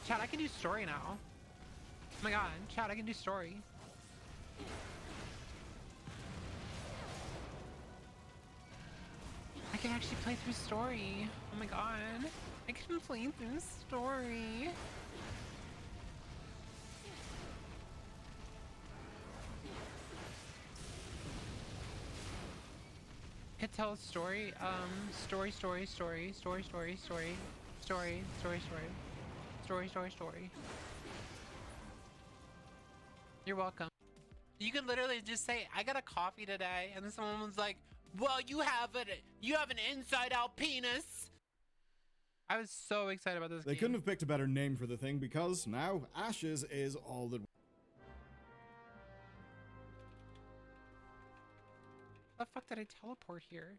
Chat, I can do story now. Oh my god, chat, I can do story. I can actually play through story. Oh my god. I can play through story. Hit tell a story. Story. You're welcome. You could literally just say, I got a coffee today, and then someone was like, well, you have an inside-out penis. I was so excited about this They game. couldn't have picked a better name for the thing because now Ashes is all that. How the fuck did I teleport here?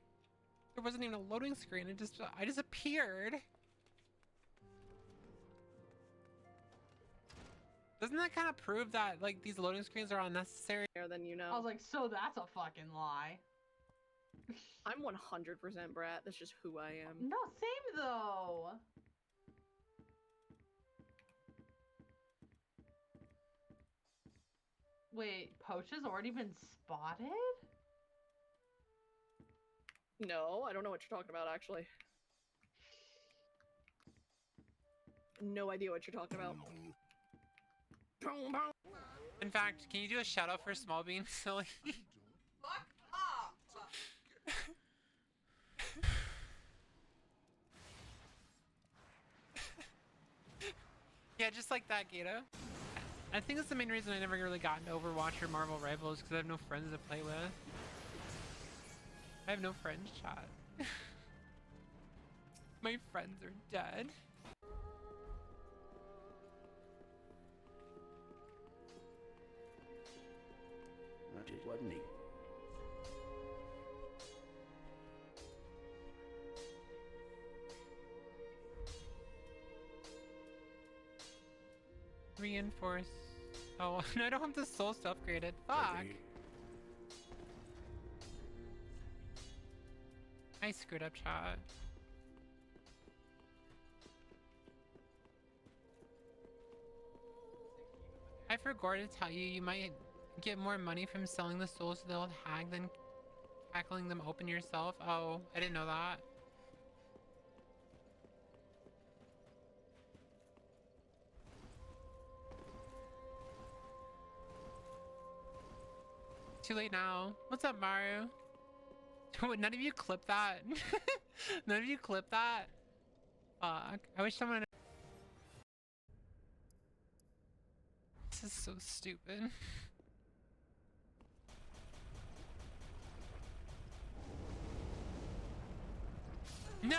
There wasn't even a loading screen. I just appeared. Doesn't that kind of prove that like these loading screens are unnecessary? Than you know. I was like, so that's a fucking lie. I'm 100% Brat. That's just who I am. No, same though. Wait, Poach has already been spotted? No, I don't know what you're talking about, actually. No idea what you're talking about. In fact, can you do a shout out for Small Bean, silly? Fuck up! Yeah, just like that, Gato. I think that's the main reason I never really got into Overwatch or Marvel Rivals, because I have no friends to play with. I have no friends, chat. My friends are dead. That just wasn't me. Reinforce. Oh, no, I don't have the soul stuff graded. Fuck. Okay. I screwed up, chat. I forgot to tell you, you might get more money from selling the souls to the old hag than tackling them open yourself. Oh, I didn't know that. Too late now. What's up, Maru? None of you clip that. None of you clip that. Fuck. I wish someone. This is so stupid. No!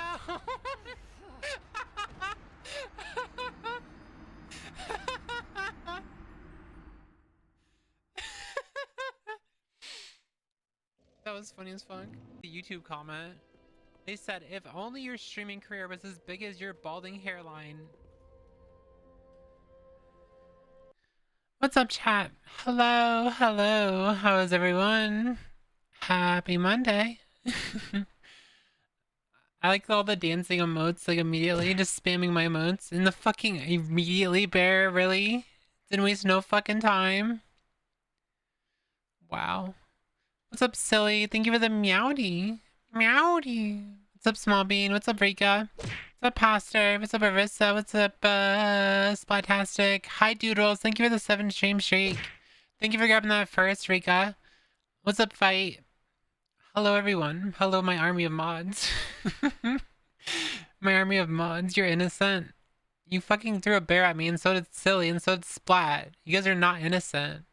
That was funny as fuck. The YouTube comment. They said, if only your streaming career was as big as your balding hairline. What's up, chat? Hello, hello. How is everyone? Happy Monday. I like all the dancing emotes, like immediately, just spamming my emotes. And the fucking immediately bear, really? Didn't waste no fucking time. Wow. What's up, silly? Thank you for the meowdy. Meowdy. What's up, Small Bean? What's up, Rika? What's up, Pastor? What's up, Arissa? What's up, Splatastic? Hi, Doodles. Thank you for the 7 stream streak. Thank you for grabbing that first, Rika. What's up, Fight? Hello, everyone. Hello, my army of mods. My army of mods. You're innocent. You fucking threw a bear at me, and so did Silly, and so did Splat. You guys are not innocent.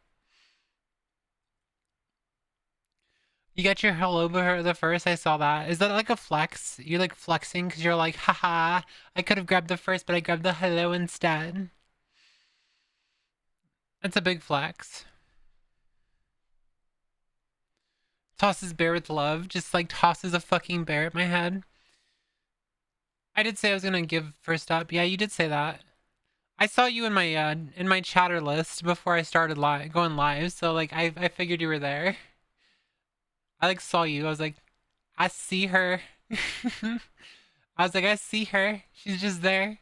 You got your hello before the first. I saw that. Is that like a flex? You're like flexing because you're like, haha, I could have grabbed the first, but I grabbed the hello instead. That's a big flex. Tosses bear with love. Just like tosses a fucking bear at my head. I did say I was gonna give first up. Yeah, you did say that. I saw you in my chatter list before I started going live, so like I figured you were there. I like saw you. I was like, I see her. I was like, I see her. She's just there.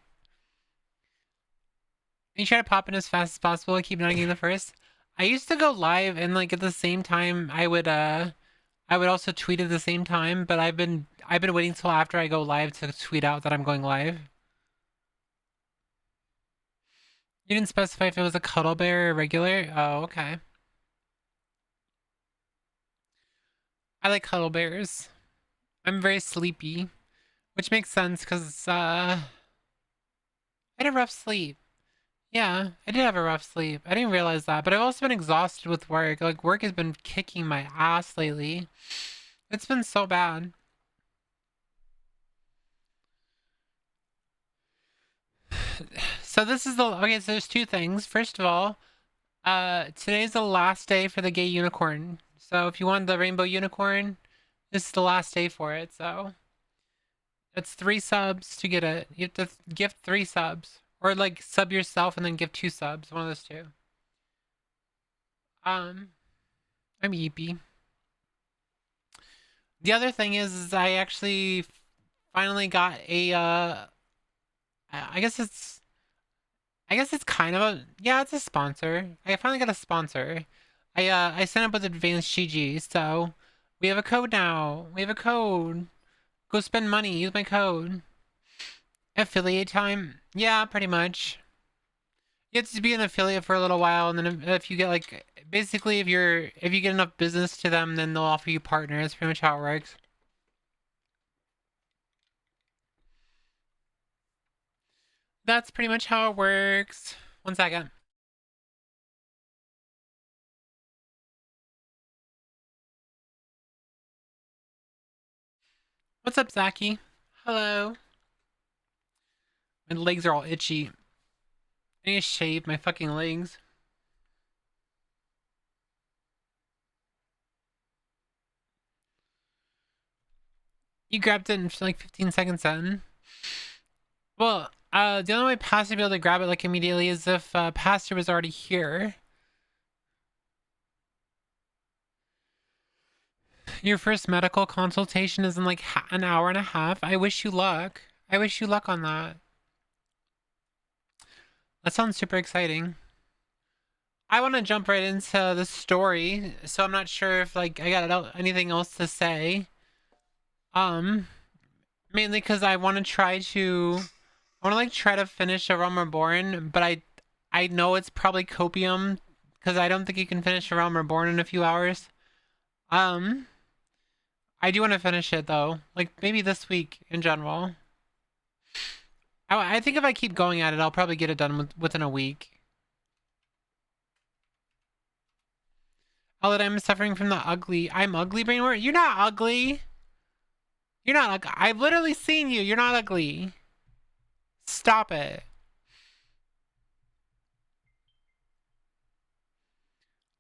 You try to pop in as fast as possible and keep not getting the first. I used to go live and like at the same time I would also tweet at the same time, but I've been waiting till after I go live to tweet out that I'm going live. You didn't specify if it was a cuddle bear or regular? Oh, okay. I like cuddle bears. I'm very sleepy, which makes sense because I had a rough sleep. Yeah, I did have a rough sleep. I didn't realize that, but I've also been exhausted with work. Like, work has been kicking my ass lately. It's been so bad. So this is the okay, so there's two things. First of all, today's the last day for the gay unicorn. So if you want the rainbow unicorn, this is the last day for it. So it's 3 subs to get it. You have to gift 3 subs. Or like sub yourself and then give 2 subs. One of those two. I'm Yeepy. The other thing is I actually finally got a I guess it's kind of a yeah, it's a sponsor. I finally got a sponsor. I signed up with Advanced GG, so we have a code now. We have a code. Go spend money, use my code. Affiliate time? Yeah, pretty much. You have to be an affiliate for a little while, and then if you get like basically if you get enough business to them, then they'll offer you partners. That's pretty much how it works. That's pretty much how it works. 1 second. What's up, Zaki? Hello. My legs are all itchy. I need to shave my fucking legs. You grabbed it in like 15 seconds in. Well, the only way Pastor would be able to grab it like immediately is if Pastor was already here. Your first medical consultation is in like an hour and a half. I wish you luck. I wish you luck on that. That sounds super exciting. I want to jump right into the story, so I'm not sure if like I got anything else to say. Mainly because I want to try to finish A Realm Reborn, but I know it's probably copium because I don't think you can finish A Realm Reborn in a few hours. I do want to finish it though, like maybe this week in general. I think if I keep going at it, I'll probably get it done within a week. All that I'm suffering from the ugly. I'm ugly brainwort. You're not ugly. You're not ugly. I've literally seen you. You're not ugly. Stop it.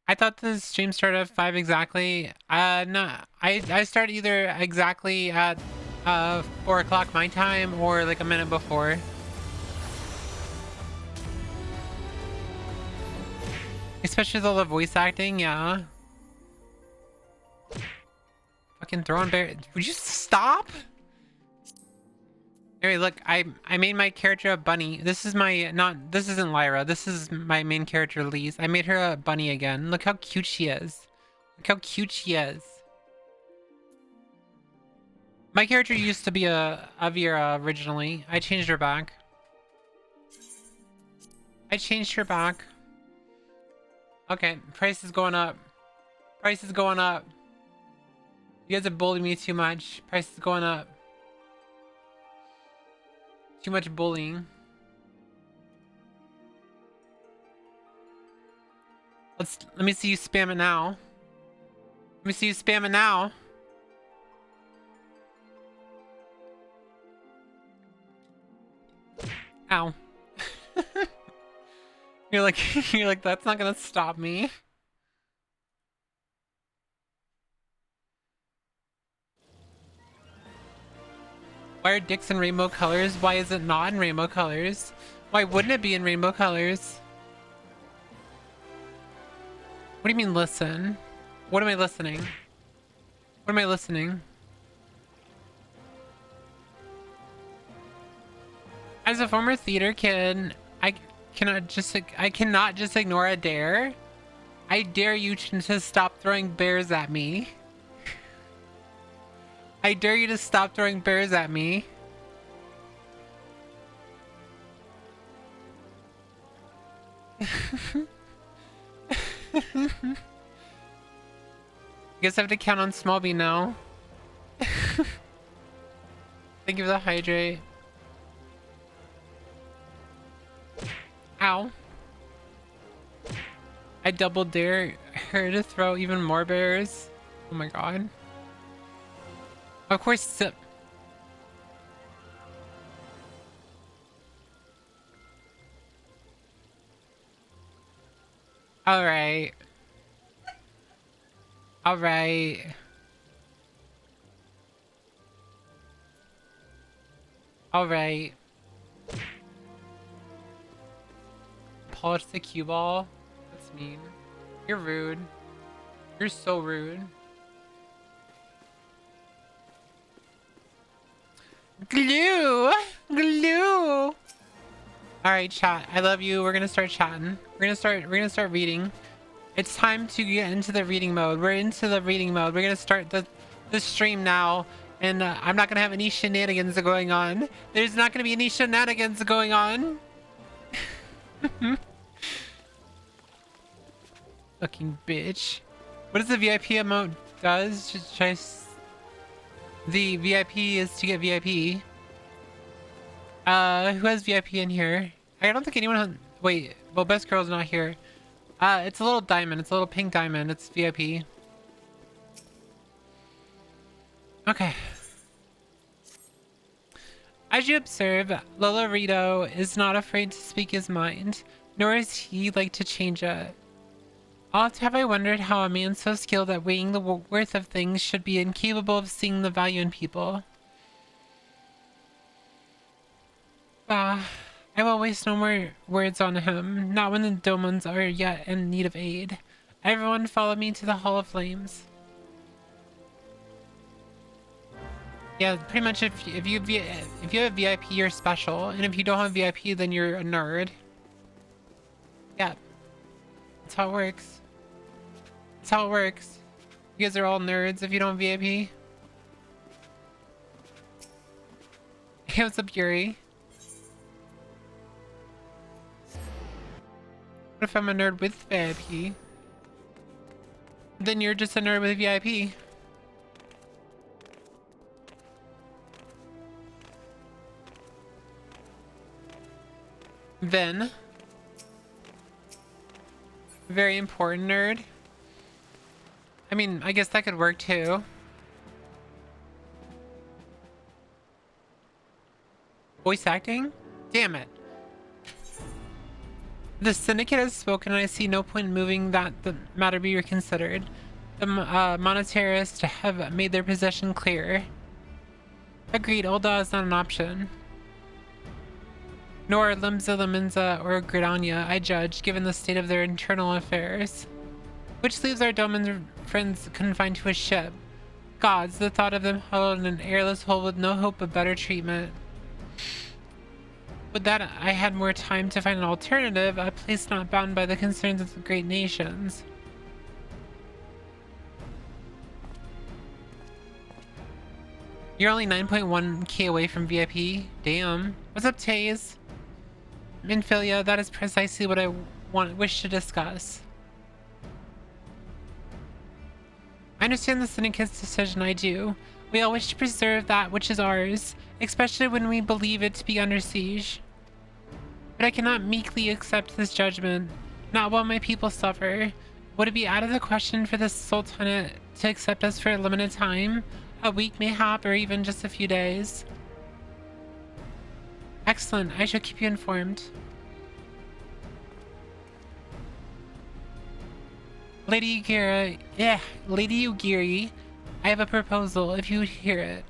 I thought the stream started at 5 exactly. No, I start either exactly at 4 o'clock my time or like a minute before. Especially with all the voice acting, yeah. Fucking throwing bear. Would you stop? Anyway, look, I made my character a bunny. This isn't Lyra. This is my main character, Lise. I made her a bunny again. Look how cute she is. Look how cute she is. My character used to be a Avira originally. I changed her back. Okay, price is going up. Price is going up. You guys have bullied me too much. Price is going up. Too much bullying. Let me see you spam it now. Let me see you spam it now. Ow. You're like that's not gonna stop me. Why are dicks in rainbow colors? Why is it not in rainbow colors? Why wouldn't it be in rainbow colors? What do you mean listen? What am I listening? What am I listening? As a former theater kid, I cannot just ignore a dare. I dare you to stop throwing bears at me. I dare you to stop throwing bears at me. Guess I have to count on Smallbee now. Thank you for the hydrate. Ow. I double dare her to throw even more bears. Oh my god. Of course. Alright. Alright. Alright. Polish the cue ball? That's mean. You're rude. You're so rude. Glue! Glue! Alright, chat. I love you. We're gonna start chatting. We're gonna start reading. It's time to get into the reading mode. We're into the reading mode. We're gonna start the stream now. And I'm not gonna have any shenanigans going on. There's not gonna be any shenanigans going on. Fucking bitch. What does the VIP emote does? The VIP is to get VIP. Who has VIP in here? I don't think anyone has... Wait, well, Best Girl's not here. It's a little diamond. It's a little pink diamond. It's VIP. Okay. As you observe, Lolorito is not afraid to speak his mind, nor is he like to change it. Oft have I wondered how a man so skilled at weighing the worth of things should be incapable of seeing the value in people. I will waste no more words on him, not when the Domans are yet in need of aid. Everyone follow me to the Hall of Flames. Yeah, pretty much if you have VIP, you're special, and if you don't have VIP, then you're a nerd. Yeah. That's how it works. That's how it works. You guys are all nerds if you don't have VIP. Hey, what's up, Yuri? What if I'm a nerd with VIP? Then you're just a nerd with VIP. Then, very important nerd. I mean, I guess that could work too. Voice acting? Damn it. The syndicate has spoken and I see no point in moving that the matter be reconsidered. The monetarists have made their position clear. Agreed, Ulda is not an option. Nor Limza, Liminza, or Gridania, I judge, given the state of their internal affairs. Which leaves our Doman friends confined to a ship. Gods, the thought of them huddled in an airless hole with no hope of better treatment. Would that I had more time to find an alternative, a place not bound by the concerns of the great nations. You're only 9.1k away from VIP? Damn. What's up, Taze? Minfilia, that is precisely what I wish to discuss. I understand the Syndicate's decision, I do. We all wish to preserve that which is ours, especially when we believe it to be under siege. But I cannot meekly accept this judgment, not while my people suffer. Would it be out of the question for the Sultanate to accept us for a limited time? A week mayhap, or even just a few days? Excellent, I shall keep you informed. Lady Ugiri, I have a proposal, if you would hear it.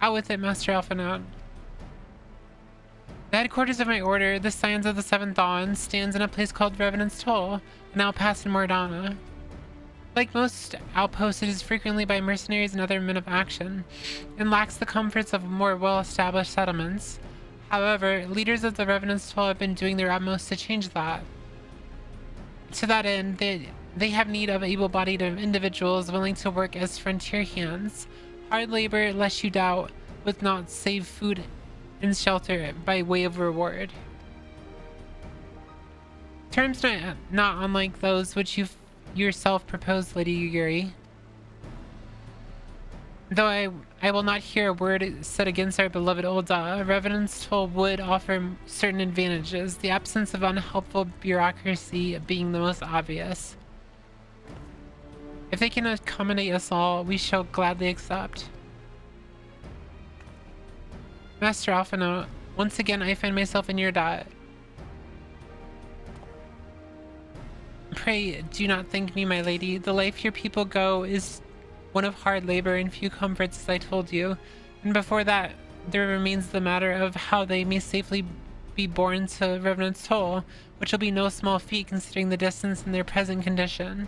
Out with it, Master Alphanaud. The headquarters of my order, the Scions of the Seventh Dawn, stands in a place called Revenant's Toll, an outpost in Mordana. Like most outposts, it is frequently by mercenaries and other men of action, and lacks the comforts of more well-established settlements. However, leaders of the Revenant's Toll have been doing their utmost to change that. To that end, they have need of able-bodied individuals willing to work as frontier hands. Hard labor, lest you doubt, with not save food and shelter by way of reward. Terms not unlike those which you yourself proposed, Lady Yuri. Though I will not hear a word said against our beloved Olda, Revenant's Toll would offer certain advantages, the absence of unhelpful bureaucracy being the most obvious. If they can accommodate us all, we shall gladly accept. Master Alphino, once again I find myself in your debt. Pray do not thank me, my lady. The life your people go is one of hard labor and few comforts, as I told you. And before that, there remains the matter of how they may safely be borne to Revenant's Toll, which will be no small feat considering the distance and their present condition.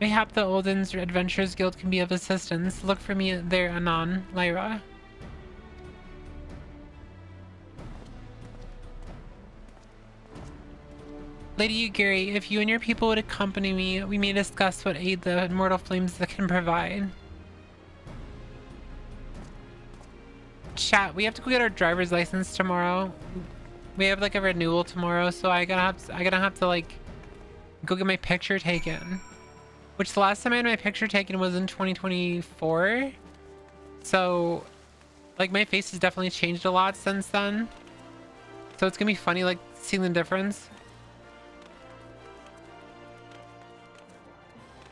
Mayhap the Olden's Adventurers Guild can be of assistance. Look for me there anon, Lyra. Lady Yugiri, if you and your people would accompany me, we may discuss what aid the immortal flames that can provide. Chat, we have to go get our driver's license tomorrow. We have like a renewal tomorrow, so I gotta have to like go get my picture taken. Which the last time I had my picture taken was in 2024. So like my face has definitely changed a lot since then. So it's gonna be funny like seeing the difference.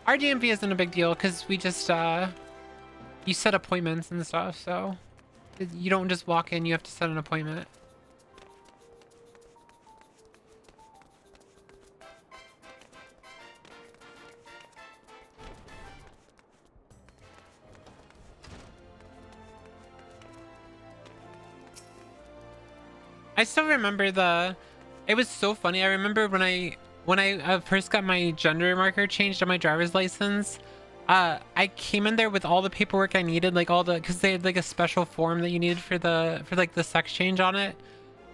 Our DMV isn't a big deal because we just you set appointments and stuff, so you don't just walk in, you have to set an appointment. I still remember it was so funny. I remember when I first got my gender marker changed on my driver's license, I came in there with all the paperwork I needed, like because they had like a special form that you needed for like the sex change on it.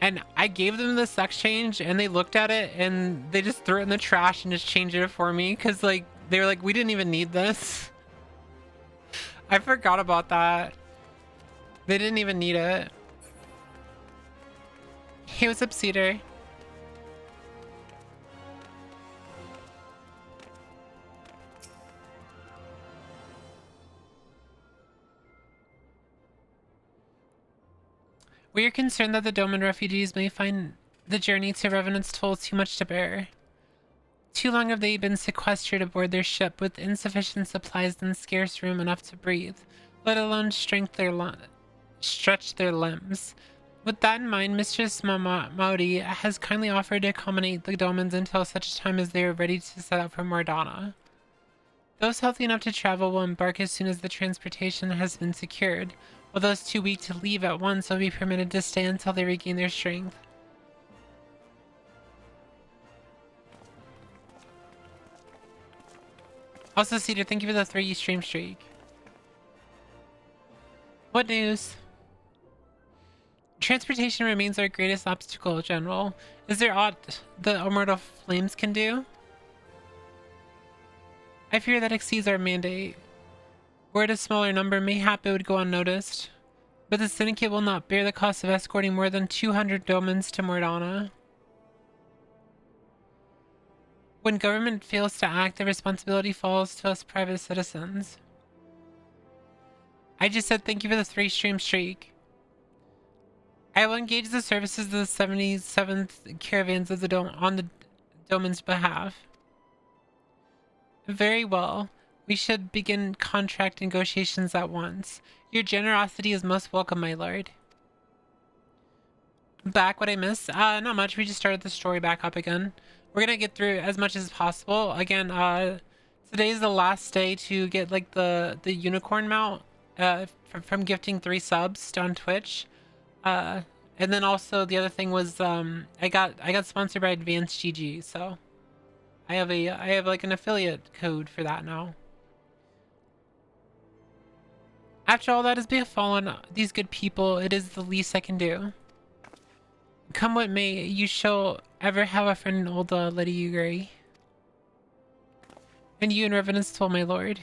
And I gave them the sex change and they looked at it and they just threw it in the trash and just changed it for me. Cause like, they were like, we didn't even need this. I forgot about that. They didn't even need it. Hey, what's up, Cedar? We are concerned that the Doman refugees may find the journey to Revenant's Toll too much to bear. Too long have they been sequestered aboard their ship with insufficient supplies and scarce room enough to breathe, let alone stretch their limbs. With that in mind, Mistress Maudi has kindly offered to accommodate the Domans until such time as they are ready to set out for Mordana. Those healthy enough to travel will embark as soon as the transportation has been secured, while those too weak to leave at once will be permitted to stay until they regain their strength. Also, Cedar, thank you for the 3 stream streak. What news? Transportation remains our greatest obstacle, General. Is there aught the Immortal Flames can do? I fear that exceeds our mandate. Were it a smaller number, mayhap it would go unnoticed. But the Syndicate will not bear the cost of escorting more than 200 Domans to Mordana. When government fails to act, the responsibility falls to us private citizens. I just said thank you for the 3 stream streak. I will engage the services of the 77th caravans of the on the Doman's behalf. Very well. We should begin contract negotiations at once. Your generosity is most welcome, my lord. Back, what I missed? Not much. We just started the story back up again. We're gonna get through as much as possible. Again, today is the last day to get like the unicorn mount from gifting 3 subs on Twitch. And then also the other thing was I got sponsored by Advanced GG, so I have like an affiliate code for that now. After all that has befallen these good people, it is the least I can do. Come what may, you shall ever have a friend in old Lady Ugary. And you in reverence told my lord.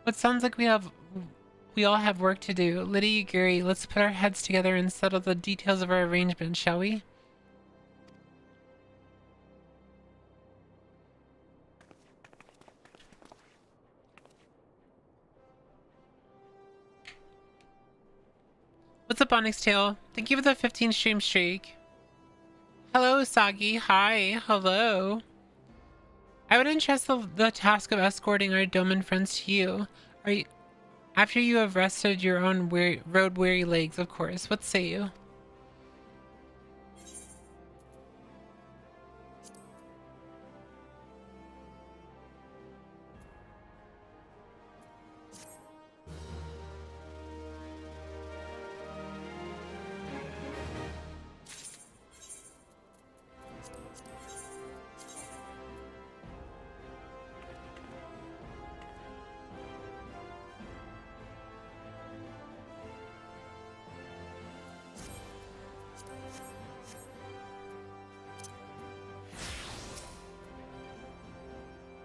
It sounds like we all have work to do. Lydia Gary, let's put our heads together and settle the details of our arrangement, shall we? What's up, Onyx Tail? Thank you for the 15 stream streak. Hello, Sagi. Hi. Hello. I would entrust the task of escorting our Doman friends to you. Are you, after you have rested your own road-weary legs, of course. What say you?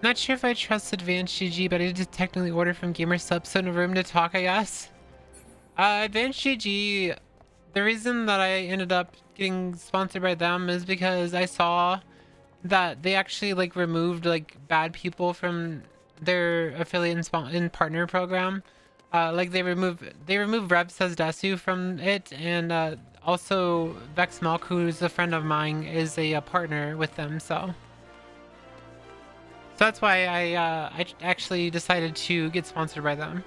Not sure if I trust Advanced GG, but I did technically order from GamerSub, so no room to talk, I guess. Advanced GG, the reason that I ended up getting sponsored by them is because I saw that they actually like removed like bad people from their affiliate and partner program. Like they removed Rev Says Desu from it, and also Vex Malk, who's a friend of mine, is a partner with them, so that's why I actually decided to get sponsored by them.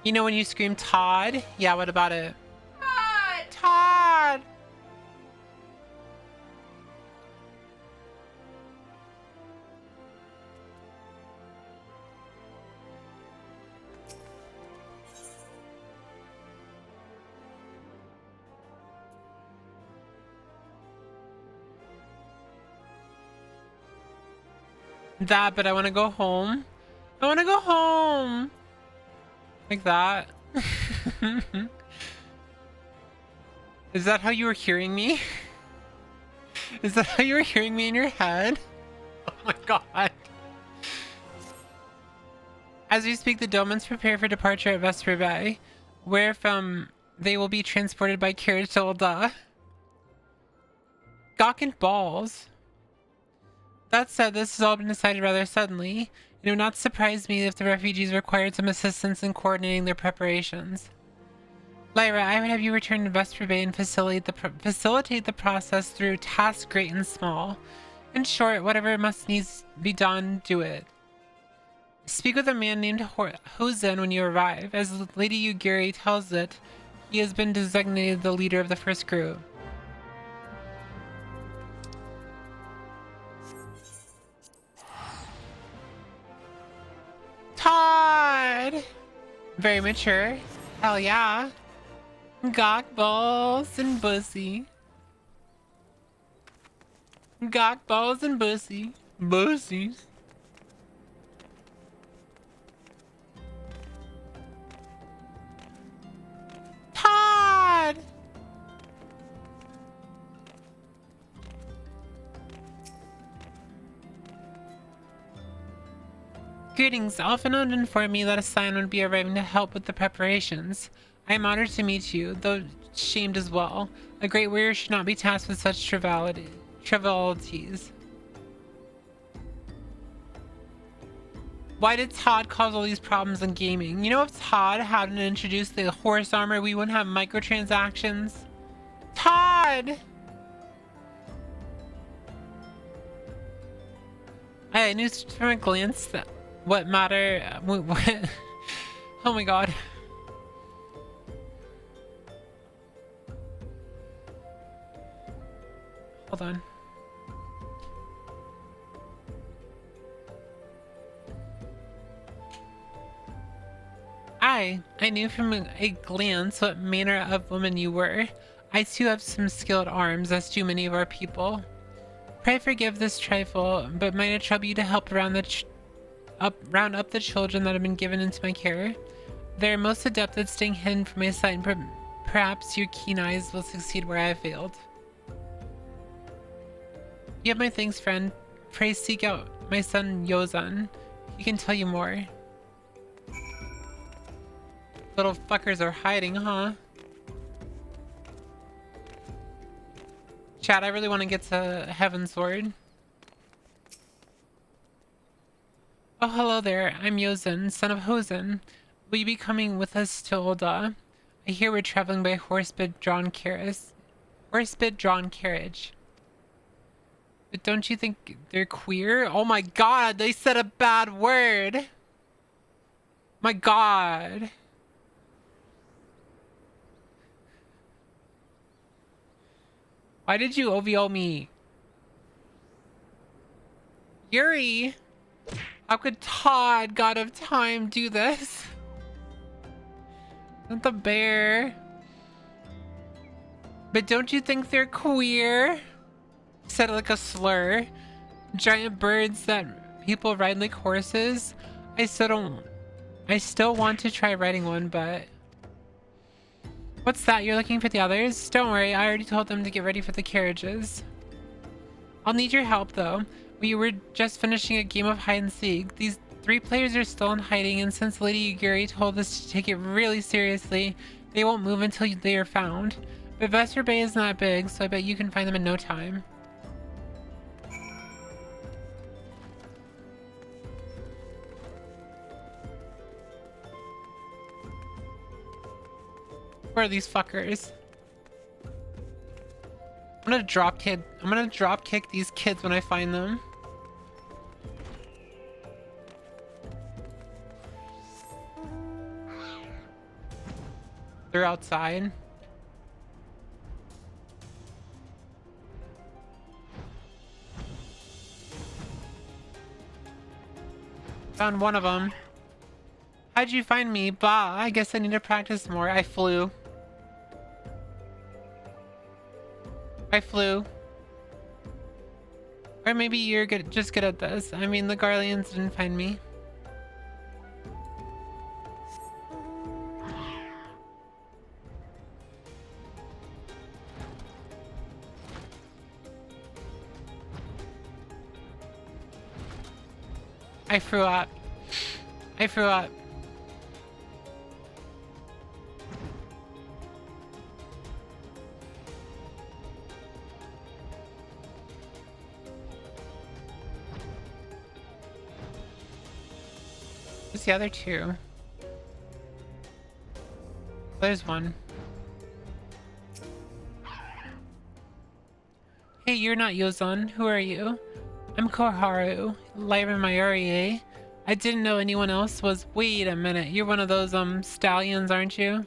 You know when you scream Todd? Yeah, what about it? Todd! Todd! That, but I want to go home. I want to go home. Like that. Is that how you were hearing me? Is that how you were hearing me in your head? Oh my god. As we speak, the Domans prepare for departure at Vesper Bay, where from they will be transported by carriage to Ulda. Gawk and balls. That said, this has all been decided rather suddenly. It would not surprise me if the refugees required some assistance in coordinating their preparations. Lyra, I would have you return to Vesper Bay and facilitate the process through tasks great and small. In short, whatever must needs be done, do it. Speak with a man named Hosen when you arrive. As Lady Ugiri tells it, he has been designated the leader of the first group. Todd! Very mature. Hell yeah. Gawk balls and bussy. Gawk balls and bussy. Bussies. Todd! Greetings. Alphinaud informed me that a sign would be arriving to help with the preparations. I am honored to meet you, though shamed as well. A great warrior should not be tasked with such trivialities. Why did Todd cause all these problems in gaming? You know, if Todd hadn't introduced the horse armor, we wouldn't have microtransactions. Todd! I knew from a glance that what matter. Oh my god. Hold on. Hi, I knew from a glance what manner of woman you were. I too have some skilled arms, as do many of our people. Pray forgive this trifle, but might it trouble you to help round up the children that have been given into my care? They are most adept at staying hidden from my sight, and perhaps your keen eyes will succeed where I have failed. You have my thanks, friend. Pray seek out my son Yozan. He can tell you more. Little fuckers are hiding, huh? Chat, I really want to get to Heaven's Sword. Oh, hello there. I'm Yozan, son of Hosen. Will you be coming with us to Olda? I hear we're traveling by horse-bid drawn carriage. But don't you think they're queer? Oh my god, they said a bad word! My god. Why did you OVO me? Yuri! How could Todd, god of time, do this? Not the bear. But don't you think they're queer? Said it like a slur. Giant birds that people ride like horses. I still want to try riding one, but... What's that? You're looking for the others? Don't worry, I already told them to get ready for the carriages. I'll need your help though. We were just finishing a game of hide and seek. These 3 players are still in hiding, and since Lady Yuri told us to take it really seriously, they won't move until they are found. But Vesper Bay is not big, so I bet you can find them in no time. Where are these fuckers? I'm gonna drop kick these kids when I find them. They're outside. Found one of them. How'd you find me? Bah, I guess I need to practice more. I flew. Or maybe you're just good at this. I mean, the Garleans didn't find me. I threw up. Who's the other 2? There's one. Hey, you're not Yozan. Who are you? I'm Koharu, Lyra Mayuri. I didn't know anyone else was. Wait a minute, you're one of those stallions, aren't you?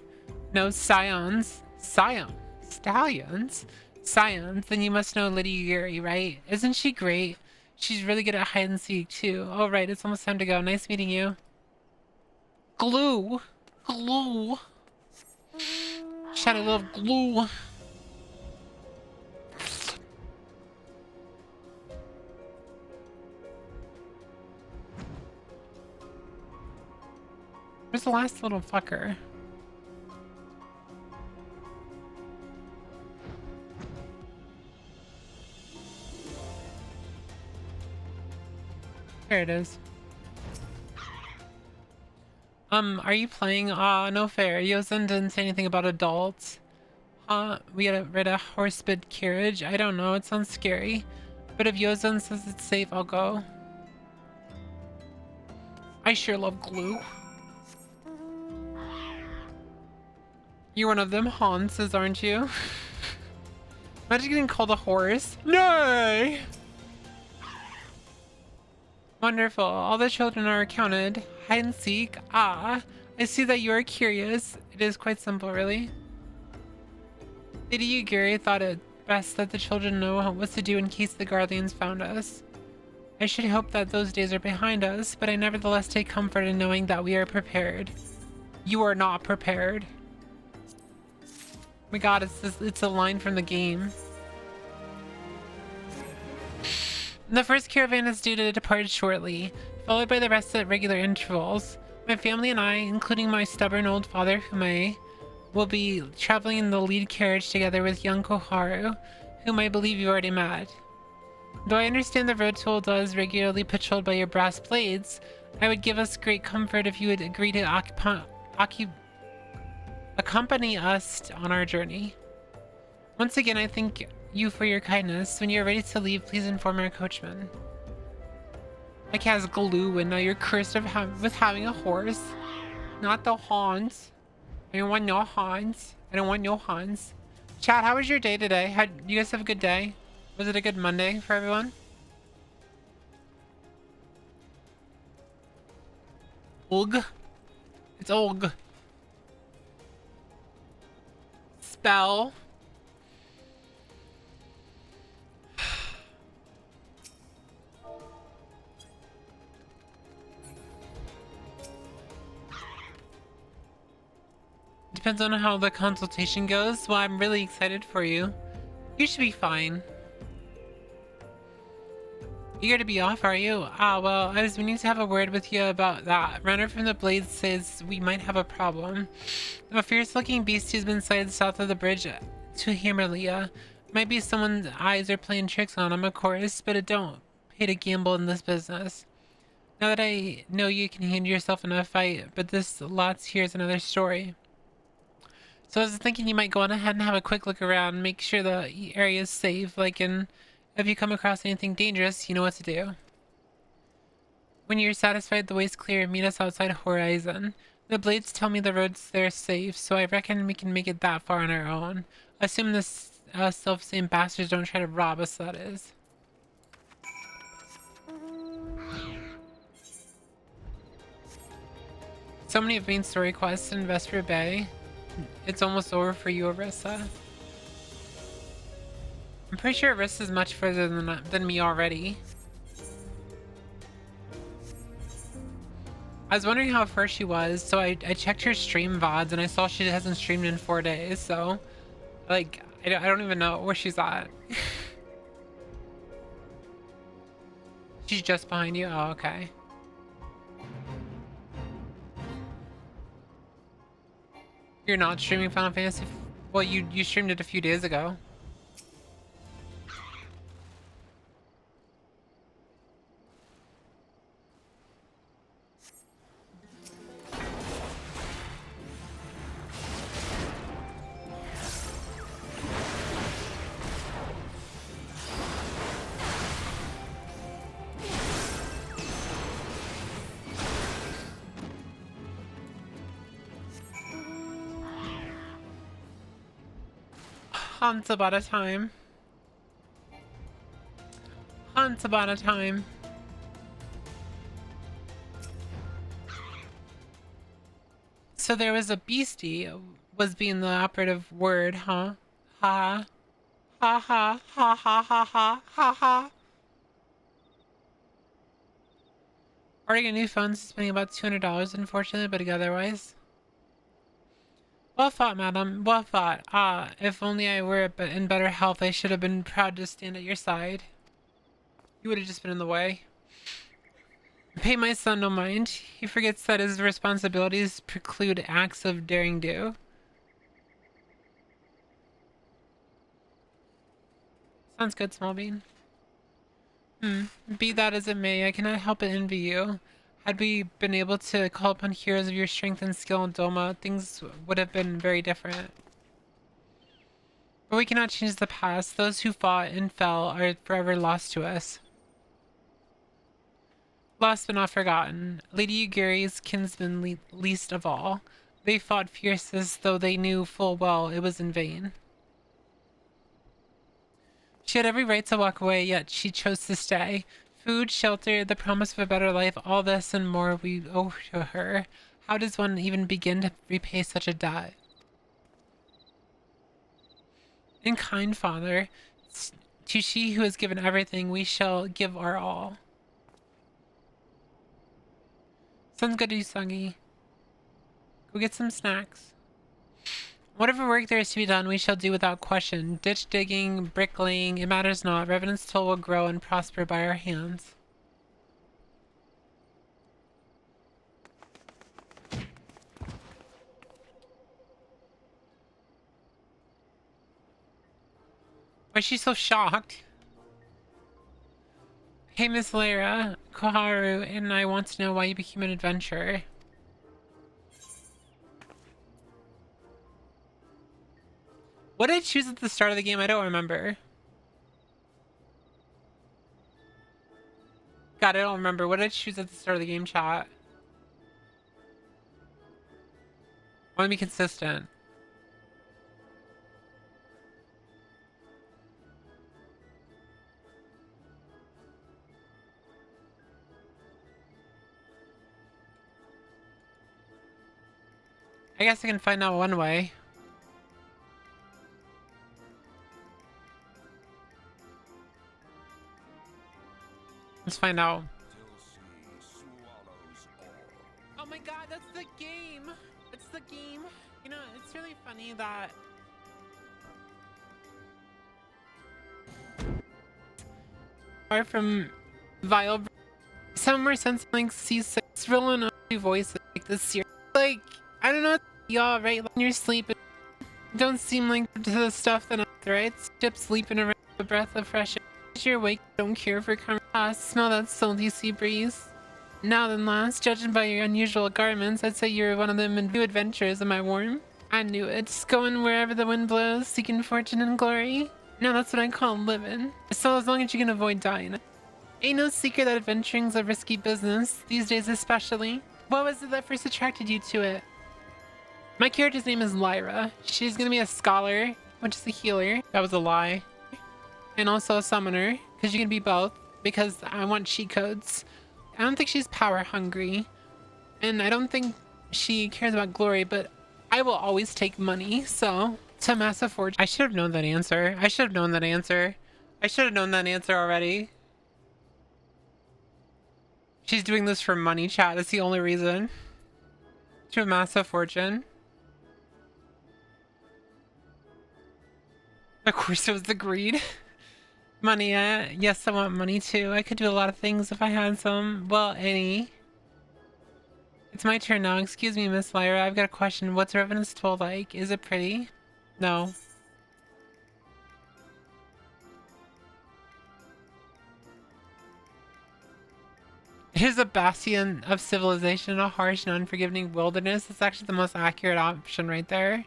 No, scions. Stallions? Scions, then you must know Lady Yuri, right? Isn't she great? She's really good at hide and seek too. Oh right, it's almost time to go. Nice meeting you. Glue. Shadow love glue. Where's the last little fucker? There it is. Are you playing? No fair. Yozan didn't say anything about adults. We gotta ride a horse-bid carriage? I don't know, it sounds scary. But if Yozan says it's safe, I'll go. I sure love glue. You're one of them Hanses, aren't you? Imagine getting called a horse. No! Wonderful. All the children are accounted. Hide and seek. Ah, I see that you are curious. It is quite simple, really. Lady Yugiri thought it best that the children know what to do in case the Guardians found us. I should hope that those days are behind us, but I nevertheless take comfort in knowing that we are prepared. You are not prepared. Oh my god, it's a line from the game. The first caravan is due to depart shortly, followed by the rest at regular intervals. My family and I, including my stubborn old father Hume, will be traveling in the lead carriage together with young Koharu, whom I believe you already met. Though I understand the road toll is regularly patrolled by your brass blades, I would give us great comfort if you would agree to accompany us on our journey. Once again, I thank you for your kindness. When you're ready to leave, please inform our coachman. I cast glue and now you're cursed with having a horse. Not the Hans. I don't want no Hans. I don't want no Hans. Chat, how was your day today? You guys have a good day? Was it a good Monday for everyone? Ugh. It's Ugh. Spell. Depends on how the consultation goes. Well, I'm really excited for you. You should be fine. Eager to be off, are you? Ah, well, I was meaning to have a word with you about that. Runner from the Blades says we might have a problem. A fierce-looking beast has been sighted south of the bridge to Hammerlia. Might be someone's eyes are playing tricks on him, of course, but it don't pay to gamble in this business. Now that I know you can handle yourself in a fight, but this lots here is another story. So I was thinking you might go on ahead and have a quick look around, make sure the area is safe, if you come across anything dangerous, you know what to do. When you're satisfied the way's clear, meet us outside Horizon. The Blades tell me the road's there safe, so I reckon we can make it that far on our own. Assume this self-same bastards don't try to rob us, that is. So many main story quests in Vesper Bay. It's almost over for you, Arissa. I'm pretty sure Arissa's much further than me already. I was wondering how far she was, so I checked her stream VODs and I saw she hasn't streamed in 4 days, so I don't even know where she's at. She's just behind you? Oh, okay. You're not streaming Final Fantasy? Well, you streamed it a few days ago. Once upon a time. Once upon a time. So there was a beastie, was being the operative word, huh? Ha ha ha ha ha ha ha ha ha. Ordering a new phone, spending about $200, unfortunately, but otherwise. Well fought, madam. Well fought. Ah, if only I were in better health, I should have been proud to stand at your side. You would have just been in the way. Pay my son no mind. He forgets that his responsibilities preclude acts of daring do. Sounds good, Smallbean. Be that as it may, I cannot help but envy you. Had we been able to call upon heroes of your strength and skill in Doma, things would have been very different. But we cannot change the past. Those who fought and fell are forever lost to us. Lost but not forgotten. Lady Yugiri's kinsmen least of all. They fought fiercest, though they knew full well it was in vain. She had every right to walk away, yet she chose to stay. Food, shelter, the promise of a better life, all this and more we owe to her. How does one even begin to repay such a debt? In kind father, to she who has given everything, we shall give our all. Sounds good to you, Sungi. Go get some snacks. Whatever work there is to be done, we shall do without question. Ditch digging, bricklaying, it matters not. Revenant's toll will grow and prosper by our hands. Why is she so shocked? Hey, Miss Lyra, Koharu and I want to know why you became an adventurer. What did I choose at the start of the game? I don't remember. God, I don't remember. What did I choose at the start of the game, chat? I want to be consistent. I guess I can find out one way. Let's find out. Oh my god, that's the game! It's the game! You know, it's really funny that... Far from Vile... Somewhere since like C6 villain voices like this year. Like, I don't know y'all, right? When you're sleeping, don't seem like to the stuff that right? Ship sleeping around a breath of fresh air. As you're awake, don't care for coming past. Smell that salty sea breeze. Now then last, judging by your unusual garments, I'd say you're one of them new adventurers. Am I warm? I knew it. Just going wherever the wind blows, seeking fortune and glory. Now that's what I call living. So as long as you can avoid dying. Ain't no secret that adventuring's a risky business, these days especially. What was it that first attracted you to it? My character's name is Lyra. She's gonna be a scholar, which is a healer. That was a lie. And also a summoner, because you can be both, because I want cheat codes. I don't think she's power hungry, and I don't think she cares about glory, but I will always take money, so to massive fortune. I should have known that answer. I should have known that answer. I should have known that answer already. She's doing this for money, chat. That's the only reason. To a massive fortune. Of course it was the greed. Money, yes, I want money too. I could do a lot of things if I had some. Well, any. It's my turn now. Excuse me, Miss Lyra. I've got a question. What's Revenant's toll like? Is it pretty? No. It is a bastion of civilization in a harsh and unforgiving wilderness. It's actually the most accurate option right there.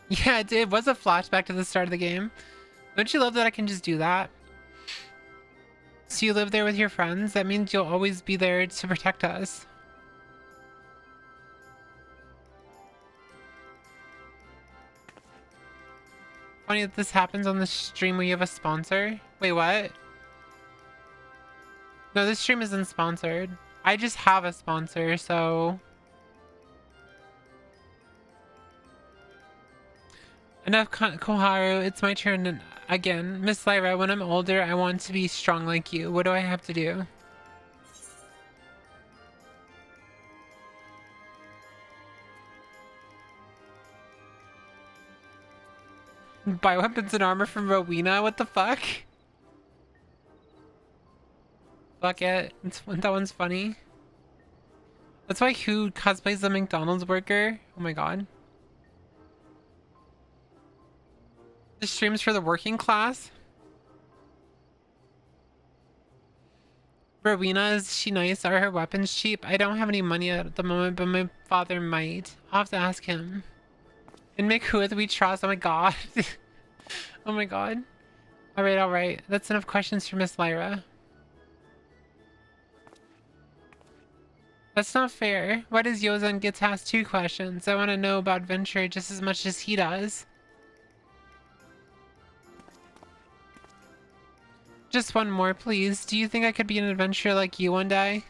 Yeah, it was a flashback to the start of the game. Don't you love that I can just do that? So you live there with your friends? That means you'll always be there to protect us. Funny that this happens on the stream where you have a sponsor. Wait, what? No, this stream isn't sponsored. I just have a sponsor, so... Enough, Koharu. It's my turn again. Miss Lyra, when I'm older, I want to be strong like you. What do I have to do? Buy weapons and armor from Rowena? What the fuck? Fuck it. That one's funny. That's why who cosplays the McDonald's worker? Oh my god. The streams for the working class? Rowena, is she nice? Are her weapons cheap? I don't have any money at the moment, but my father might. I'll have to ask him. And make Whooith we trust. Oh my god. Oh my god. Alright, alright. That's enough questions for Miss Lyra. That's not fair. Why does Yozan get to ask 2 questions? I want to know about Venture just as much as he does. Just one more, please. Do you think I could be an adventurer like you one day?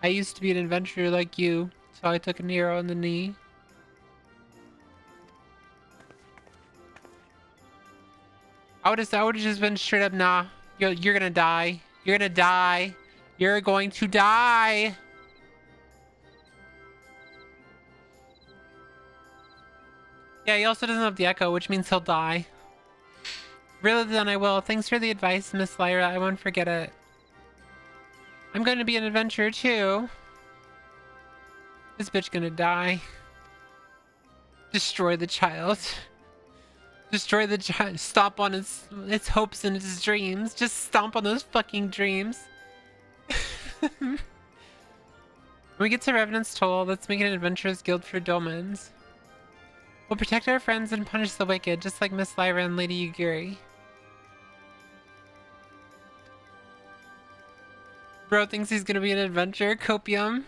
I used to be an adventurer like you, so I took an arrow in the knee. I would have just been straight up, nah, you're gonna die. You're gonna die. You're going to die. Yeah, he also doesn't have the echo, which means he'll die. Really, then I will. Thanks for the advice, Miss Lyra. I won't forget it. I'm going to be an adventurer too. This bitch gonna die. Destroy the child. Destroy the child. Stomp on its hopes and its dreams. Just stomp on those fucking dreams. When we get to Revenant's Toll, let's make an adventurers guild for Domans. We'll protect our friends and punish the wicked, just like Miss Lyra and Lady Yugiri. Bro thinks he's gonna be an adventurer. Copium.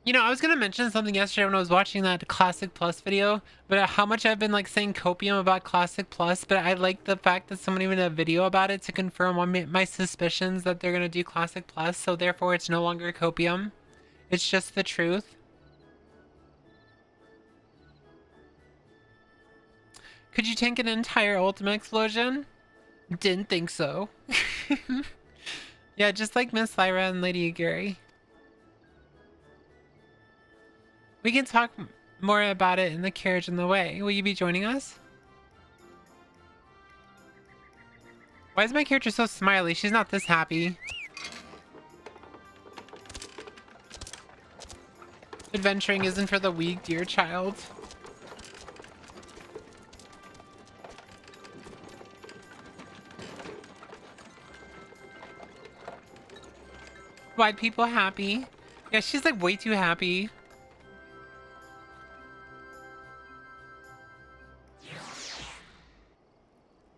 You know, I was gonna mention something yesterday when I was watching that Classic Plus video, but how much I've been like saying copium about Classic Plus, but I like the fact that someone even made a video about it to confirm my suspicions that they're gonna do Classic Plus, so therefore it's no longer copium. It's just the truth. Could you tank an entire ultimate explosion? Didn't think so. Yeah, just like Miss Lyra and Lady Yugiri. We can talk more about it in the carriage on the way. Will you be joining us? Why is my character so smiley? She's not this happy. Adventuring isn't for the weak, dear child. Why people happy? Yeah, she's like way too happy.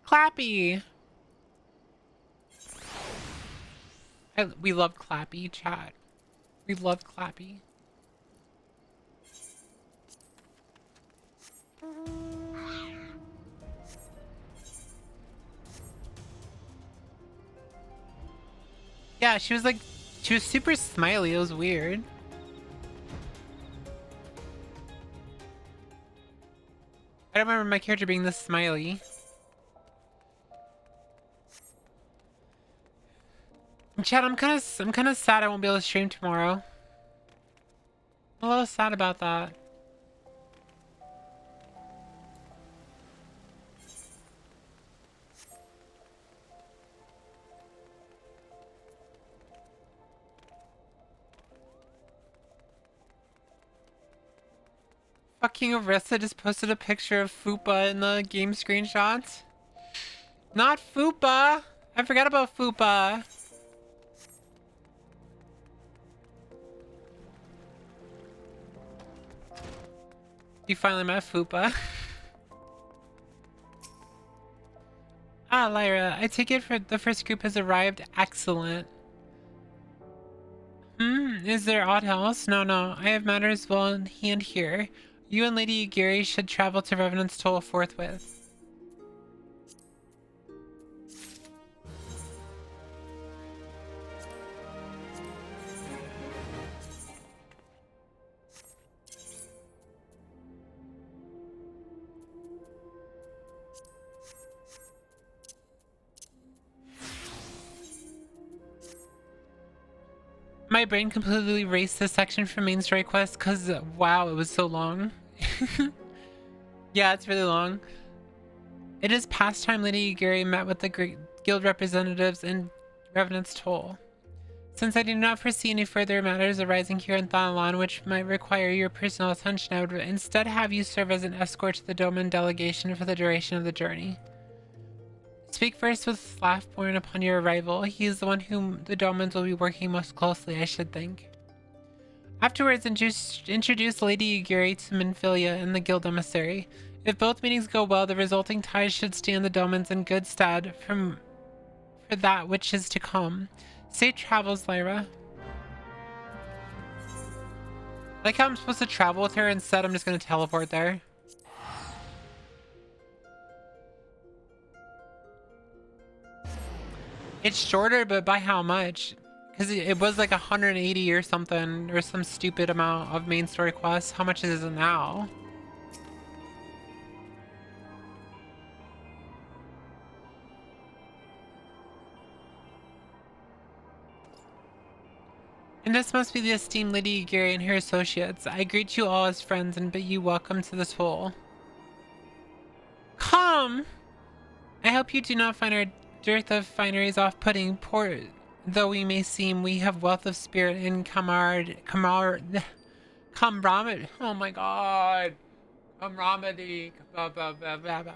Clappy. We love Clappy, chat. We love Clappy. Yeah, she was super smiley. It was weird. I don't remember my character being this smiley. Chad, I'm kind of sad I won't be able to stream tomorrow. I'm a little sad about that. Fucking Arissa just posted a picture of Fupa in the game screenshots. Not Fupa! I forgot about Fupa. You finally met Fupa. Ah, Lyra, I take it for the first group has arrived. Excellent. Is there aught else? No, I have matters well in hand here. You and Lady Yugiri should travel to Revenant's Toll forthwith. My brain completely erased this section from main story quest because, wow, it was so long. Yeah, it's really long. It is past time Lady Yugiri met with the guild representatives in Revenant's Toll. Since I do not foresee any further matters arising here in Thanalan which might require your personal attention, I would instead have you serve as an escort to the Doman delegation for the duration of the journey. Speak first with Laughborn upon your arrival. He is the one whom the Domans will be working most closely, I should think. Afterwards, introduce Lady Yugiri to Minfilia and the guild emissary. If both meetings go well, the resulting ties should stand the Domans in good stead for that which is to come. Safe travels, Lyra. Like how I'm supposed to travel with her, instead I'm just gonna teleport there. It's shorter, but by how much? Because it was like 180 or something, or some stupid amount of main story quests. How much is it now? And this must be the esteemed Lady Gary and her associates. I greet you all as friends and bid you welcome to this hole. Come! I hope you do not find our dearth of fineries off-putting. Poor though we may seem, we have wealth of spirit and camaraderie. Oh my god. Camaraderie. Blah, blah, blah, blah, blah.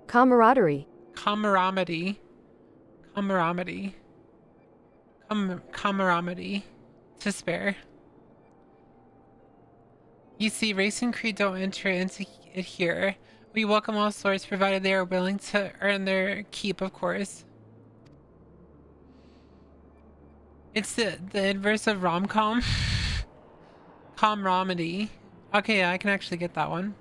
Camaraderie. Camaraderie. Camaraderie. Camaraderie. To spare. You see, race and creed don't enter into it here. We welcome all sorts, provided they are willing to earn their keep, of course. It's the inverse of rom-com. Comramedy. Okay, yeah, I can actually get that one.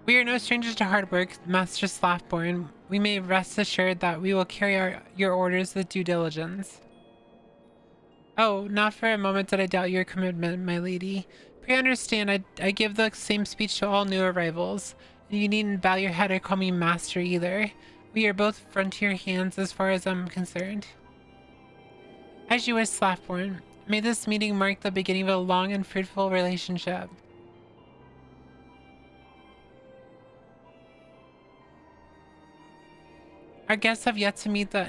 We are no strangers to hard work, Master Slaffborn. We may rest assured that we will carry your orders with due diligence. Oh, not for a moment did I doubt your commitment, my lady. Pray understand, I give the same speech to all new arrivals. You needn't bow your head or call me master either. We are both frontier hands as far as I'm concerned. As you wish, Slaffborn. May this meeting mark the beginning of a long and fruitful relationship. Our guests have yet to meet the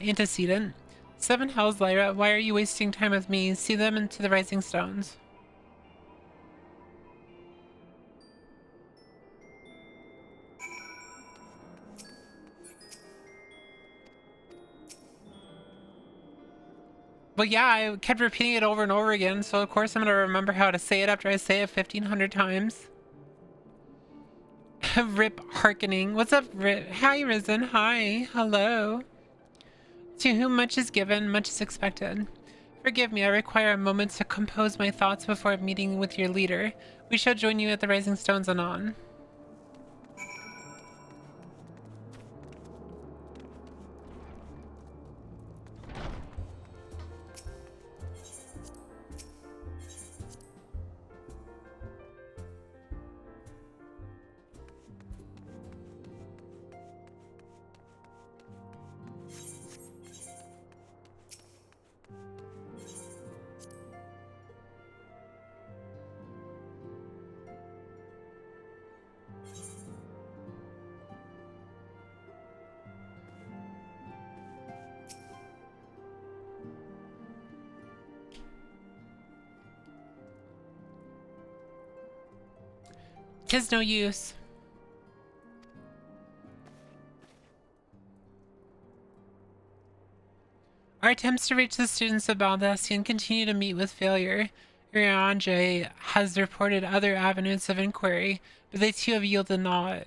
antecedent. Seven hells, Lyra. Why are you wasting time with me? See them into the rising stones. Well, yeah, I kept repeating it over and over again, so of course I'm gonna remember how to say it after I say it 1,500 times. Rip hearkening. What's up, Rip? Hi, Risen. Hi. Hello. To whom much is given, much is expected. Forgive me, I require a moment to compose my thoughts before meeting with your leader. We shall join you at the Rising Stones anon. Tis no use. Our attempts to reach the students of Baldassian continue to meet with failure. Uriange has reported other avenues of inquiry, but they too have yielded naught.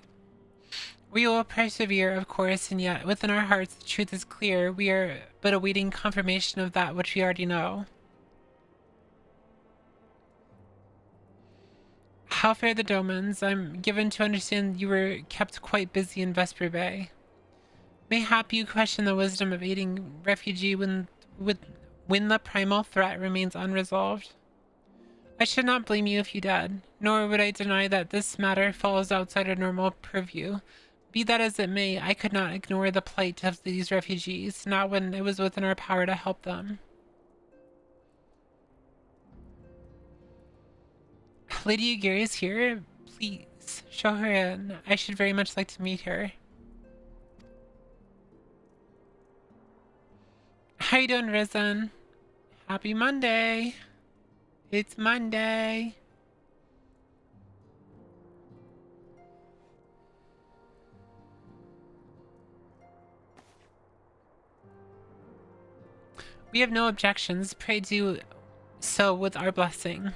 We will persevere, of course, and yet within our hearts the truth is clear. We are but awaiting confirmation of that which we already know. How fare the Domans? I'm given to understand you were kept quite busy in Vesper Bay. Mayhap you question the wisdom of aiding refugee when the primal threat remains unresolved. I should not blame you if you did, nor would I deny that this matter falls outside our normal purview. Be that as it may, I could not ignore the plight of these refugees, not when it was within our power to help them. Lady Ugiri is here. Please, show her in. I should very much like to meet her. How you doing, Risen? Happy Monday. It's Monday. We have no objections. Pray do so with our blessing.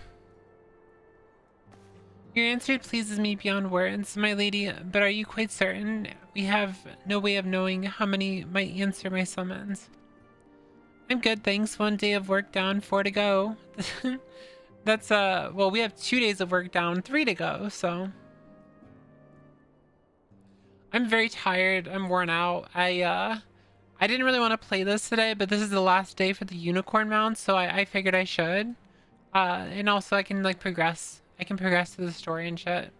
Your answer pleases me beyond words, my lady, but are you quite certain? We have no way of knowing how many might answer my summons. I'm good, thanks. 1 day of work down, 4 to go. That's, well, we have 2 days of work down, 3 to go, so. I'm very tired. I'm worn out. I didn't really want to play this today, but this is the last day for the unicorn mount, so I figured I should. And also I can like progress. I can progress through the story and shit.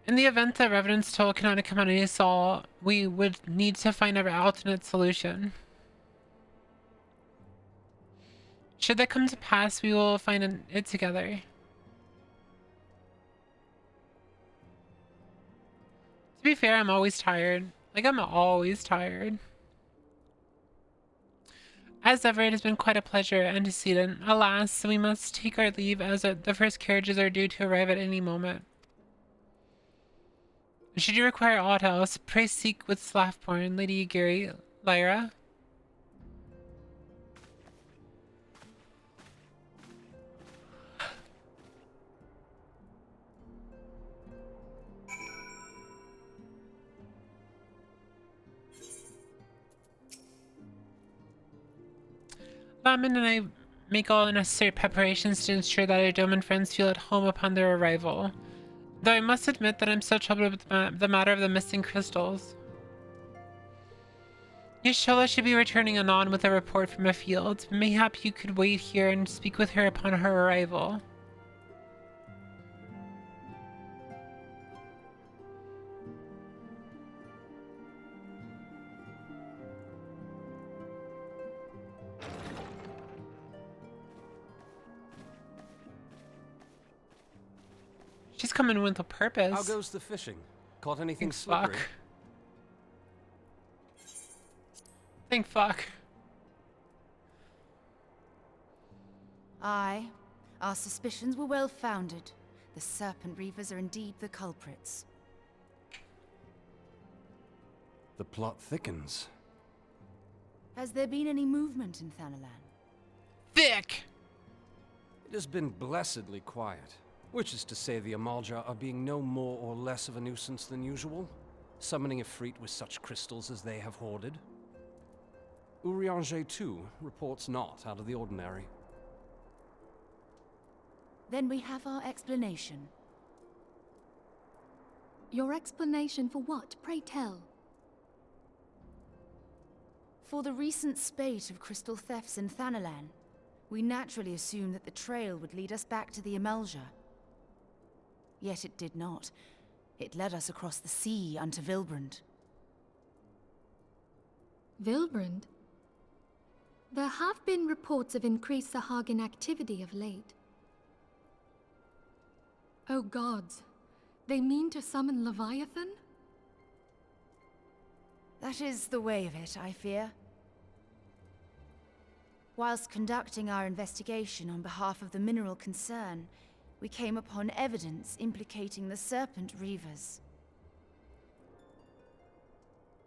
In the event that Revenant's toll cannot accommodate us all, we would need to find an alternate solution. Should that come to pass, we will find it together. To be fair, I'm always tired. Like, I'm always tired. As ever, it has been quite a pleasure, antecedent. Alas, we must take our leave as the first carriages are due to arrive at any moment. Should you require aught else, pray seek with Slathborn, Lady Gary, Lyra. Lamin and I make all the necessary preparations to ensure that our Doman friends feel at home upon their arrival. Though I must admit that I'm still troubled with the matter of the missing crystals. Yashola should be returning anon with a report from a field. Mayhap you could wait here and speak with her upon her arrival. She's coming with a purpose. How goes the fishing? Caught anything Think slippery? fuck. Think fuck. Aye, our suspicions were well founded. The Serpent Reavers are indeed the culprits. The plot thickens. Has there been any movement in Thanalan? Thick! It has been blessedly quiet. Which is to say the Amalja are being no more or less of a nuisance than usual, summoning Ifrit with such crystals as they have hoarded. Urianger, too, reports not out of the ordinary. Then we have our explanation. Your explanation for what, pray tell? For the recent spate of crystal thefts in Thanalan, we naturally assumed that the trail would lead us back to the Amalja. Yet it did not. It led us across the sea unto Vilbrand. Vilbrand? There have been reports of increased Sahagin activity of late. Oh gods, they mean to summon Leviathan? That is the way of it, I fear. Whilst conducting our investigation on behalf of the mineral concern, we came upon evidence implicating the Serpent Reavers.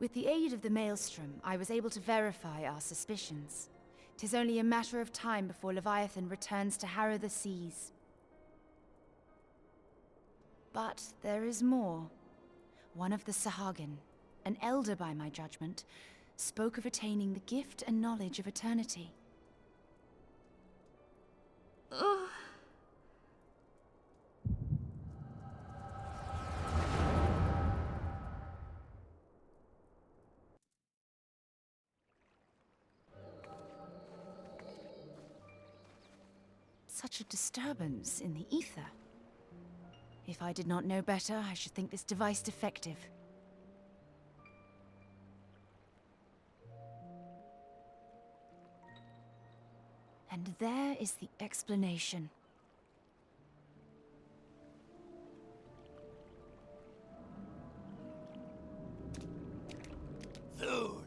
With the aid of the Maelstrom, I was able to verify our suspicions. 'Tis only a matter of time before Leviathan returns to harrow the seas. But there is more. One of the Sahagin, an elder by my judgment, spoke of attaining the gift and knowledge of eternity. Ugh. Such a disturbance in the ether. If I did not know better, I should think this device defective. And there is the explanation. Soon,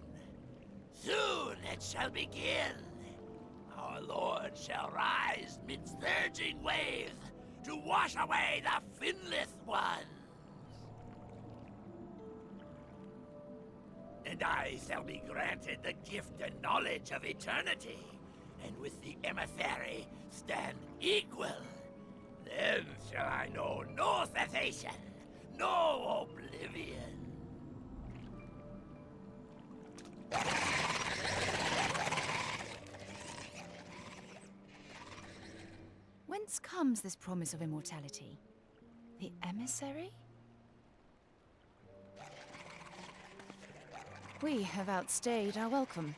soon it shall begin. Our Lord shall rise midst surging waves to wash away the finless ones. And I shall be granted the gift and knowledge of eternity, and with the emissary stand equal. Then shall I know no cessation, no oblivion. Whence comes this promise of immortality? The emissary? We have outstayed our welcome.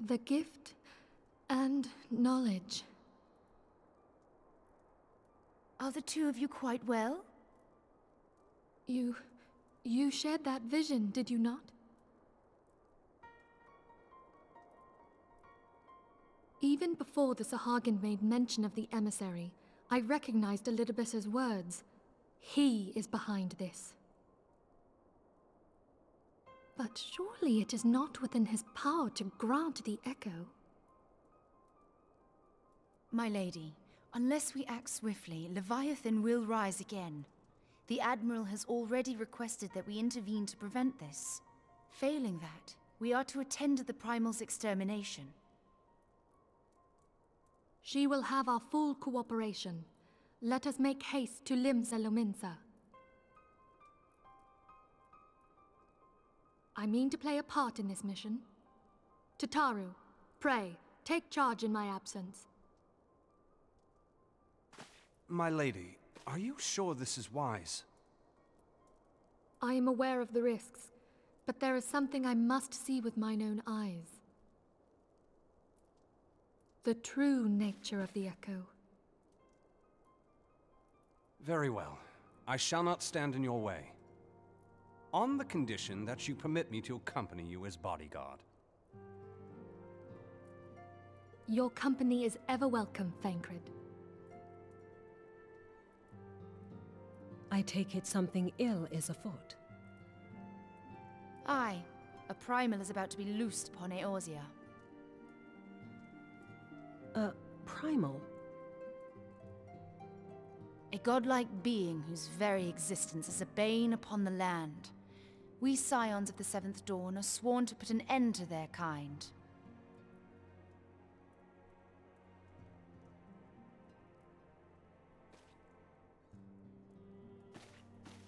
The gift and knowledge. Are the two of you quite well? You shared that vision, did you not? Even before the Sahagin made mention of the emissary, I recognized Elidibus's words. He is behind this. But surely it is not within his power to grant the echo. My lady, unless we act swiftly, Leviathan will rise again. The Admiral has already requested that we intervene to prevent this. Failing that, we are to attend to the Primal's extermination. She will have our full cooperation. Let us make haste to Limsa Lominsa. I mean to play a part in this mission. Tataru, pray, take charge in my absence. My lady, are you sure this is wise? I am aware of the risks, but there is something I must see with mine own eyes. The true nature of the echo. Very well. I shall not stand in your way. On the condition that you permit me to accompany you as bodyguard. Your company is ever welcome, Thancred. I take it something ill is afoot. Aye, a Primal is about to be loosed upon Eorzea. Primal? A godlike being whose very existence is a bane upon the land. We scions of the Seventh Dawn are sworn to put an end to their kind.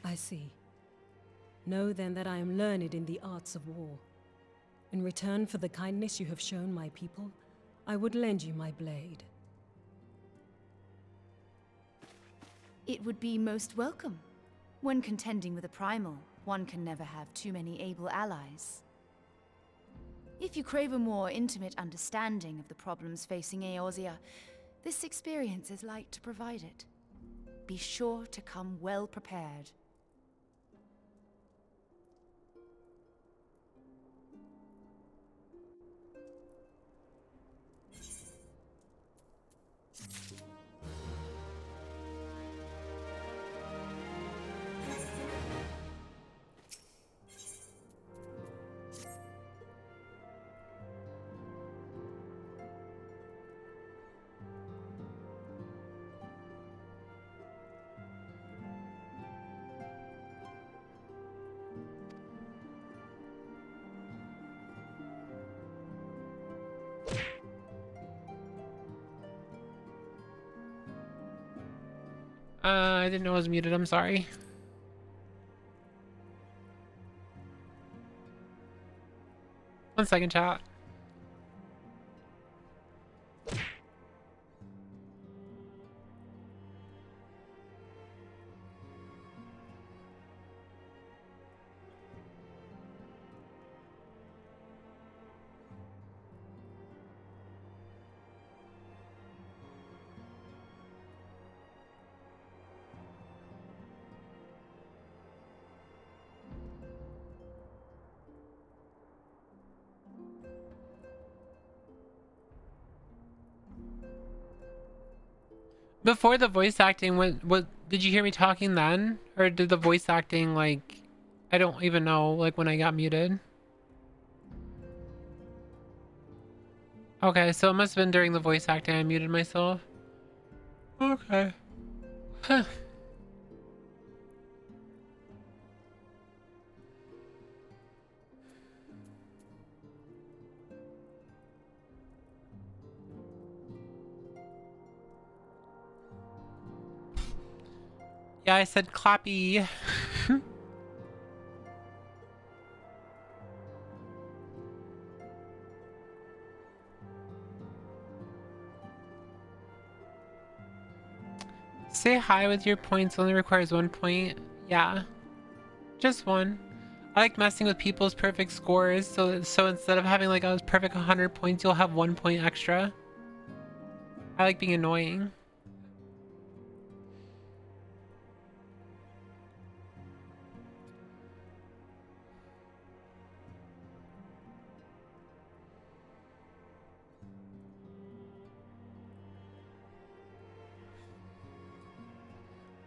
I see. Know then that I am learned in the arts of war. In return for the kindness you have shown my people, I would lend you my blade. It would be most welcome. When contending with a Primal, one can never have too many able allies. If you crave a more intimate understanding of the problems facing Eorzea, this experience is like to provide it. Be sure to come well prepared. I didn't know I was muted, I'm sorry. One second, chat. Before the voice acting, what did you hear me talking then? Or did the voice acting, like, I don't even know, like, when I got muted? Okay, so it must have been during the voice acting I muted myself. Okay. Huh. Yeah, I said clappy. Say hi with your points only requires 1 point. Yeah. Just one. I like messing with people's perfect scores, so instead of having like a perfect 100 points, you'll have 1 point extra. I like being annoying.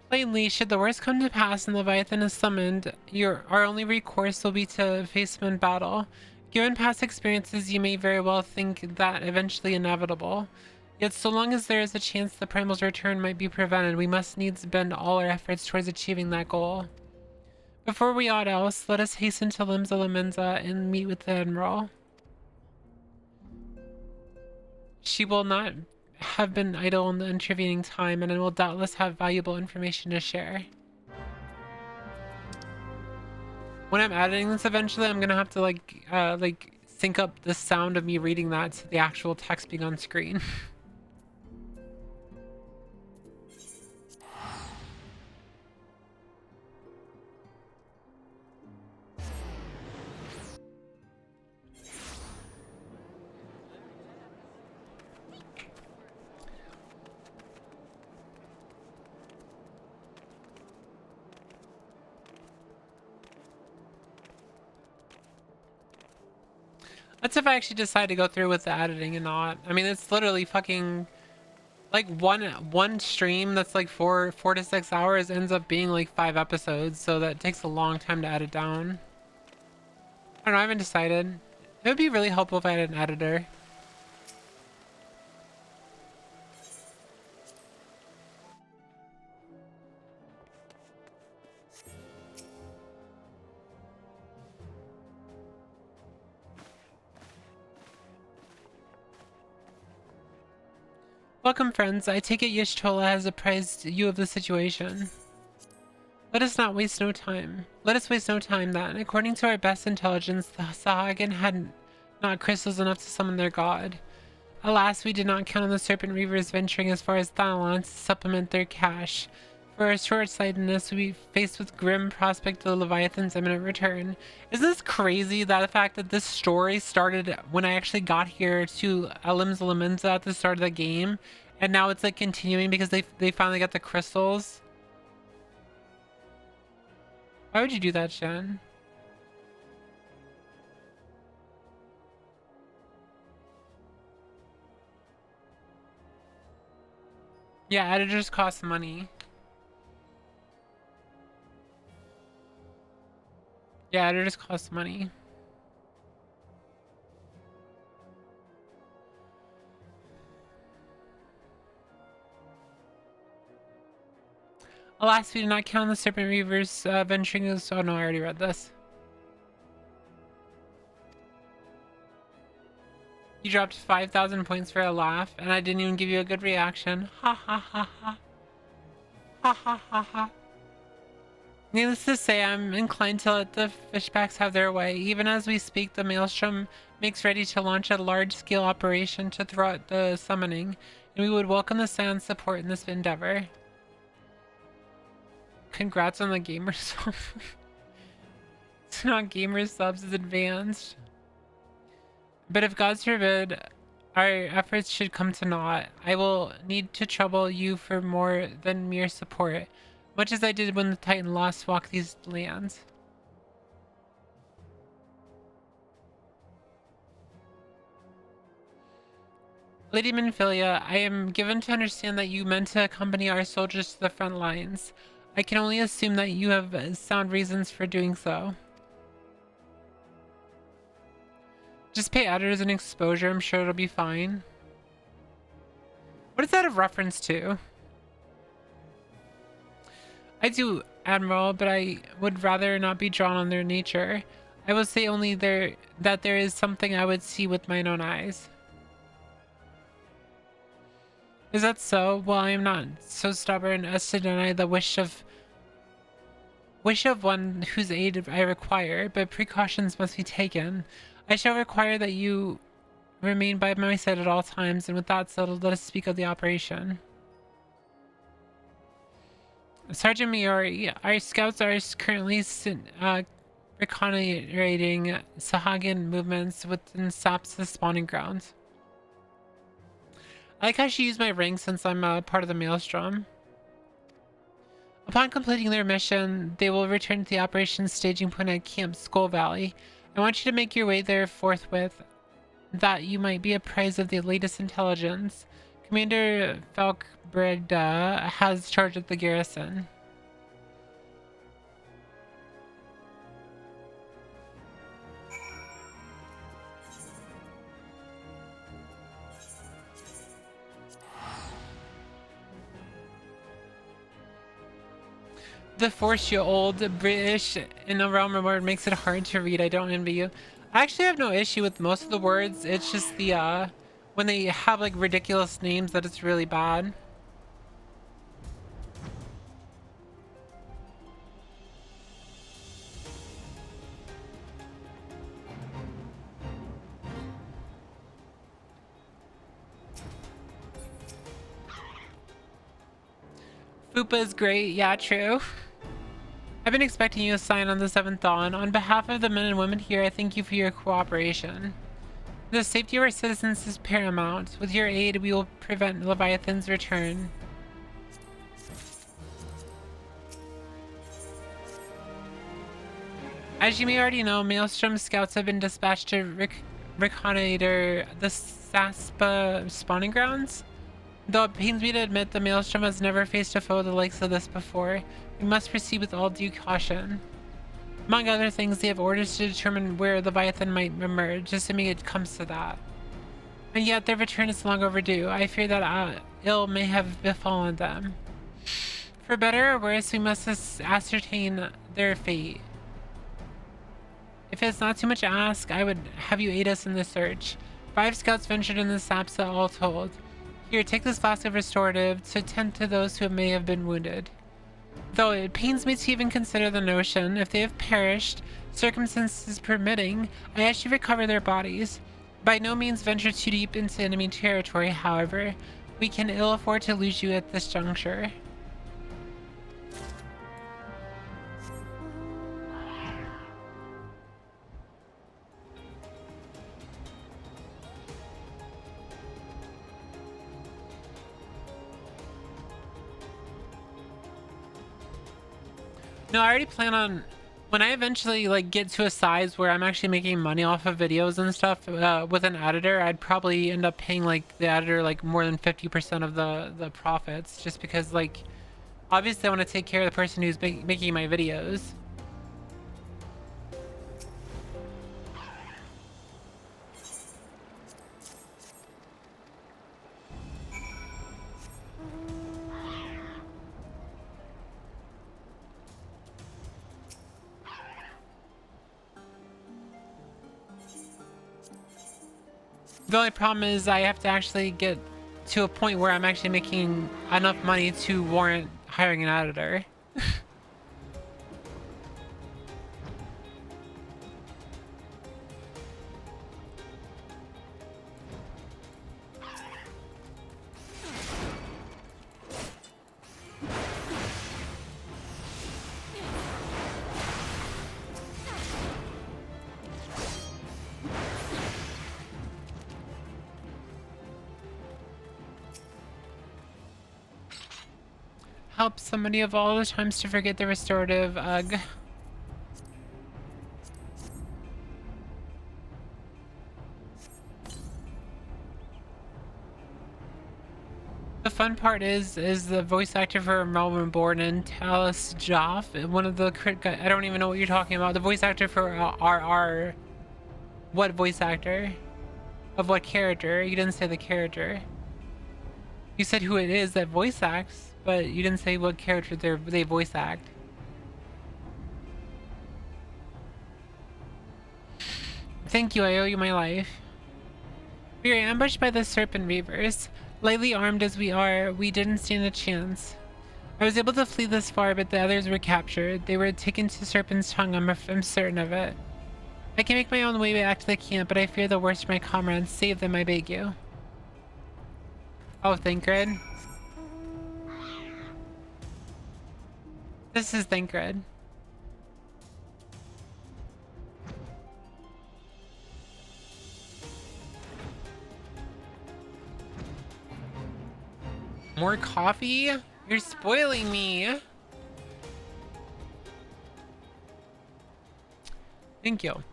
Plainly, should the worst come to pass and Leviathan is summoned, our only recourse will be to face him in battle. Given past experiences, you may very well think that eventually inevitable. Yet so long as there is a chance the Primal's return might be prevented, we must needs bend all our efforts towards achieving that goal. Before we aught else, let us hasten to Limsa Lominsa and meet with the Admiral. She will not have been idle in the intervening time, and I will doubtless have valuable information to share. When I'm editing this eventually, I'm gonna have to like sync up the sound of me reading that to the actual text being on screen. That's if I actually decide to go through with the editing and not. I mean, it's literally fucking like one stream that's like 4 to 6 hours ends up being like 5 episodes, so that takes a long time to edit down. I don't know, I haven't decided. It would be really helpful if I had an editor. Welcome, friends. I take it Y'shtola has apprised you of the situation. Let us waste no time then. According to our best intelligence, the Sahagin had not crystals enough to summon their god. Alas, we did not count on the Serpent Reavers venturing as far as Thanalan to supplement their cache. For our short-sightedness, we faced with grim prospect of the Leviathan's imminent return. Isn't this crazy that the fact that this story started when I actually got here to Limsa Lominsa at the start of the game, and now it's like continuing because they finally got the crystals? Why would you do that, Shen? Yeah, editors cost money. Yeah, editors cost money. Alas, we did not count on the Serpent Reavers venturing as... Oh no, I already read this. You dropped 5,000 points for a laugh, and I didn't even give you a good reaction. Ha ha ha ha. Ha ha ha ha. Needless to say, I'm inclined to let the fishbacks have their way. Even as we speak, the Maelstrom makes ready to launch a large-scale operation to throw out the summoning, and we would welcome the Sand's support in this endeavor. Congrats on the gamer sub. It's not gamer subs, it's advanced. But if God forbid our efforts should come to naught, I will need to trouble you for more than mere support, much as I did when the Titan lost walk these lands. Lady Minfilia, I am given to understand that you meant to accompany our soldiers to the front lines. I can only assume that you have sound reasons for doing so. Just pay editors an exposure, I'm sure it'll be fine. What is that a reference to? I do, Admiral, but I would rather not be drawn on their nature. I will say only that there is something I would see with mine own eyes. Is that so? Well, I am not so stubborn as to deny the wish of one whose aid I require, but precautions must be taken. I shall require that you remain by my side at all times, and with that settled, let us speak of the operation. Sergeant Miori, our scouts are currently reconnoitering Sahagin movements within Sap's spawning grounds. I like how she used my ring since I'm part of the Maelstrom. Upon completing their mission, they will return to the operations staging point at Camp Skull Valley. I want you to make your way there forthwith, that you might be apprised of the latest intelligence. Commander Falkbreda has charge of the garrison. The force, you old British in a realm word makes it hard to read. I don't envy you. I actually have no issue with most of the words. It's just the when they have like ridiculous names that it's really bad. Fupa is great. Yeah, true. I've been expecting you to sign on the 7th Dawn. On behalf of the men and women here, I thank you for your cooperation. The safety of our citizens is paramount. With your aid, we will prevent Leviathan's return. As you may already know, Maelstrom scouts have been dispatched to reconnoiter the Saspa spawning grounds. Though it pains me to admit the Maelstrom has never faced a foe the likes of this before, we must proceed with all due caution. Among other things, they have orders to determine where Leviathan might emerge, assuming it comes to that. And yet their return is long overdue. I fear that ill may have befallen them. For better or worse, we must ascertain their fate. If it's not too much to ask, I would have you aid us in the search. 5 scouts ventured in the Sapsa all told. Here, take this flask of restorative to tend to those who may have been wounded. Though it pains me to even consider the notion, if they have perished, circumstances permitting, I ask you to recover their bodies. By no means venture too deep into enemy territory, however. We can ill afford to lose you at this juncture. No, I already plan on, when I eventually like get to a size where I'm actually making money off of videos and stuff with an editor, I'd probably end up paying like the editor like more than 50% of the profits, just because like obviously I want to take care of the person who's making my videos. The only problem is I have to actually get to a point where I'm actually making enough money to warrant hiring an editor. Help somebody of all the times to forget the restorative. Ugh. The fun part is the voice actor for Melbourne Born and Talis Joff, one of the I don't even know what you're talking about. The voice actor for RR. What voice actor? Of what character? You didn't say the character. You said who it is that voice acts, but you didn't say what character they voice act. Thank you, I owe you my life. We were ambushed by the Serpent Reavers. Lightly armed as we are, we didn't stand a chance. I was able to flee this far, but the others were captured. They were taken to Serpent's Tongue, I'm certain of it. I can make my own way back to the camp, but I fear the worst for my comrades. Save them, I beg you. Oh, Thancred. This is Thancred. More coffee? You're spoiling me. Thank you.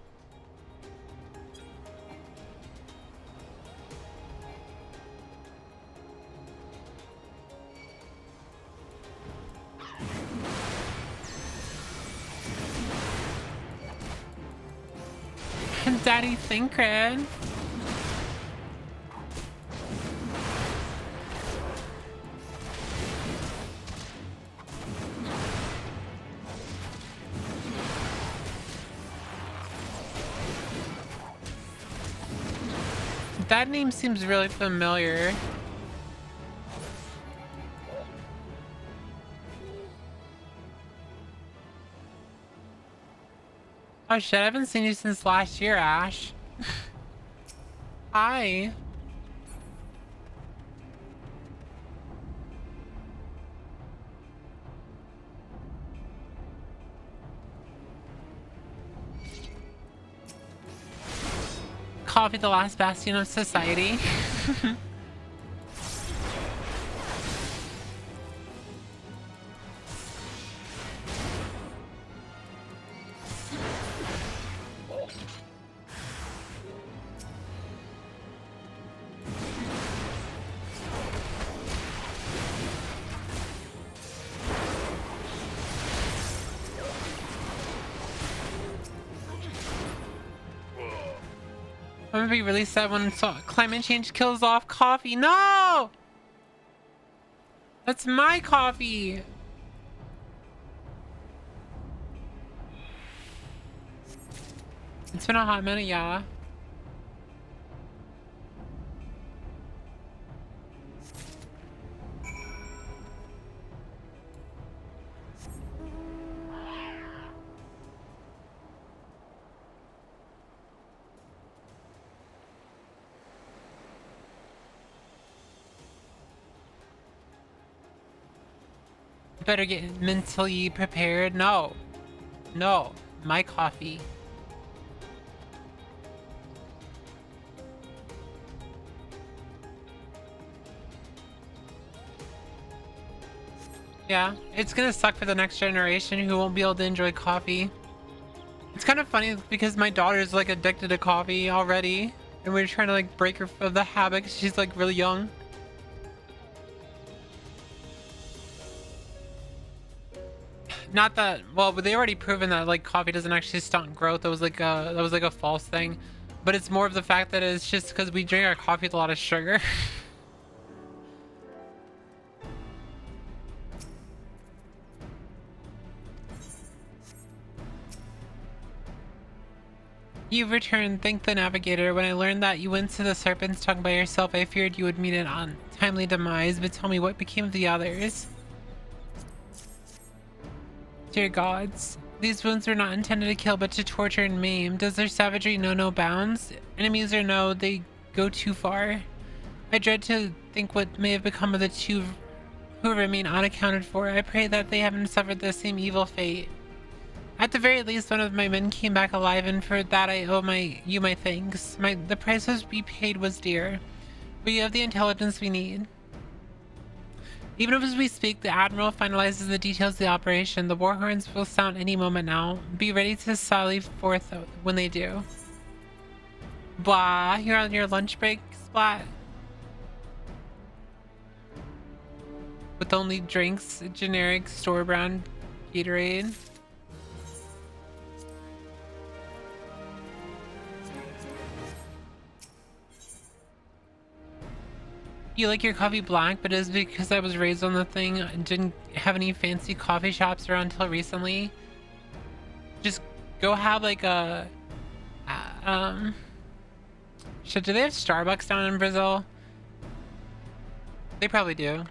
Daddy Thinkred. That name seems really familiar. Oh shit, I haven't seen you since last year, Ash. Hi. Coffee, the last bastion of society. I'm gonna be really sad when climate change kills off coffee. No! That's my coffee! It's been a hot minute, yeah. Better get mentally prepared. No. No. My coffee. Yeah, it's gonna suck for the next generation who won't be able to enjoy coffee. It's kind of funny because my daughter's like addicted to coffee already, and we're trying to like break her of the habit 'cause she's like really young. Not that, well, but they already proven that like coffee doesn't actually stunt growth. That was like a false thing, but it's more of the fact that it's just because we drink our coffee with a lot of sugar. You've returned, thank the navigator. When I learned that you went to the Serpent's Tongue by yourself, I feared you would meet an untimely demise, but tell me what became of the others. Dear gods, these wounds were not intended to kill but to torture and maim. Does their savagery know no bounds? Enemies or no, they go too far. I dread to think what may have become of the two who remain unaccounted for. I pray that they haven't suffered the same evil fate. At the very least, one of my men came back alive, and for that I owe you my thanks. The price we paid was dear, but you have the intelligence we need. Even as we speak, the Admiral finalizes the details of the operation. The war horns will sound any moment now. Be ready to sally forth when they do. Blah, you're on your lunch break, Splat? With only drinks, generic store brand Gatorade. You like your coffee black, but it is because I was raised on the thing and didn't have any fancy coffee shops around until recently. Just go have like a shit, do they have Starbucks down in Brazil? They probably do.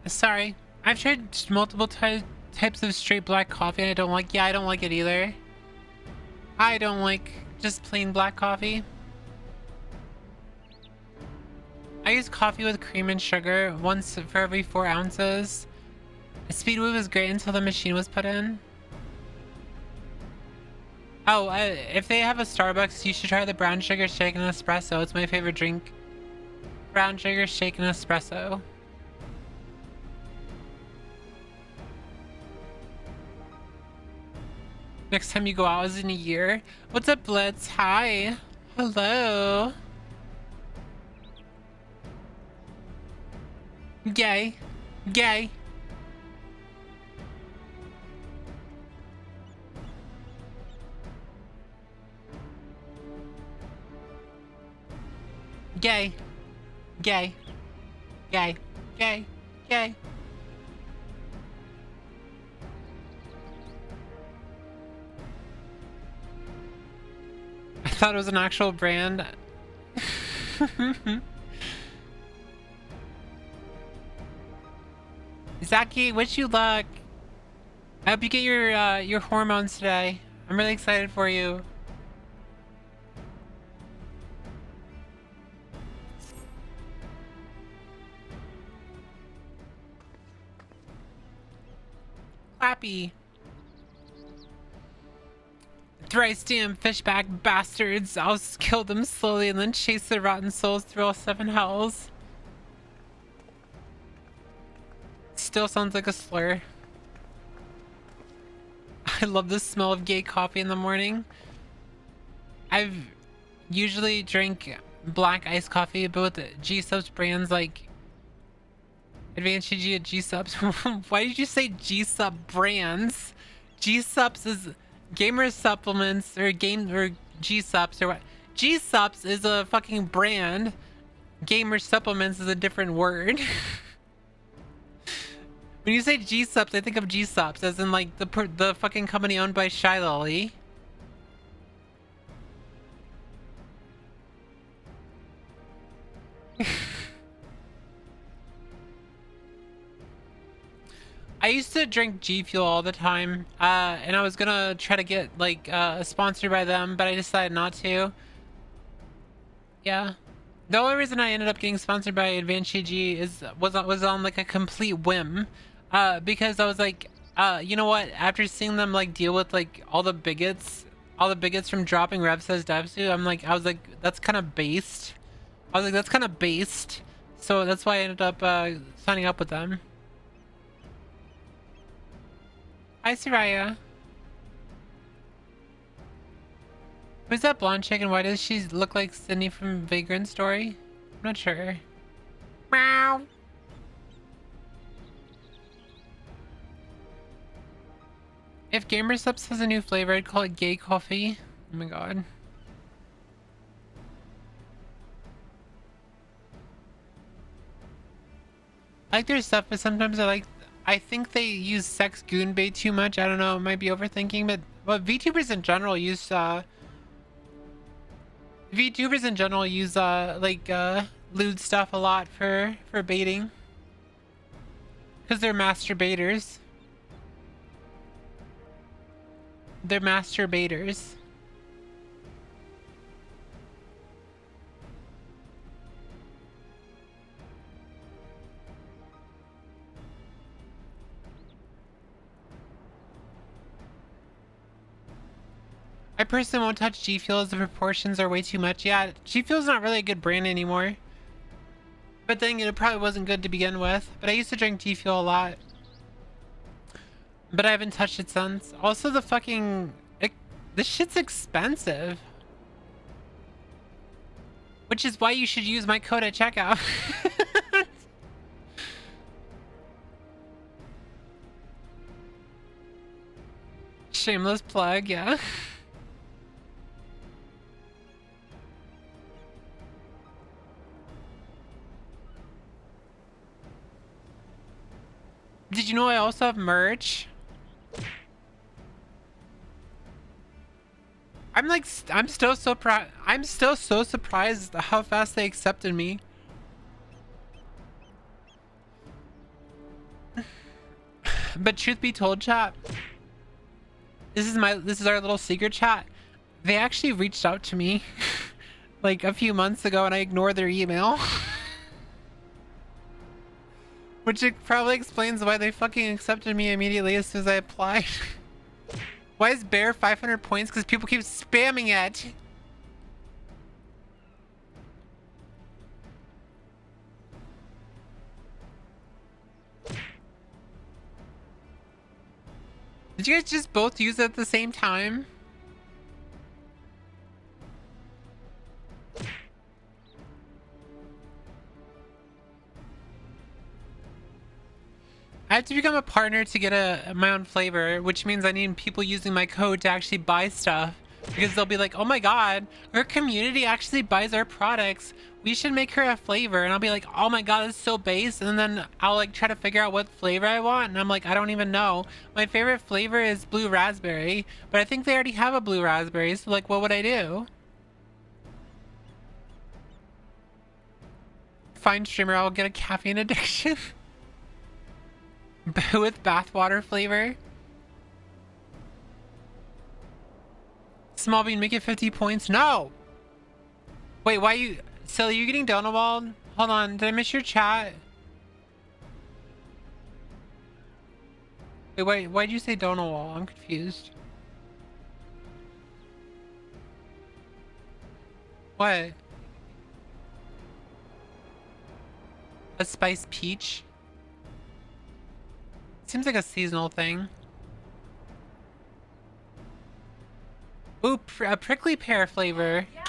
Sorry. I've tried multiple types of straight black coffee and I don't like. Yeah, I don't like it either. I don't like just plain black coffee. I use coffee with cream and sugar once for every 4 ounces. Speedway was great until the machine was put in. Oh, if they have a Starbucks, you should try the brown sugar shake and espresso. It's my favorite drink. Brown sugar shake and espresso. Next time you go out is in a year. What's up, Blitz? Hi. Hello. Gay. Gay. Gay. Gay. Gay. Gay. Gay. I thought it was an actual brand. Zaki, wish you luck. I hope you get your hormones today. I'm really excited for you. Clappy. Thrice damn fishback bastards. I'll kill them slowly and then chase the rotten souls through all 7 hells. Still sounds like a slur. I love the smell of gay coffee in the morning. I've usually drink black iced coffee, but with G-Subs brands like Advanced GG at G-Subs. Why did you say G-Sub brands? G-Subs is gamer supplements or G-Subs or what? G-Subs is a fucking brand. Gamer supplements is a different word. When you say G-Subs, I think of G-Subs as in like the fucking company owned by Shy Lolly. I used to drink G Fuel all the time, and I was gonna try to get like sponsored by them, but I decided not to. Yeah, the only reason I ended up getting sponsored by Advanced GG was on like a complete whim, because I was like, you know what? After seeing them like deal with like all the bigots from dropping Rev Says Devsu, I was like, that's kind of based. I was like, that's kind of based. So that's why I ended up signing up with them. Hi, Soraya. Who's that blonde chick and why does she look like Sydney from Vagrant Story? I'm not sure. Meow. If Gamersubs has a new flavor, I'd call it gay coffee. Oh my god. I like their stuff, but sometimes I think they use sex goon bait too much. I don't know, it might be overthinking, but VTubers in general use lewd stuff a lot for baiting. Because they're masturbators. They're masturbators. I personally won't touch G Fuel as the proportions are way too much. Yeah, G Fuel's not really a good brand anymore. But then it probably wasn't good to begin with. But I used to drink G Fuel a lot. But I haven't touched it since. Also the fucking... this shit's expensive. Which is why you should use my code at checkout. Shameless plug, yeah. Did you know I also have merch? I'm still so surprised how fast they accepted me. But truth be told, chat, this is our little secret chat. They actually reached out to me like a few months ago and I ignored their email. Which it probably explains why they fucking accepted me immediately as soon as I applied. Why is Bear 500 points? Because people keep spamming it. Did you guys just both use it at the same time? I have to become a partner to get my own flavor, which means I need people using my code to actually buy stuff. Because they'll be like, oh my god, our community actually buys our products. We should make her a flavor. And I'll be like, oh my god, it's so base. And then I'll like try to figure out what flavor I want. And I'm like, I don't even know. My favorite flavor is blue raspberry. But I think they already have a blue raspberry. So like, what would I do? Fine streamer, I'll get a caffeine addiction. With bathwater flavor. Small bean, make it 50 points. No! Wait, why you... Silly, you getting Donald? Hold on, did I miss your chat? Wait, why'd you say Donald? I'm confused. What? A spice peach? Seems like a seasonal thing. Ooh, a prickly pear flavor. Yeah.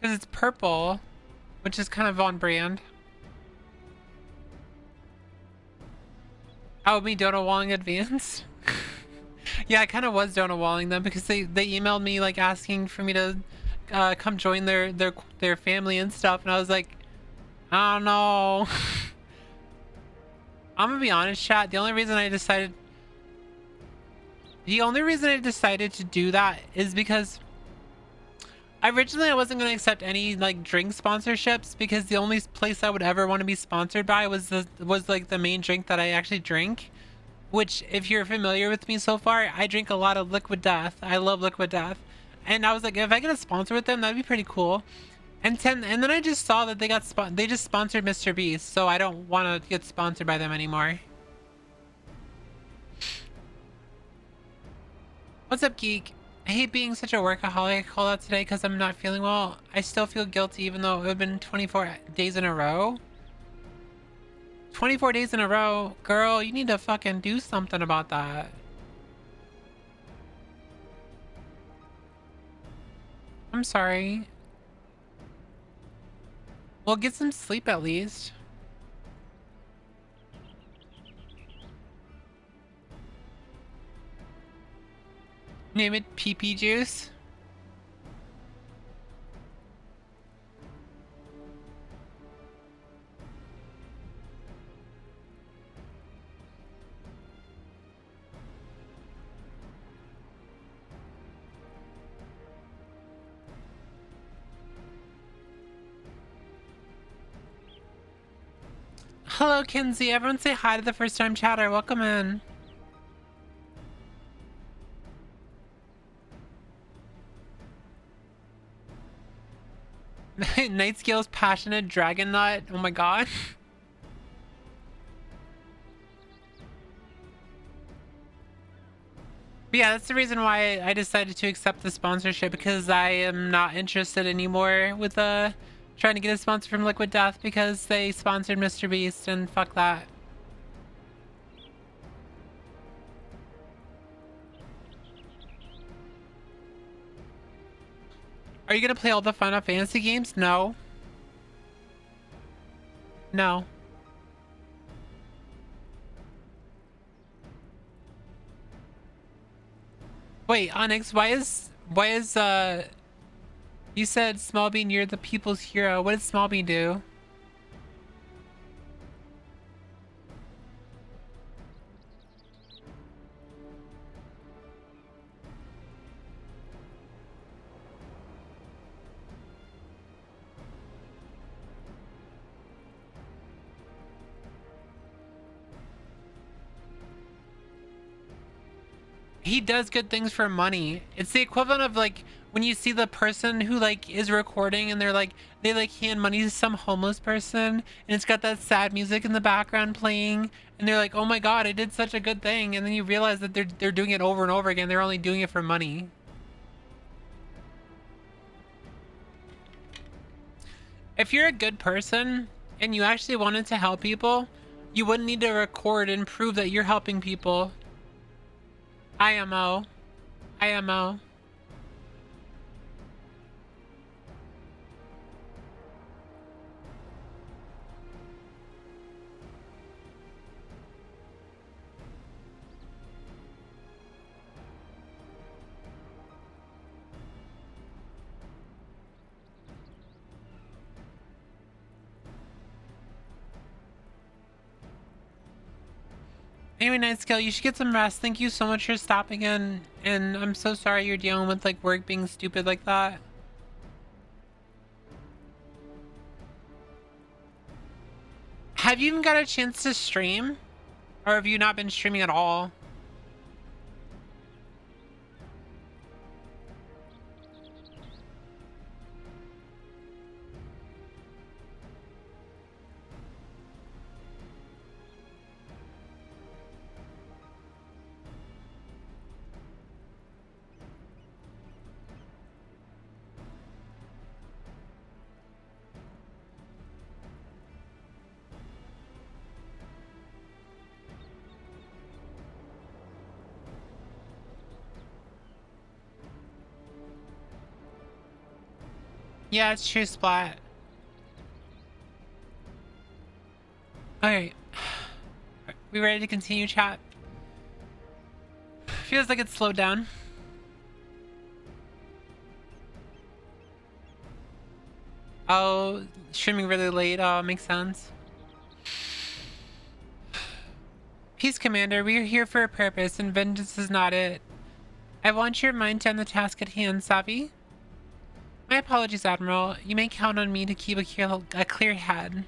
Because it's purple, which is kind of on brand. Oh, me Donut Walling advanced? Yeah, I kind of was Donut Walling them because they emailed me like asking for me to come join their family and stuff, and I was like, I don't know. I'm gonna be honest, chat. The only reason I decided to do that is because originally I wasn't gonna accept any like drink sponsorships because the only place I would ever want to be sponsored by was like the main drink that I actually drink. Which, if you're familiar with me so far, I drink a lot of Liquid Death. I love Liquid Death, and I was like, if I get a sponsor with them, that'd be pretty cool. And then I just saw that they just sponsored Mr. Beast, so I don't want to get sponsored by them anymore. What's up, Geek? I hate being such a workaholic. I called out today because I'm not feeling well. I still feel guilty even though it would have been 24 days in a row. 24 days in a row? Girl, you need to fucking do something about that. I'm sorry. Well, get some sleep at least. Name it PP juice. Hello, Kinsey. Everyone say hi to the first time chatter. Welcome in. Night Scale's passionate dragon nut. Oh my god. But yeah, that's the reason why I decided to accept the sponsorship, because I am not interested anymore with trying to get a sponsor from Liquid Death because they sponsored Mr. Beast, and fuck that. Are you gonna play all the Final Fantasy games? No. No. Wait, Onyx, why is you said Smallbean, you're the people's hero. What did Smallbean do? he does good things for money. It's the equivalent of like when you see the person who like is recording and they're like they like hand money to some homeless person and it's got that sad music in the background playing and they're like, oh my god, I did such a good thing, and then you realize that they're doing it over and over again. They're only doing it for money. If you're a good person and you actually wanted to help people, you wouldn't need to record and prove that you're helping people. IMO. IMO. Anyway, Night Scale, you should get some rest. Thank you so much for stopping in, and I'm so sorry you're dealing with like work being stupid like that. Have you even got a chance to stream? Or have you not been streaming at all? Yeah, it's true, Splat. Alright. We ready to continue, chat? Feels like it's slowed down. Oh, streaming really late. Oh, makes sense. Peace, Commander. We are here for a purpose, and vengeance is not it. I want your mind on the task at hand, savvy? My apologies, Admiral. You may count on me to keep a clear head.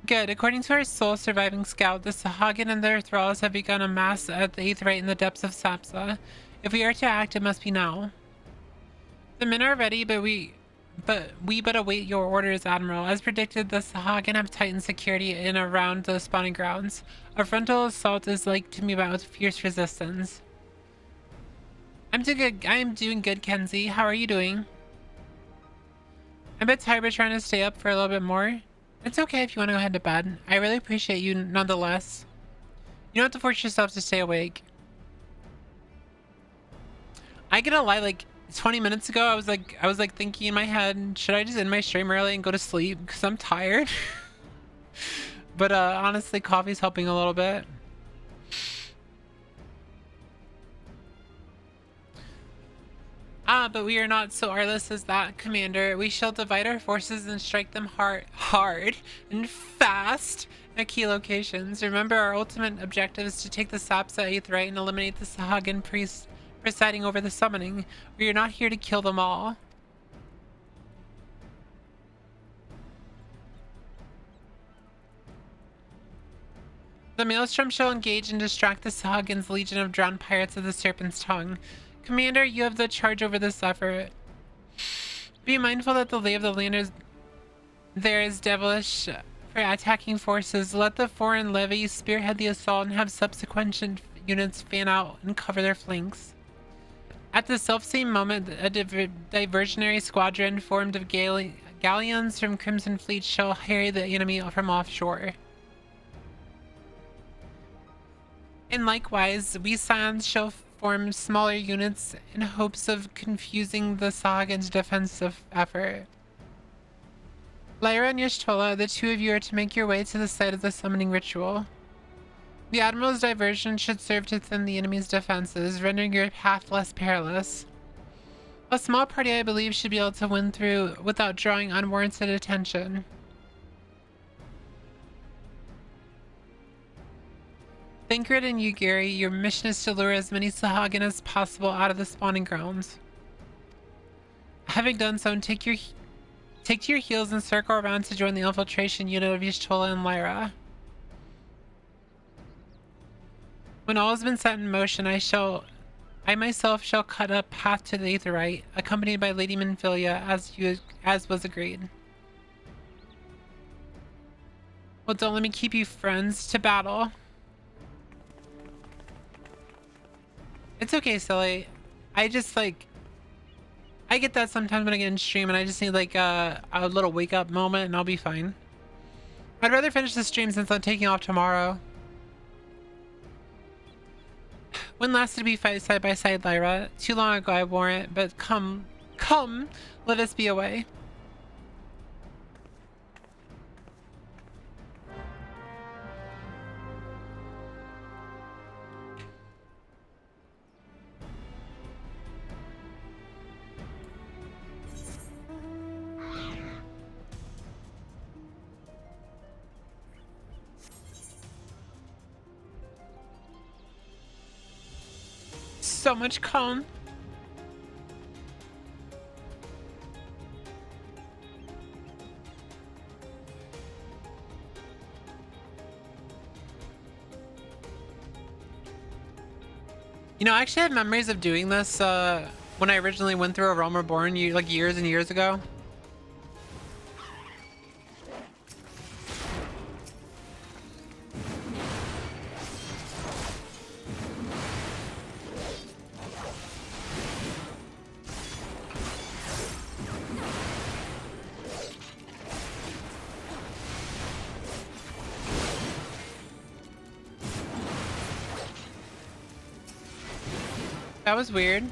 Good. According to our sole surviving scout, the Sahagin and their thralls have begun a mass at the 8th Rite in the depths of Sapsa. If we are to act, it must be now. The men are ready, but we await your orders, Admiral. As predicted, the Sahagin have tightened security in around the spawning grounds. A frontal assault is like to be met with fierce resistance. I'm doing good, Kenzie. How are you doing? I'm a bit tired, but trying to stay up for a little bit more. It's okay if you want to go ahead to bed. I really appreciate you nonetheless. You don't have to force yourself to stay awake. I gotta lie, like 20 minutes ago, I was like thinking in my head, should I just end my stream early and go to sleep because I'm tired? But honestly, coffee's helping a little bit. But we are not so artless as that, Commander. We shall divide our forces and strike them hard and fast at key locations. Remember, our ultimate objective is to take the Sapsa 8th Rite and eliminate the Sahagin priests presiding over the summoning. We are not here to kill them all. The Maelstrom shall engage and distract the Sahagin's legion of drowned pirates of the Serpent's Tongue. Commander, you have the charge over this effort. Be mindful that the lay of the land there is devilish for attacking forces. Let the foreign levy spearhead the assault and have subsequent units fan out and cover their flanks. At the selfsame moment, a diversionary squadron formed of galleons from Crimson Fleet shall harry the enemy from offshore. And likewise, we Scions shall form smaller units in hopes of confusing the Sahagin's defensive effort. Lyra and Y'shtola, the two of you are to make your way to the site of the summoning ritual. The Admiral's diversion should serve to thin the enemy's defenses, rendering your path less perilous. A small party, I believe, should be able to win through without drawing unwarranted attention. Thancred and you, Gary, your mission is to lure as many Sahagin as possible out of the spawning grounds. Having done so, take to your heels and circle around to join the infiltration unit of Y'shtola and Lyra. When all has been set in motion, I myself shall cut a path to the Aetheryte, accompanied by Lady Minfilia, as was agreed. Well, don't let me keep you friends to battle. It's okay, silly. I just like, I get that sometimes when I get in stream and I just need like a little wake up moment and I'll be fine. I'd rather finish the stream since I'm taking off tomorrow. When last did we fight side by side, Lyra? Too long ago I wore it, but come, let us be away. So much calm. You know, I actually have memories of doing this when I originally went through A Realm Reborn like years and years ago. That was weird.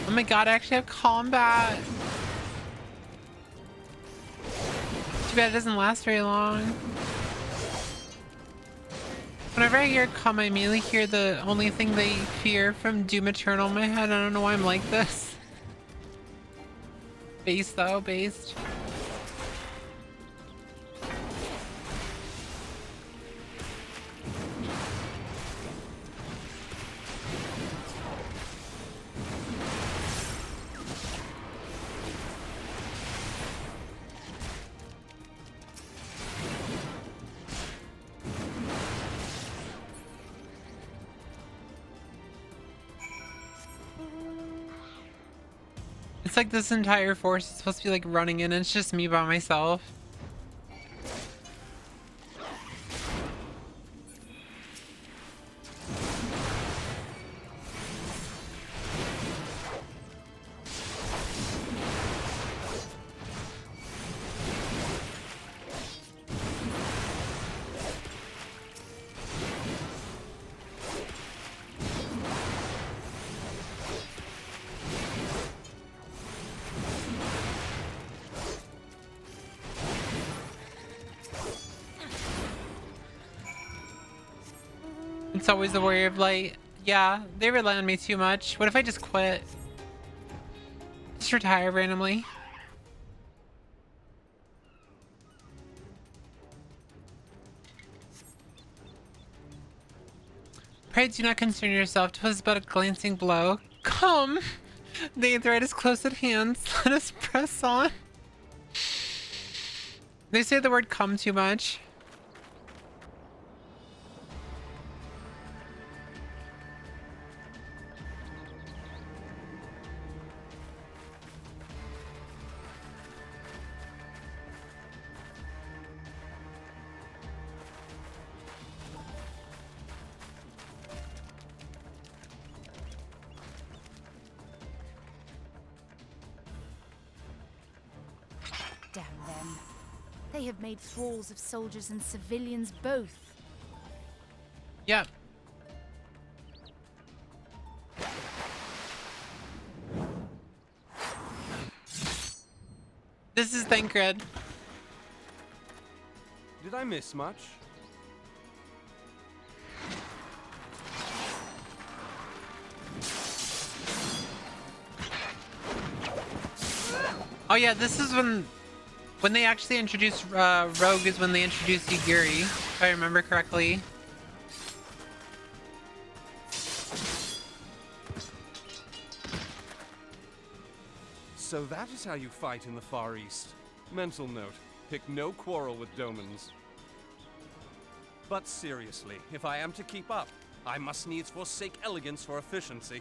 Oh my god, I actually have combat. Too bad it doesn't last very long. Whenever I hear come, I immediately hear the only thing they fear from Doom Eternal in my head. I don't know why I'm like this. Based though, based. It's like this entire force is supposed to be like running in and it's just me by myself. It's always the warrior of light. Yeah, they rely on me too much. What if I just quit? Just retire randomly. Pray do not concern yourself. 'Twas but a glancing blow. Come! The Aetheryte is close at hand. Let us press on. They say the word come too much. Damn them. They have made thralls of soldiers and civilians both. Yep. This is Thancred. Did I miss much? Oh yeah, this is when they actually introduced Rogue is when they introduced Yugiri, if I remember correctly. So that is how you fight in the Far East. Mental note, pick no quarrel with Domans. But seriously, if I am to keep up, I must needs forsake elegance for efficiency.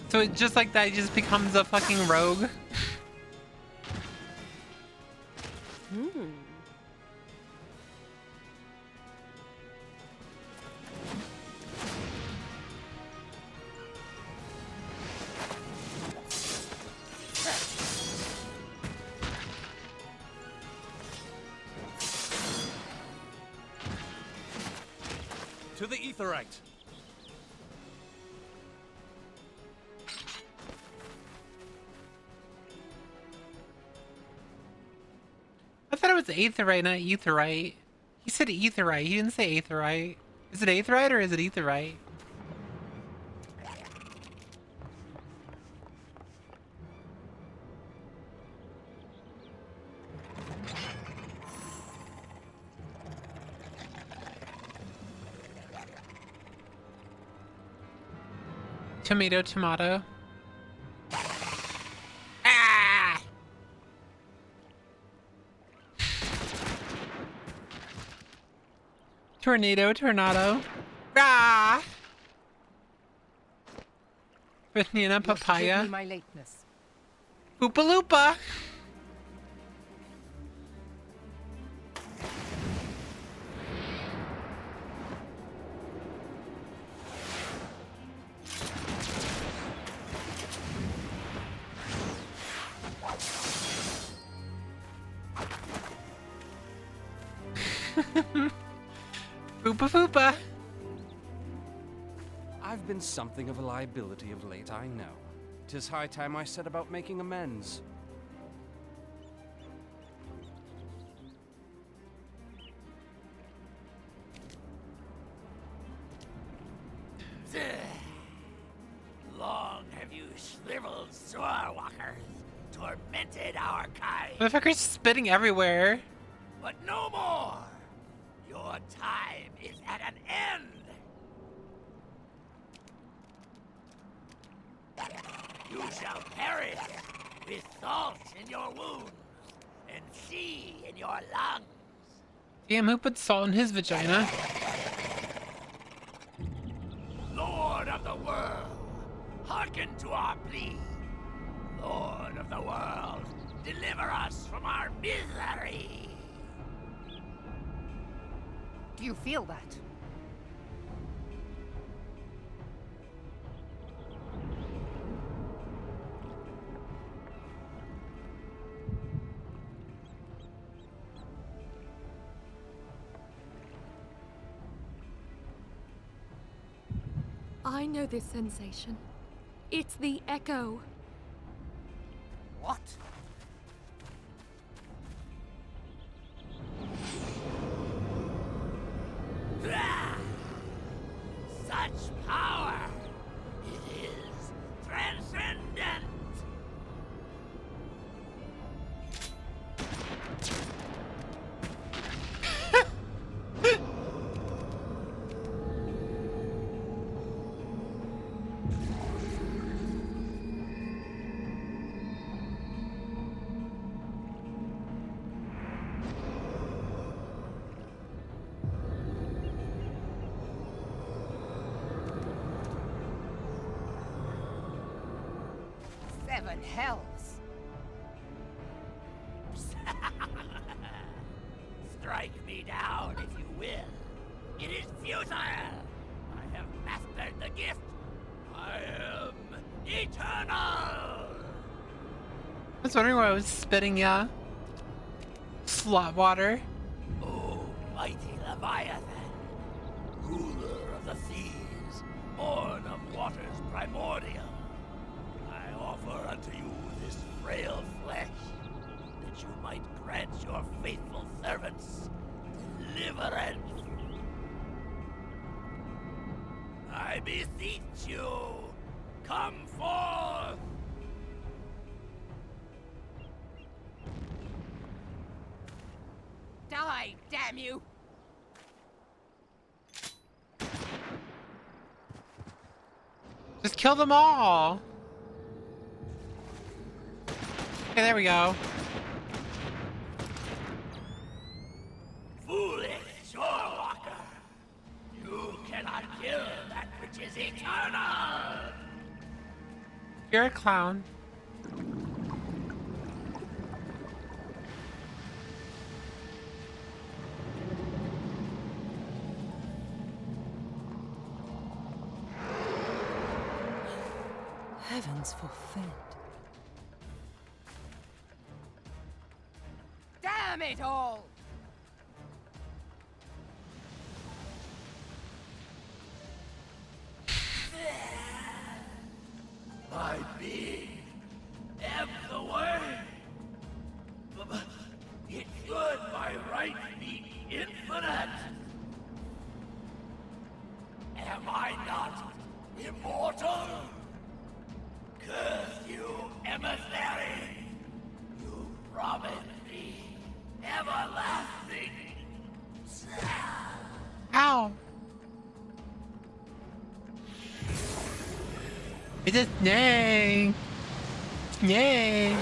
So it, just like that, he just becomes a fucking rogue. To the Aetheryte! I thought it was Aetherite, not Aetherite. He said Aetherite. He didn't say Aetherite. Is it Aetherite or is it Aetherite? Tomato, tomato. Ah! Tornado, tornado. Ah! Banana, papaya. My lateness. Oopa loopa. Oopa foopa. I've been something of a liability of late, I know. 'Tis high time I set about making amends. Long have you shriveled swordwalkers tormented our kind. Motherfucker's spitting everywhere. But no more! Your time is at an end! You shall perish with salt in your wounds and sea in your lungs. Damn, who put salt in his vagina? Lord of the world, hearken to our plea. Lord of the world, deliver us from our misery. Do you feel that? I know this sensation. It's the echo. What? Such power! It is transcendent! Seven hells. Strike me down if you will. It is futile. I have mastered the gift. I am eternal. was wondering why I was spitting, yeah. Slot water. O mighty Leviathan, ruler of the seas, born of waters primordial, I offer unto you this frail flesh, that you might grant your faithful servants deliverance. I beseech you, come forth! Die, damn you! Just kill them all. Okay, there we go. Foolish shorewalker! You cannot kill that which is eternal! You're a clown. Heavens forfend. Damn it all! My being ebbs away. But it should by right be infinite. Am I not immortal? Curse you, emissary! You promised me everlasting. Ow. It's a snake. Snake.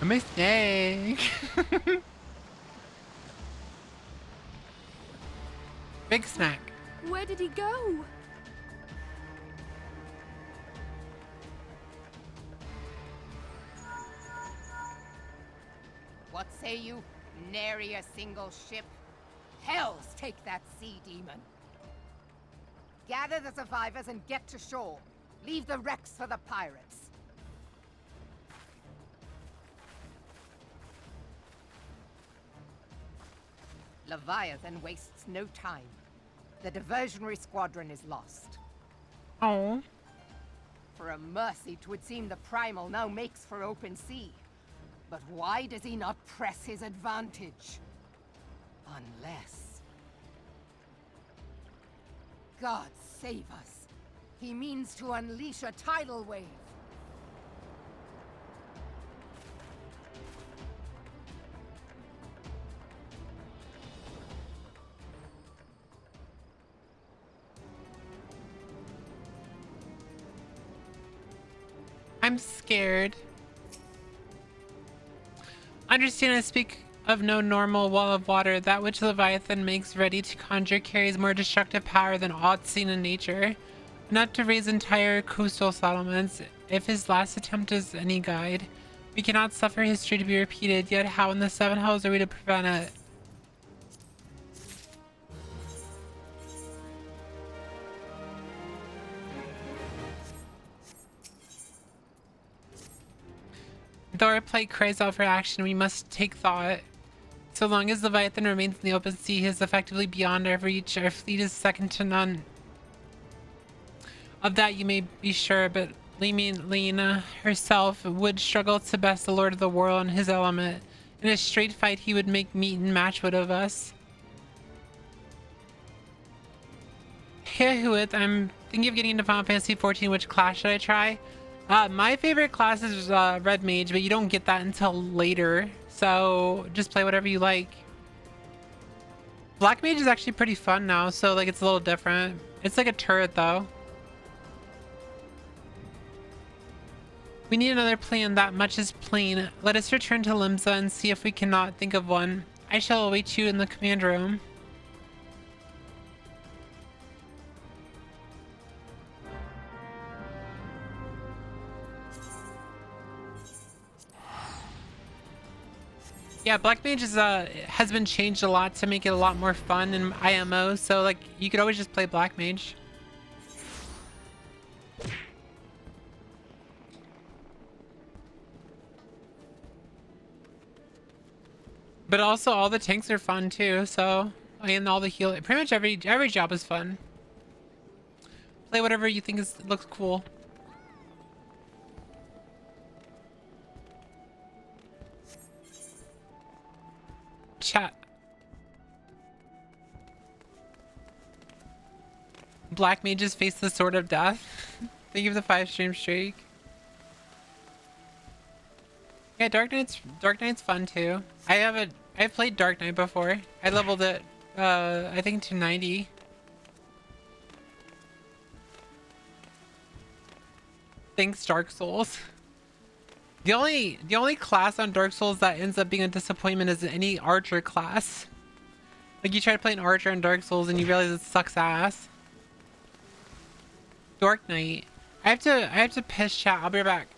I'm a snake. Big snack. Where did he go? What say you? Nary a single ship? Hells take that sea demon! Gather the survivors and get to shore. Leave the wrecks for the pirates. Leviathan wastes no time. The diversionary squadron is lost. Oh. For a mercy, 'twould seem the Primal now makes for open sea. But why does he not press his advantage? Unless... God save us. He means to unleash a tidal wave. I'm scared. Understand I speak of no normal wall of water. That which Leviathan makes ready to conjure carries more destructive power than aught seen in nature. Enough to raise entire coastal settlements. If his last attempt is any guide, we cannot suffer history to be repeated, yet how in the seven hells are we to prevent it? Though our plight cries out for action, we must take thought. So long as Leviathan remains in the open sea, he is effectively beyond our reach. Our fleet is second to none. Of that you may be sure, but Lena herself would struggle to best the Lord of the World in his element. In a straight fight, he would make meat and matchwood of us. Hiya Hooties, I'm thinking of getting into Final Fantasy XIV. Which class should I try? My favorite class is Red Mage, but you don't get that until later. So just play whatever you like. Black Mage is actually pretty fun now, so like it's a little different. It's like a turret though. We need another plan, that much is plain. Let us return to Limsa and see if we cannot think of one. I shall await you in the command room. Yeah, Black Mage is, has been changed a lot to make it a lot more fun in IMO, so like you could always just play Black Mage. But also all the tanks are fun too, so and all the heal, pretty much every job is fun. Play whatever you think looks cool. Chat. Black mages face the sword of death. Thank you for the 5 stream streak. Yeah, Dark Knight's fun too. I've played Dark Knight before. I leveled it I think to 90. Thanks Dark Souls. The only class on Dark Souls that ends up being a disappointment is any archer class. Like you try to play an archer in Dark Souls and you realize it sucks ass. Dark Knight. I have to piss, chat. I'll be right back.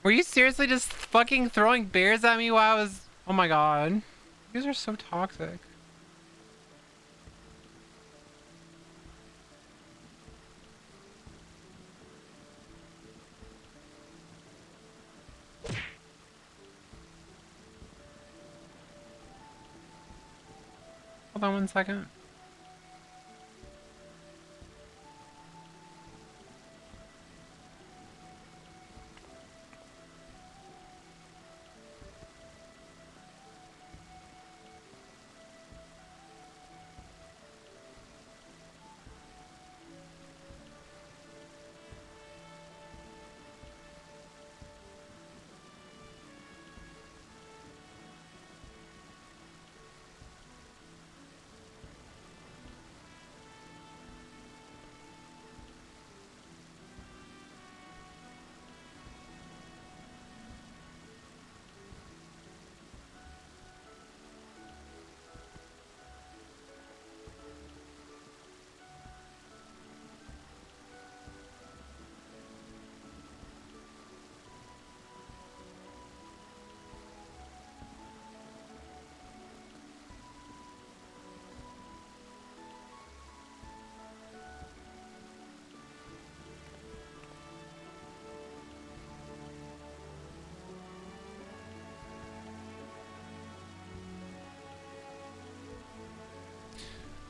Were you seriously just fucking throwing bears at me while I was... Oh my god. You guys are so toxic. Hold on 1 second.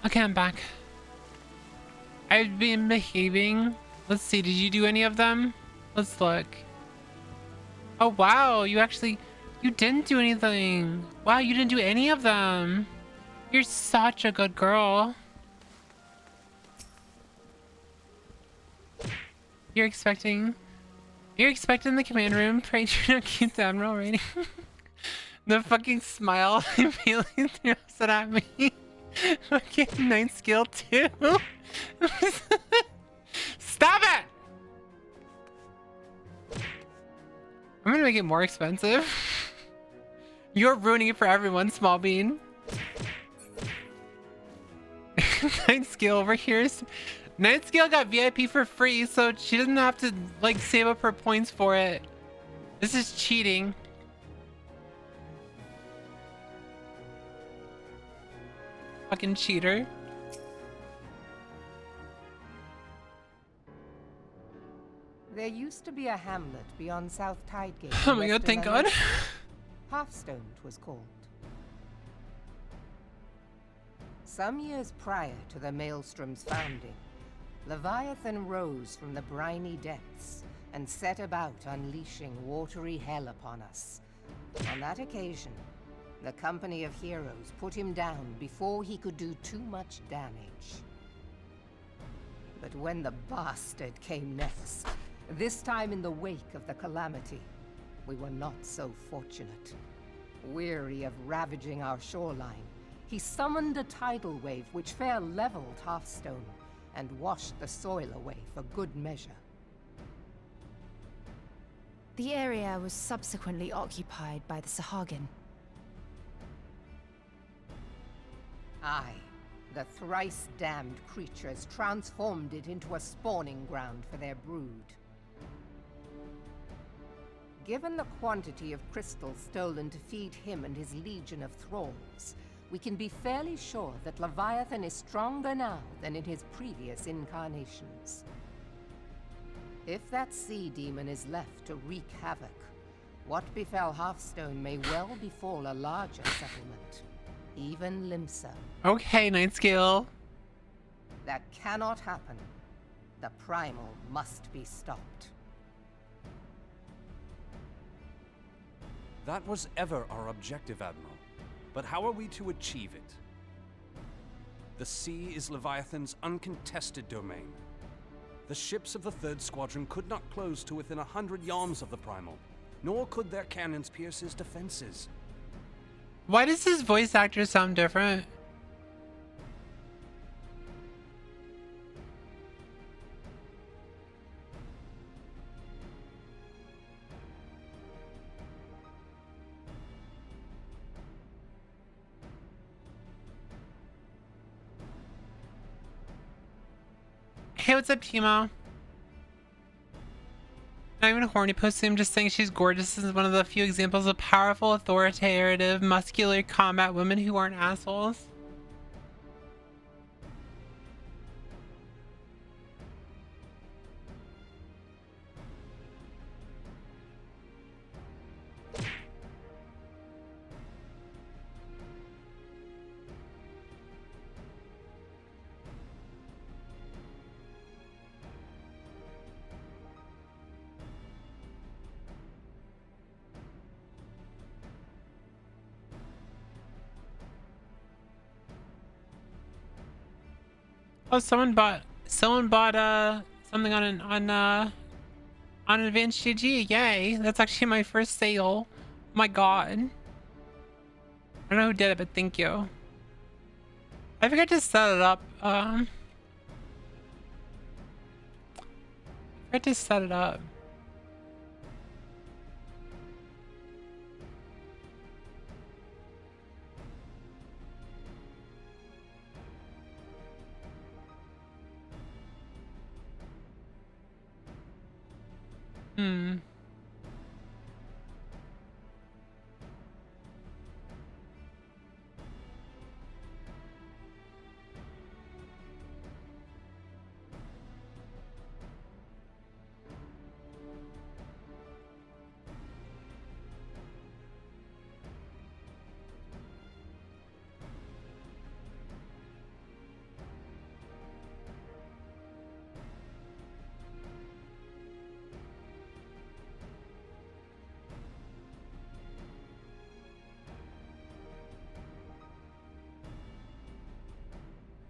Okay, I'm back. I've been behaving. Let's see, did you do any of them? Let's look. Oh wow, you didn't do anything. Wow, you didn't do any of them. You're such a good girl. You're expecting the command room. Pray do not keep the admiral rating. The fucking smile immediately throws it at me. Fucking 9 skill too. Stop it! I'm gonna make it more expensive. You're ruining it for everyone, Small Bean. 9 skill over here. 9 skill got VIP for free, so she doesn't have to like save up her points for it. This is cheating. Fucking cheater. There used to be a hamlet beyond South Tidegate. Oh my god, thank god. Halfstone, 'twas called. Some years prior to the Maelstrom's founding, Leviathan rose from the briny depths and set about unleashing watery hell upon us. On that occasion, the company of heroes put him down before he could do too much damage. But when the bastard came next, this time in the wake of the calamity, we were not so fortunate. Weary of ravaging our shoreline, he summoned a tidal wave which fair leveled Hearthstone and washed the soil away for good measure. The area was subsequently occupied by the Sahagin. Aye, the thrice-damned creatures transformed it into a spawning ground for their brood. Given the quantity of crystal stolen to feed him and his legion of thralls, we can be fairly sure that Leviathan is stronger now than in his previous incarnations. If that sea demon is left to wreak havoc, what befell Hearthstone may well befall a larger settlement, even Limsa. Okay, 9 skill. That cannot happen. The primal must be stopped. That was ever our objective, Admiral. But how are we to achieve it? The sea is Leviathan's uncontested domain. The ships of the 3rd Squadron could not close to within 100 yards of the primal, nor could their cannons pierce his defenses. Why does his voice actor sound different? Hey, what's up, Timo? Not even horny pussy, I'm just saying she's gorgeous. This is one of the few examples of powerful, authoritative, muscular combat women who aren't assholes. Oh, someone bought something on Advanced GG. Yay! That's actually my first sale. Oh my god. I don't know who did it, but thank you. I forgot to set it up. I forgot to set it up.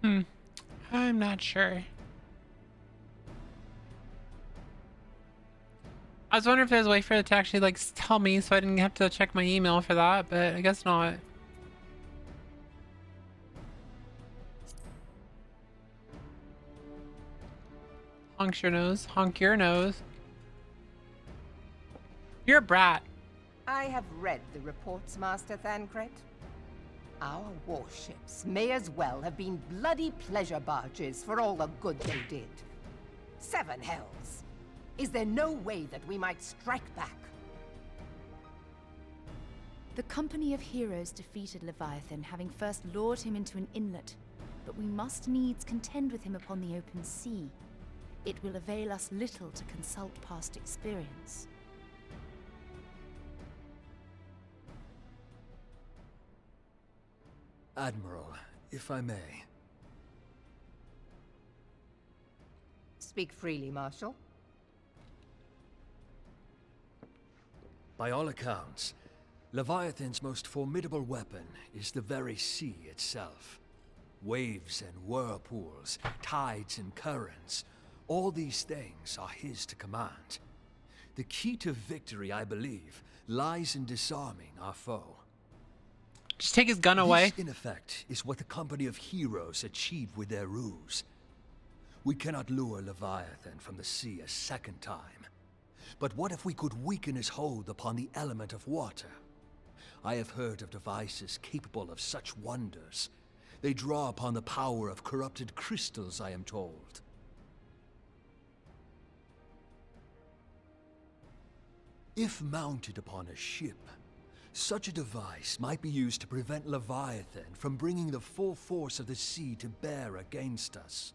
Hmm. I'm not sure. I was wondering if there's a way for it to actually like tell me so I didn't have to check my email for that, but I guess not. Honk your nose. Honk your nose. You're a brat. I have read the reports, Master Thancred. Our warships may as well have been bloody pleasure barges for all the good they did. 7 hells. Is there no way that we might strike back? The company of heroes defeated Leviathan, having first lured him into an inlet, but we must needs contend with him upon the open sea. It will avail us little to consult past experience. Admiral, if I may. Speak freely, Marshal. By all accounts, Leviathan's most formidable weapon is the very sea itself. Waves and whirlpools, tides and currents, all these things are his to command. The key to victory, I believe, lies in disarming our foe. Just take his gun away. This, in effect, is what the company of heroes achieved with their ruse. We cannot lure Leviathan from the sea a second time. But what if we could weaken his hold upon the element of water? I have heard of devices capable of such wonders. They draw upon the power of corrupted crystals, I am told. If mounted upon a ship, such a device might be used to prevent Leviathan from bringing the full force of the sea to bear against us,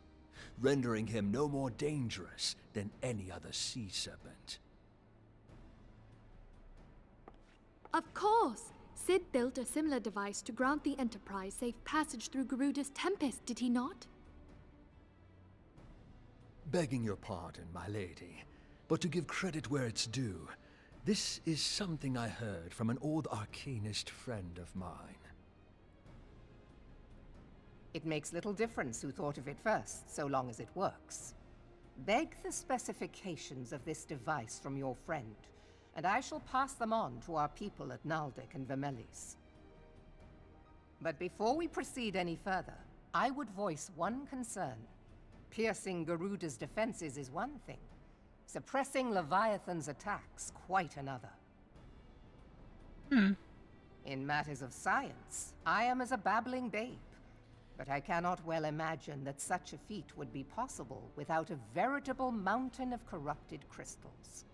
rendering him no more dangerous than any other sea serpent. Of course! Sid built a similar device to grant the Enterprise safe passage through Garuda's Tempest, did he not? Begging your pardon, my lady, but to give credit where it's due, this is something I heard from an old arcanist friend of mine. It makes little difference who thought of it first, so long as it works. Beg the specifications of this device from your friend, and I shall pass them on to our people at Naldic and Vermelis. But before we proceed any further, I would voice one concern. Piercing Garuda's defenses is one thing. Suppressing Leviathan's attacks, quite another. In matters of science, I am as a babbling babe. But I cannot well imagine that such a feat would be possible without a veritable mountain of corrupted crystals.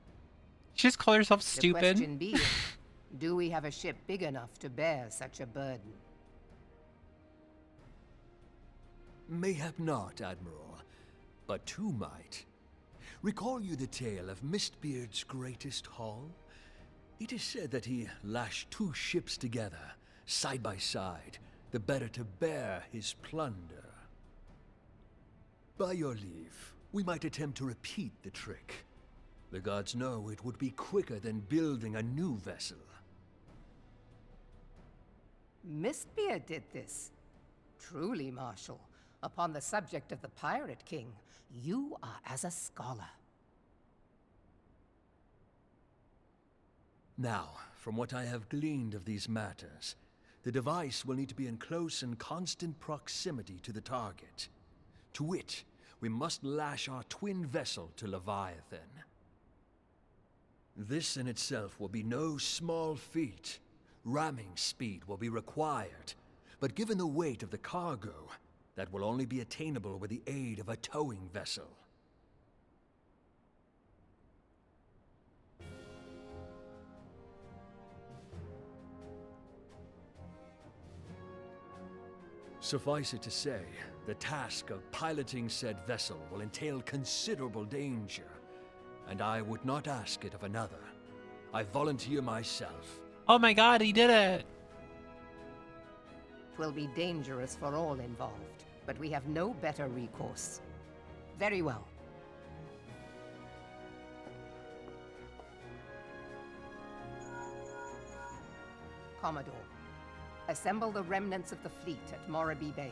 She just called herself The stupid. question being, do we have a ship big enough to bear such a burden? Mayhap not, Admiral, but two might. Recall you the tale of Mistbeard's greatest haul? It is said that he lashed two ships together, side by side, the better to bear his plunder. By your leave, we might attempt to repeat the trick. The gods know it would be quicker than building a new vessel. Mistbeard did this. Truly, Marshal, upon the subject of the Pirate King, you are as a scholar. Now, from what I have gleaned of these matters, the device will need to be in close and constant proximity to the target. To wit, we must lash our twin vessel to Leviathan. This in itself will be no small feat. Ramming speed will be required, but given the weight of the cargo, that will only be attainable with the aid of a towing vessel. Suffice it to say, the task of piloting said vessel will entail considerable danger, and I would not ask it of another. I volunteer myself. Oh my god, he did it! 'Twill be dangerous for all involved, but we have no better recourse. Very well. Commodore, assemble the remnants of the fleet at Morabee Bay.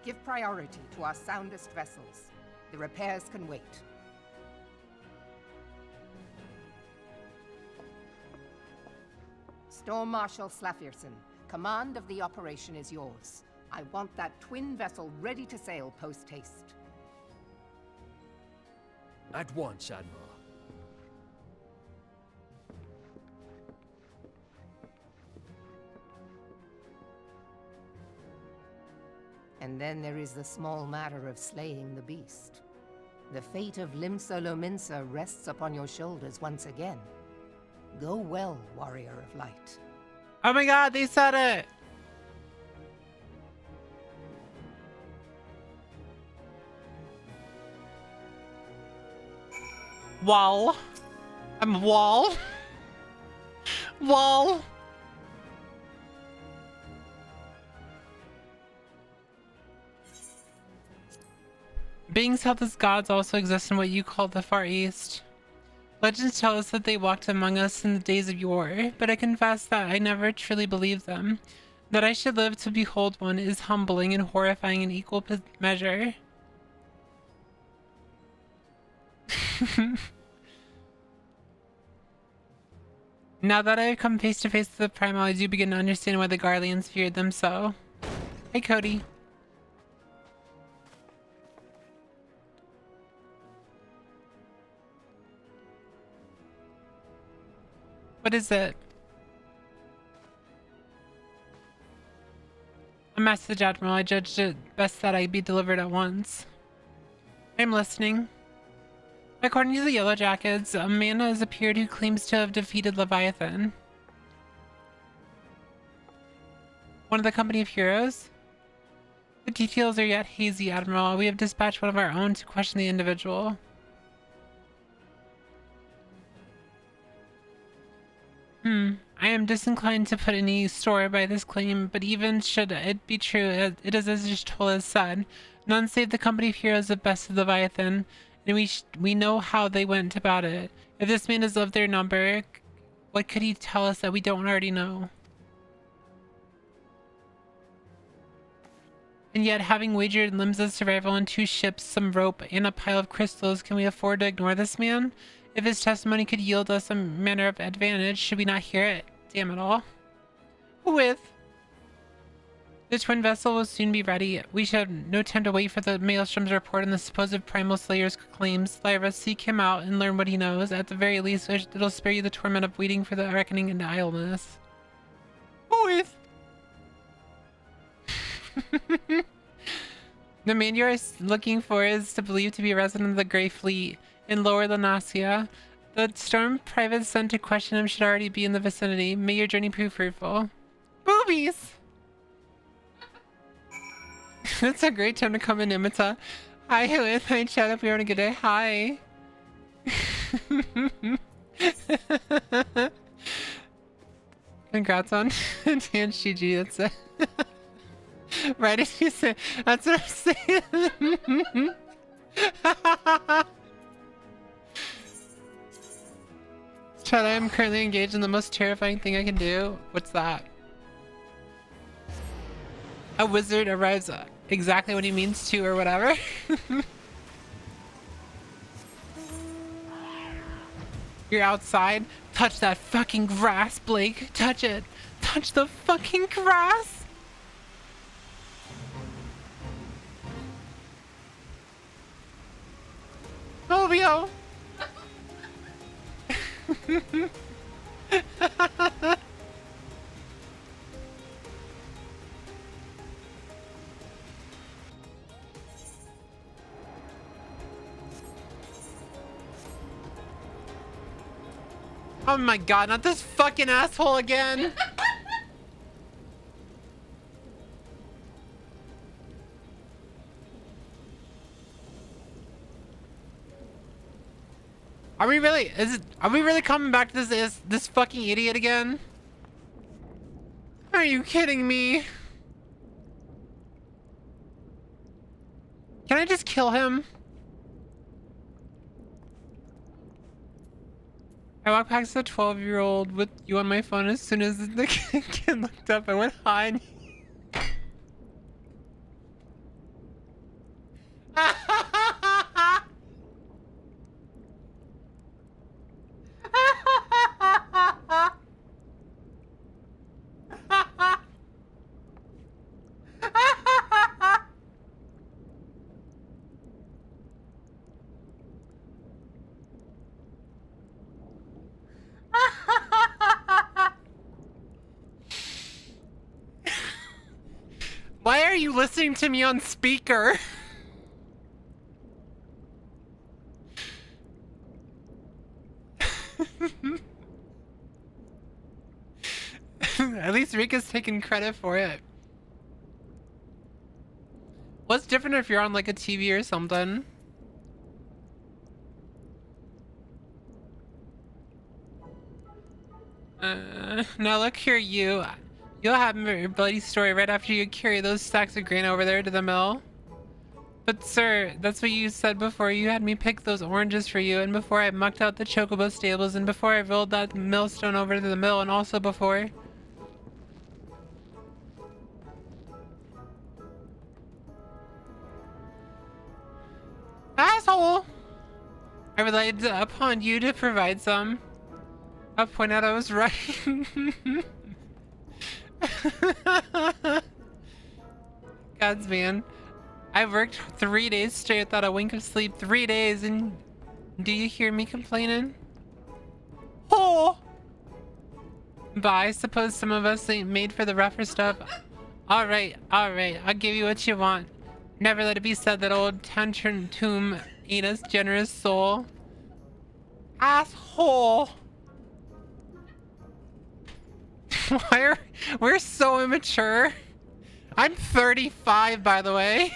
Give priority to our soundest vessels. The repairs can wait. Storm Marshal Slafierson, command of the operation is yours. I want that twin vessel ready to sail post-haste. At once, Admiral. And then there is the small matter of slaying the beast. The fate of Limsa Lominsa rests upon your shoulders once again. Go well, Warrior of Light. Oh my god, they said it! Wall. I'm wall. Wall. Beings held as gods also exist in what you call the Far East. Legends tell us that they walked among us in the days of yore, but I confess that I never truly believed them. That I should live to behold one is humbling and horrifying in equal measure. Now that I have come face to face with the Primal, I do begin to understand why the Garleans feared them so. Hey, Cody. What is it? A message, Admiral. I judged it best that I be delivered at once. I'm listening. According to the Yellow Jackets, a man has appeared who claims to have defeated Leviathan. One of the company of heroes? The details are yet hazy, Admiral. We have dispatched one of our own to question the individual. I am disinclined to put any store by this claim, but even should it be true, it is as Ishtola has said. None save the company of heroes have bested Leviathan, and we know how they went about it. If this man is of their number, what could he tell us that we don't already know? And yet, having wagered Limsa's survival on 2 ships, some rope, and a pile of crystals, can we afford to ignore this man? If his testimony could yield us some manner of advantage, should we not hear it? Damn it all. Whooith. The twin vessel will soon be ready. We should have no time to wait for the Maelstrom's report on the supposed Primal Slayer's claims. Lyra, seek him out and learn what he knows. At the very least, it'll spare you the torment of waiting for the reckoning and idleness. Whooith. The man you're looking for is believed to be a resident of the Grey Fleet in Lower Lanasia. The storm private sent to question him should already be in the vicinity. May your journey prove fruitful. Boobies! It's a great time to come in, Imita. Hi, Whooith. Hi, chat. Hope you're having a good day. Hi. Congrats on Dance GG. That's it. Right as you say, that's what I'm saying. Chad, I am currently engaged in the most terrifying thing I can do. What's that? A wizard arrives exactly when he means to, or whatever. You're outside. Touch that fucking grass, Blake. Touch it. Touch the fucking grass. Novio. Oh my god, not this fucking asshole again! Are we really, are we really coming back to this fucking idiot again? Are you kidding me? Can I just kill him? I walked past a 12-year-old with you on my phone. As soon as the kid looked up, I went hi and why are you listening to me on speaker? At least Rika's taking credit for it. What's different if you're on like a TV or something? Now look here, you'll have your bloody story right after you carry those sacks of grain over there to the mill. But sir, that's what you said before. You had me pick those oranges for you, and before I mucked out the chocobo stables, and before I rolled that millstone over to the mill, and also before... Asshole! I relied upon you to provide some. I'll point out I was right. Gods, man. I worked 3 days straight without a wink of sleep. 3 days, and do you hear me complaining? Oh! But I suppose some of us ain't made for the rougher stuff. Alright, I'll give you what you want. Never let it be said that old Tantrum Tomb ain't a generous soul. Asshole! We're so immature. I'm 35, by the way.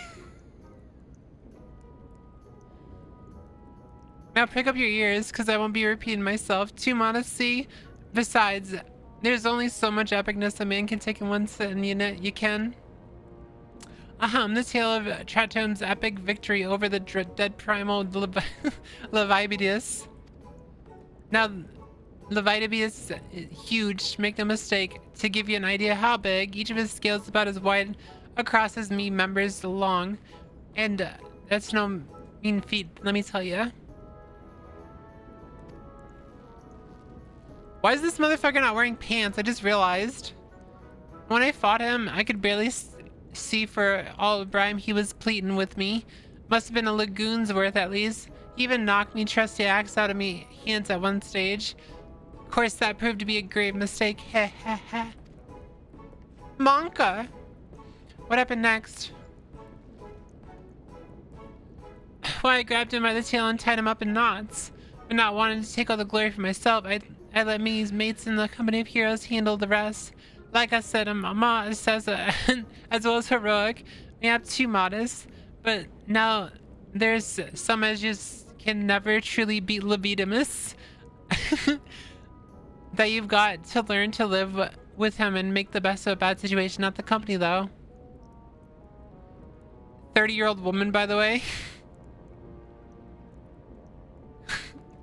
Now pick up your ears, because I won't be repeating myself. Too modesty. Besides, there's only so much epicness a man can take in one sit, and you can. The tale of Tratom's epic victory over the dead primal Levibidius. Now, Levibidius is huge, make no mistake. To give you an idea how big, each of his scales is about as wide across as me members long. And that's no mean feat, let me tell you. Why is this motherfucker not wearing pants? I just realized. When I fought him, I could barely see for all the brime he was pleating with me. Must have been a lagoon's worth at least. He even knocked me trusty axe out of me hands at one stage. Of course, that proved to be a grave mistake. Heh heh heh. Monka! What happened next? why I grabbed him by the tail and tied him up in knots. But not wanting to take all the glory for myself, I let Minnie's mates in the company of heroes handle the rest. Like I said, I'm modest as well as heroic. Maybe I'm too modest, but now there's some edges can never truly beat Levidimus. That you've got to learn to live with him and make the best of a bad situation. Not the company, though. 30-year-old woman, by the way.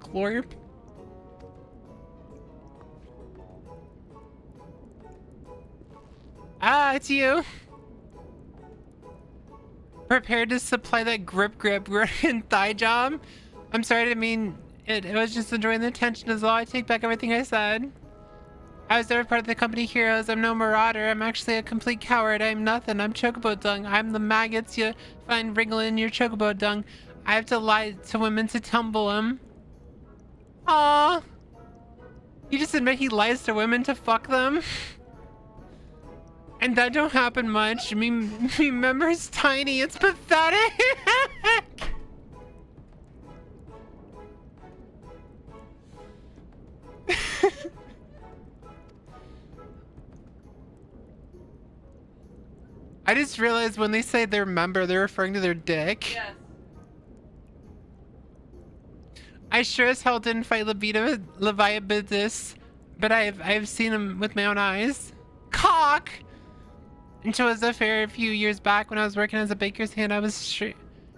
Glorp. Ah, it's you. Prepared to supply that grip and thigh job. I'm sorry, I didn't mean it. It was just enjoying the attention is all. I take back everything I said. I was never part of the company heroes. I'm no marauder. I'm actually a complete coward. I'm nothing. I'm chocobo dung. I'm the maggots you find wriggling in your chocobo dung. I have to lie to women to tumble them. Aww. You just admit he lies to women to fuck them? And that don't happen much. Me member's tiny. It's pathetic. I just realized when they say their member, they're referring to their dick. Yes. I sure as hell didn't fight Leviathan, but I've seen him with my own eyes. Cock! Until it was a fair few years back when I was working as a baker's hand, I was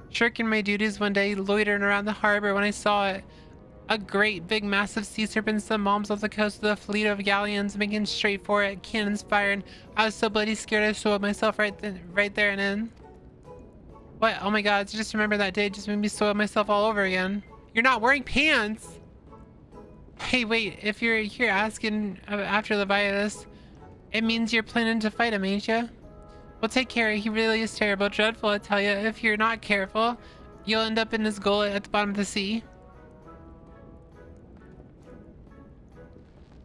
shirking my duties one day, loitering around the harbor when I saw it. A great big massive sea serpent some moms off the coast with a fleet of galleons making straight for it, cannons firing. I was so bloody scared I soiled myself right there and then. What? Oh my god, just remember that day just made me soil myself all over again. You're not wearing pants! Hey wait, if you're here asking after Leviathan, it means you're planning to fight him, ain't ya? Well, take care, he really is terrible, dreadful I tell ya. If you're not careful, you'll end up in his gullet at the bottom of the sea.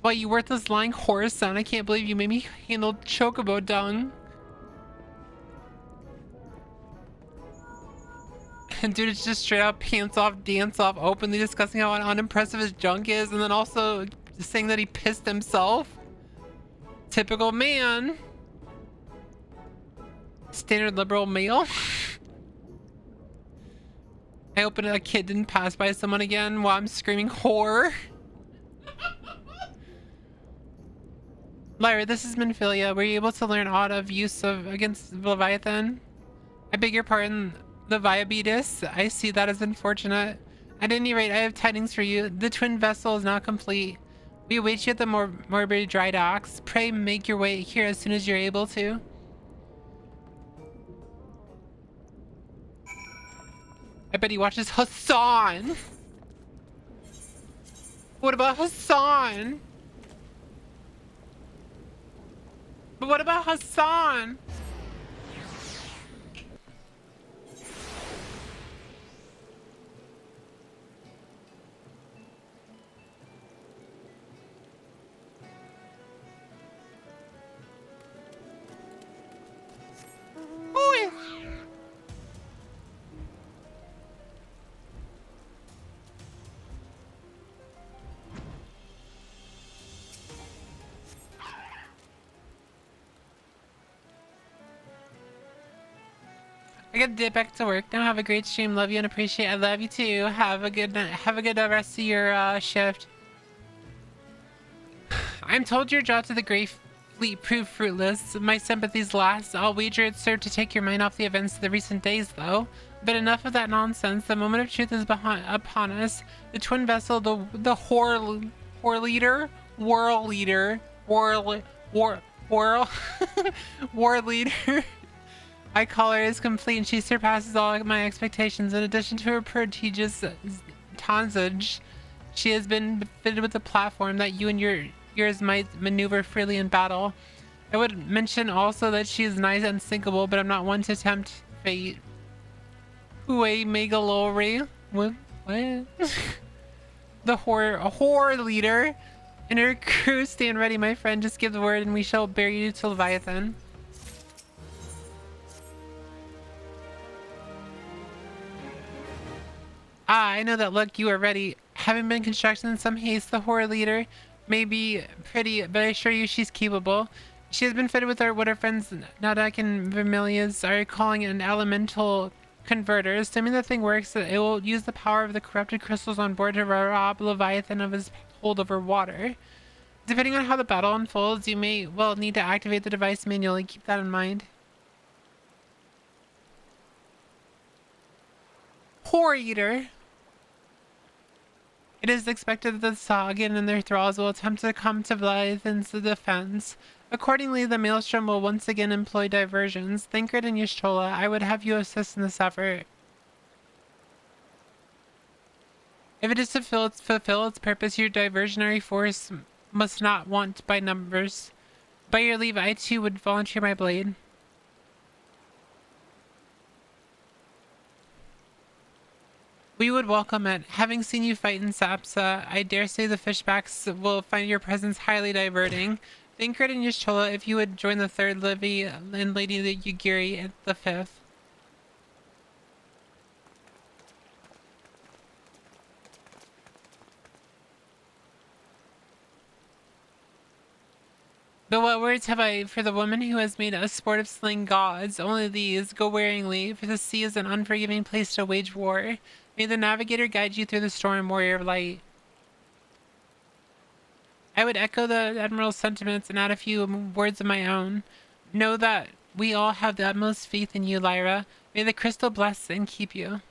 Well, you worthless lying horse son. I can't believe you made me handle chocobo dung. And dude, it's just straight up pants off, dance off, openly discussing how unimpressive his junk is, and then also saying that he pissed himself. Typical man. Standard liberal male. I hope a kid didn't pass by someone again while I'm screaming whore. Lyra, this is Minfilia. Were you able to learn aught of use of against Leviathan? I beg your pardon, Leviabetus. I see that as unfortunate. At any rate, I have tidings for you. The twin vessel is now complete. We await you at the Morbury dry docks. Pray make your way here as soon as you're able to. I bet he watches Hassan. What about Hassan? But what about Hassan? Whooith. I gotta get back to work now. Have a great stream. Love you and appreciate. I love you too. Have a good rest of your shift. I'm told your job to the Grey Fleet proved fruitless. My sympathies last. I'll wager it served to take your mind off the events of the recent days, though. But enough of that nonsense. The moment of truth is upon us. The twin vessel, the war leader, I call her is complete and she surpasses all my expectations. In addition to her prodigious tonnage, she has been fitted with a platform that you and yours might maneuver freely in battle. I would mention also that she is nigh unsinkable, but I'm not one to tempt fate. Hooey Megalore. What? The horror leader and her crew stand ready, my friend. Just give the word and we shall bear you to Leviathan. Ah, I know that look. You are ready. Having been constructed in some haste, the horror leader may be pretty, but I assure you she's capable. She has been fitted with what her friends Nadak and Vermilius are calling an elemental converter. Assuming the thing works, it will use the power of the corrupted crystals on board to rob Leviathan of his hold over water. Depending on how the battle unfolds, you may well need to activate the device manually. Keep that in mind. Horror Eater. It is expected that the Sagan and their thralls will attempt to come to Leviathan's defense. Accordingly, the Maelstrom will once again employ diversions. Thancred and Y'shtola, I would have you assist in this effort. If it is to fulfill its purpose, your diversionary force must not want by numbers. By your leave, I too would volunteer my blade. We would welcome it. Having seen you fight in Sapsa, I dare say the fishbacks will find your presence highly diverting. Thancred and Y'shtola, if you would join the 3rd Livy and Lady Yugiri at the 5th. But what words have I for the woman who has made a sport of slaying gods? Only these, go waringly, for the sea is an unforgiving place to wage war. May the navigator guide you through the storm, warrior of light. I would echo the Admiral's sentiments and add a few words of my own. Know that we all have the utmost faith in you, Lyra. May the crystal bless and keep you.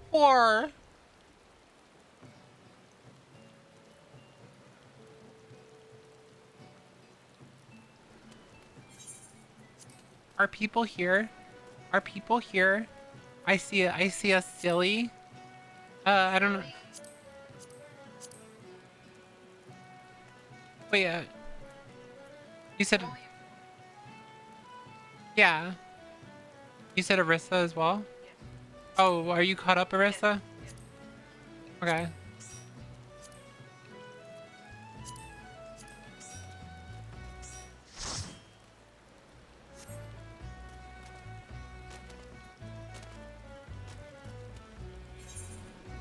Or are people here? Are people here? I see a silly. I don't know. Wait, you said... Yeah. You said Arissa as well? Oh, are you caught up, Arissa? Okay.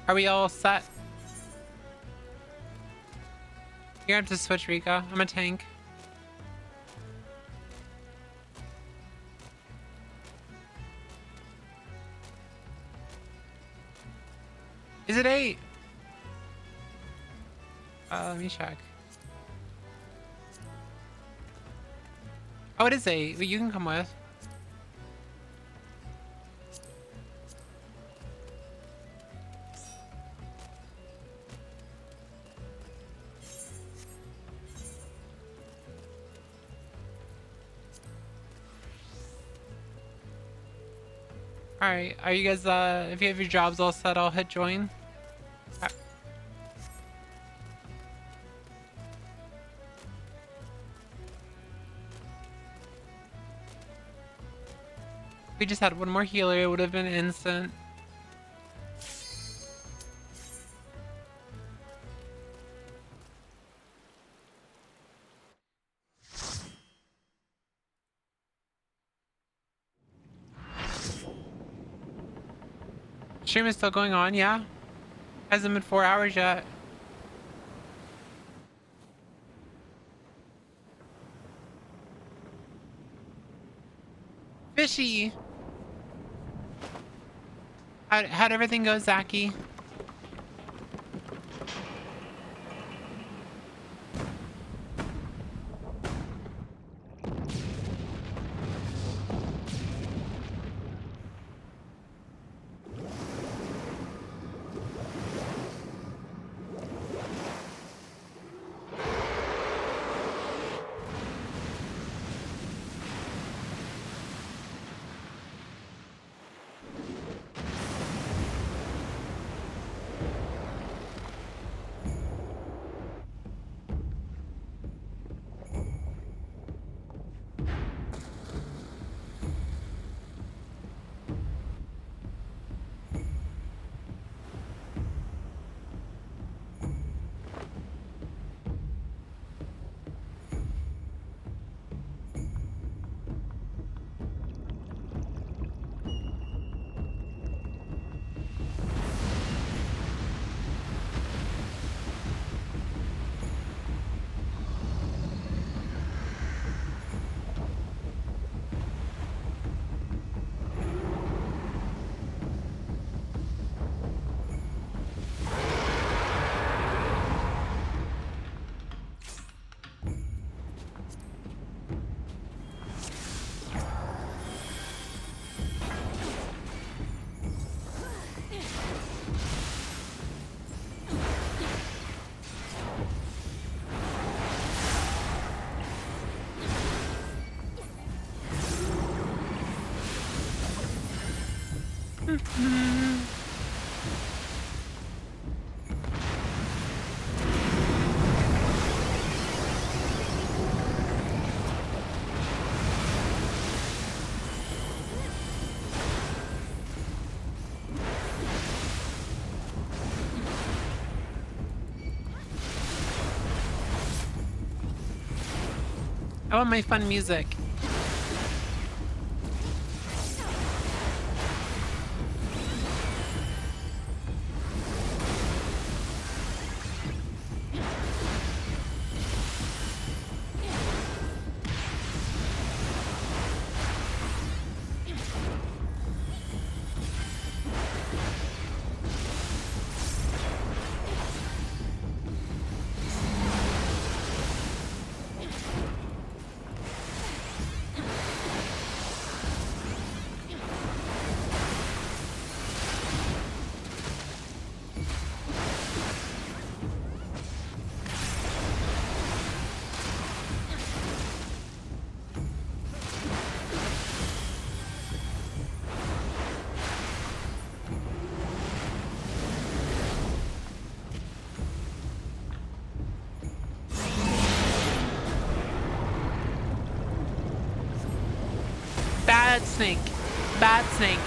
Are we all set? You're gonna have to switch, Rika. I'm a tank. Is it 8? Let me check. Oh, it is 8. You can come with. Alright, are you guys, if you have your jobs all set, I'll hit join. If we just had one more healer, it would have been instant. Stream is still going on, yeah? Hasn't been 4 hours yet. Fishy! How'd everything go, Zaki? I want my fun music. Bad snake. Bad snake.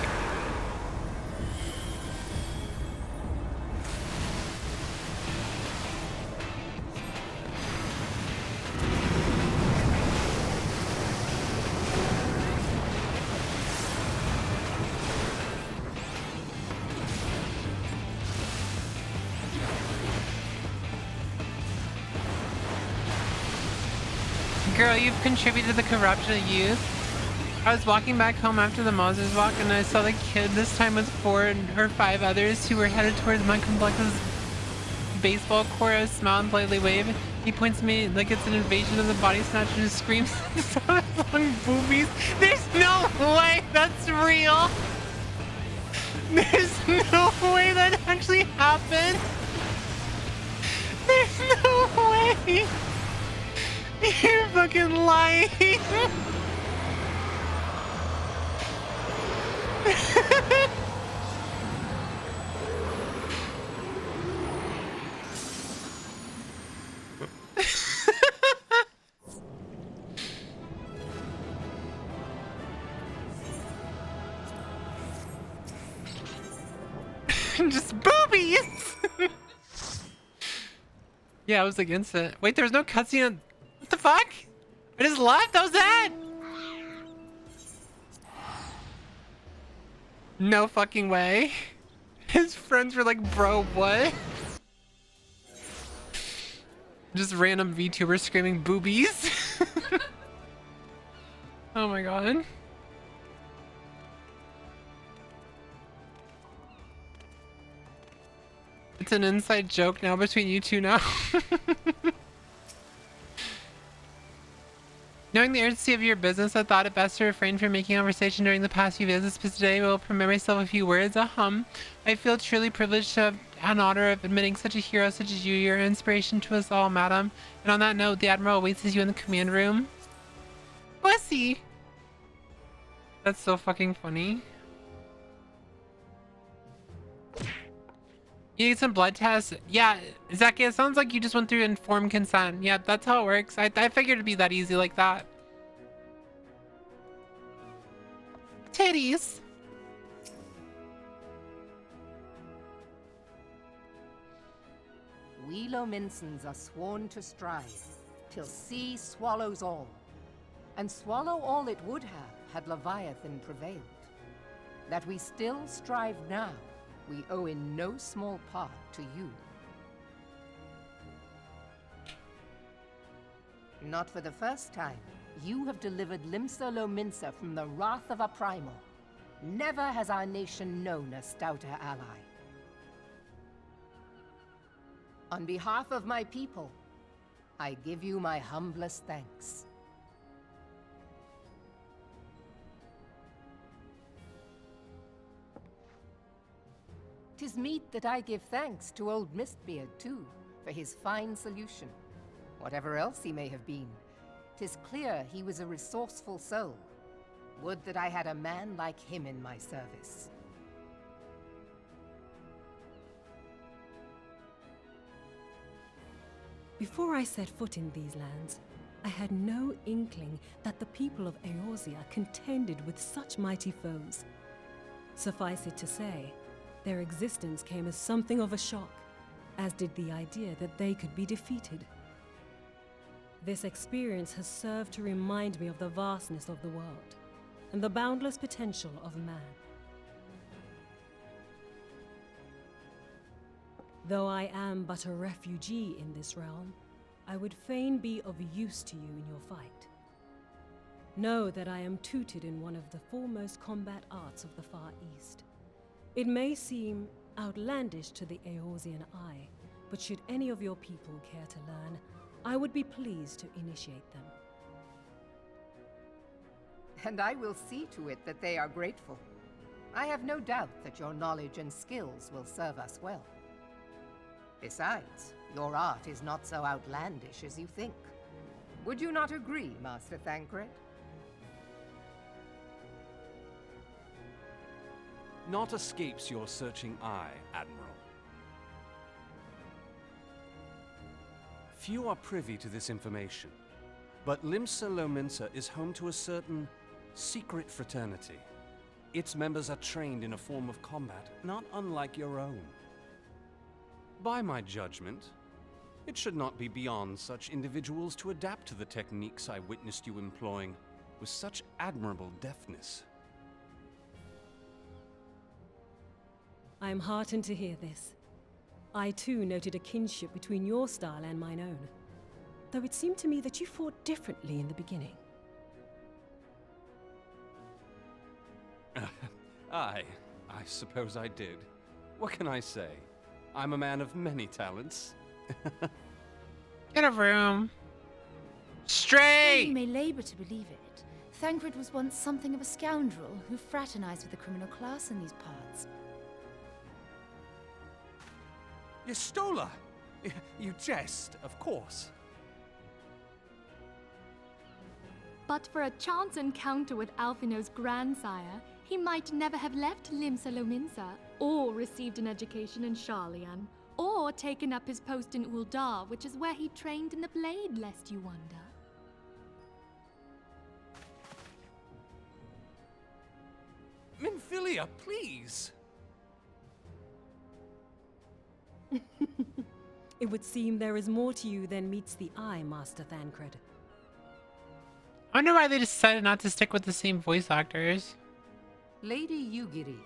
Girl, you've contributed to the corruption of youth. I was walking back home after the Moses walk and I saw the kid, this time with 4 or 5 others who were headed towards my complex's baseball court. I smile and politely wave. He points to me like it's an invasion of the body snatcher and just screams, long boobies. There's no way that's real. There's no way that actually happened. There's no way. You're fucking lying. Just boobies. Yeah, I was against it. Wait, there's no cutscene. What the fuck? I just left. That was that. No fucking way. His friends were like, bro, what? Just random VTubers screaming boobies. Oh my god. It's an inside joke now between you two now. Knowing the urgency of your business, I thought it best to refrain from making conversation during the past few visits, but today I will permit myself a few words. I feel truly privileged to have an honor of admitting such a hero such as you. You're an inspiration to us all, madam. And on that note, the Admiral awaits you in the command room. Pussy! That's so fucking funny. You need some blood tests? Yeah, Zaki, it sounds like you just went through informed consent. Yeah, that's how it works. I figured it'd be that easy like that. Titties. We Lominsons are sworn to strive, till sea swallows all. And swallow all it would have, had Leviathan prevailed. That we still strive now, we owe in no small part to you. Not for the first time, you have delivered Limsa Lominsa from the wrath of a primal. Never has our nation known a stouter ally. On behalf of my people, I give you my humblest thanks. 'Tis meet that I give thanks to old Mistbeard, too, for his fine solution. Whatever else he may have been, 'tis clear he was a resourceful soul. Would that I had a man like him in my service. Before I set foot in these lands, I had no inkling that the people of Eorzea contended with such mighty foes. Suffice it to say, their existence came as something of a shock, as did the idea that they could be defeated. This experience has served to remind me of the vastness of the world and the boundless potential of man. Though I am but a refugee in this realm, I would fain be of use to you in your fight. Know that I am tutored in one of the foremost combat arts of the Far East. It may seem outlandish to the Eorzean eye, but should any of your people care to learn, I would be pleased to initiate them. And I will see to it that they are grateful. I have no doubt that your knowledge and skills will serve us well. Besides, your art is not so outlandish as you think. Would you not agree, Master Thancred? Naught escapes your searching eye, Admiral. Few are privy to this information, but Limsa Lominsa is home to a certain secret fraternity. Its members are trained in a form of combat not unlike your own. By my judgment, it should not be beyond such individuals to adapt to the techniques I witnessed you employing with such admirable deftness. I am heartened to hear this. I too noted a kinship between your style and mine own, though it seemed to me that you fought differently in the beginning. I suppose I did. What can I say? I'm a man of many talents. Get a room. Though Straight! you may labor to believe it, Thancred was once something of a scoundrel who fraternized with the criminal class in these parts. Yestola! You jest, of course. But for a chance encounter with Alphino's grandsire, he might never have left Limsa Lominsa, or received an education in Sharlayan, or taken up his post in Uldar, which is where he trained in the blade, lest you wonder. Minfilia, please! It would seem there is more to you than meets the eye, Master Thancred. I wonder why they decided not to stick with the same voice actors. Lady Yugiri,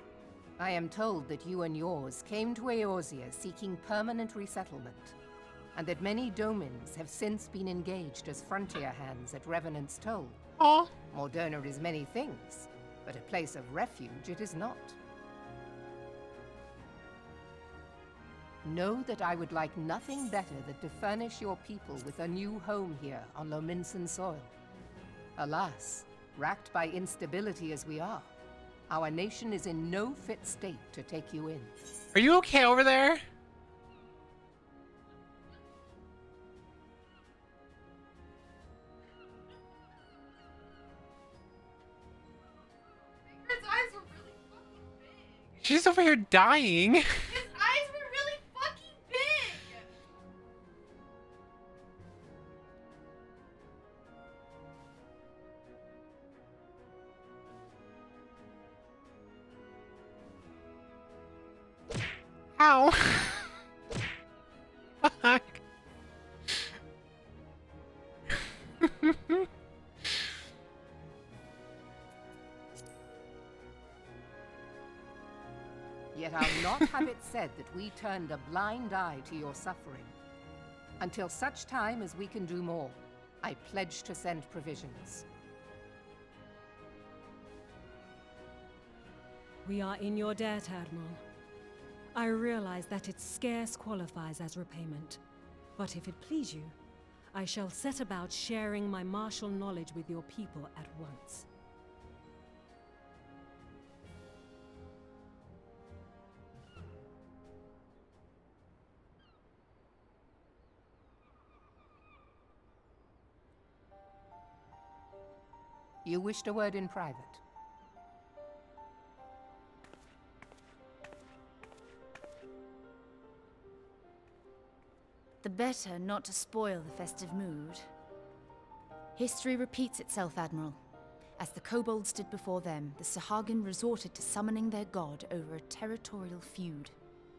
I am told that you and yours came to Eorzea seeking permanent resettlement, and that many domins have since been engaged as frontier hands at Revenant's Toll. Oh. Moderna is many things, but a place of refuge it is not. Know that I would like nothing better than to furnish your people with a new home here on Lominsan soil. Alas, racked by instability as we are, our nation is in no fit state to take you in. Are you okay over there? His eyes were really fucking big. She's over here dying. His eyes were really fucking big. Ow. Fuck. Yet I'll not have it said that we turned a blind eye to your suffering. Until such time as we can do more, I pledge to send provisions. We are in your debt, Admiral. I realize that it scarce qualifies as repayment, but if it please you, I shall set about sharing my martial knowledge with your people at once. You wished a word in private. The the better not to spoil the festive mood. History repeats itself, Admiral. As the kobolds did before them, the Sahagin resorted to summoning their god over a territorial feud.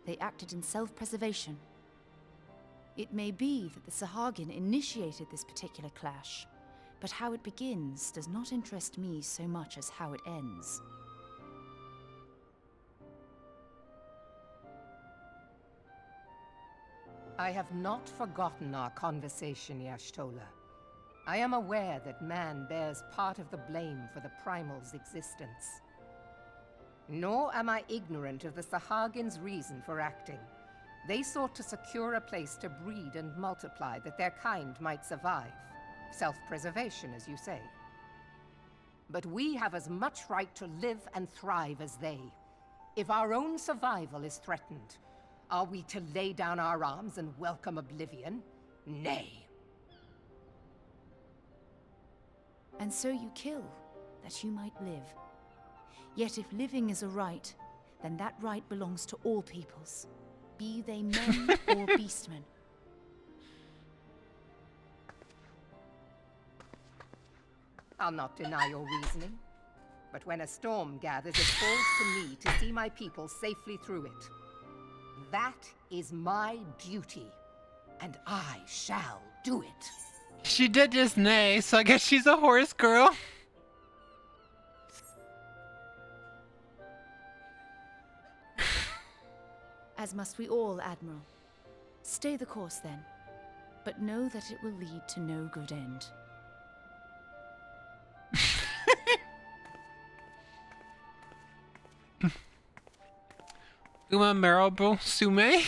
They acted in self-preservation. It may be that the Sahagin initiated this particular clash, but how it begins does not interest me so much as how it ends. I have not forgotten our conversation, Y'shtola. I am aware that man bears part of the blame for the Primal's existence. Nor am I ignorant of the Sahagin's reason for acting. They sought to secure a place to breed and multiply that their kind might survive. Self-preservation, as you say. But we have as much right to live and thrive as they. If our own survival is threatened, are we to lay down our arms and welcome oblivion? Nay. And so you kill, that you might live. Yet if living is a right, then that right belongs to all peoples, be they men or beastmen. I'll not deny your reasoning, but when a storm gathers, it falls to me to see my people safely through it. That is my duty, and I shall do it. She did just neigh, so I guess she's a horse girl. As must we all, Admiral. Stay the course then, but know that it will lead to no good end. Uma Marable Sume.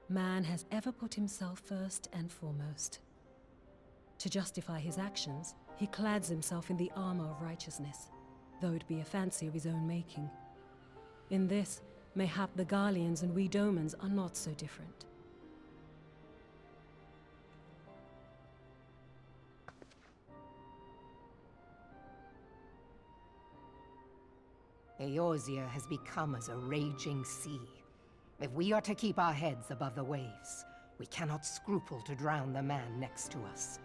Man has ever put himself first and foremost. To justify his actions, he clads himself in the armor of righteousness, though it be a fancy of his own making. In this, mayhap the Garleans and we Domans are not so different. Eorzea has become as a raging sea. If we are to keep our heads above the waves, we cannot scruple to drown the man next to us.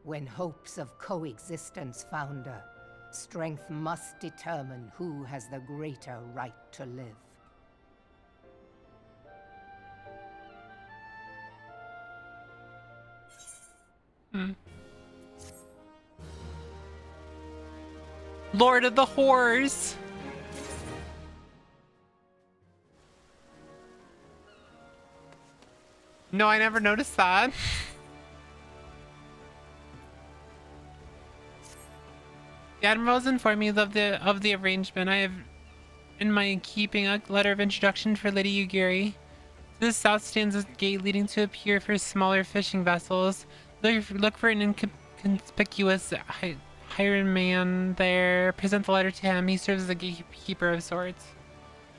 When hopes of coexistence founder, strength must determine who has the greater right to live. Lord of the Whores. No, I never noticed that. The Admiral's informed me of the arrangement. I have in my keeping a letter of introduction for Lady Yugiri. To the south stands a gate leading to a pier for smaller fishing vessels. Look for an inconspicuous hired man there. Present the letter to him. He serves as a gatekeeper of sorts.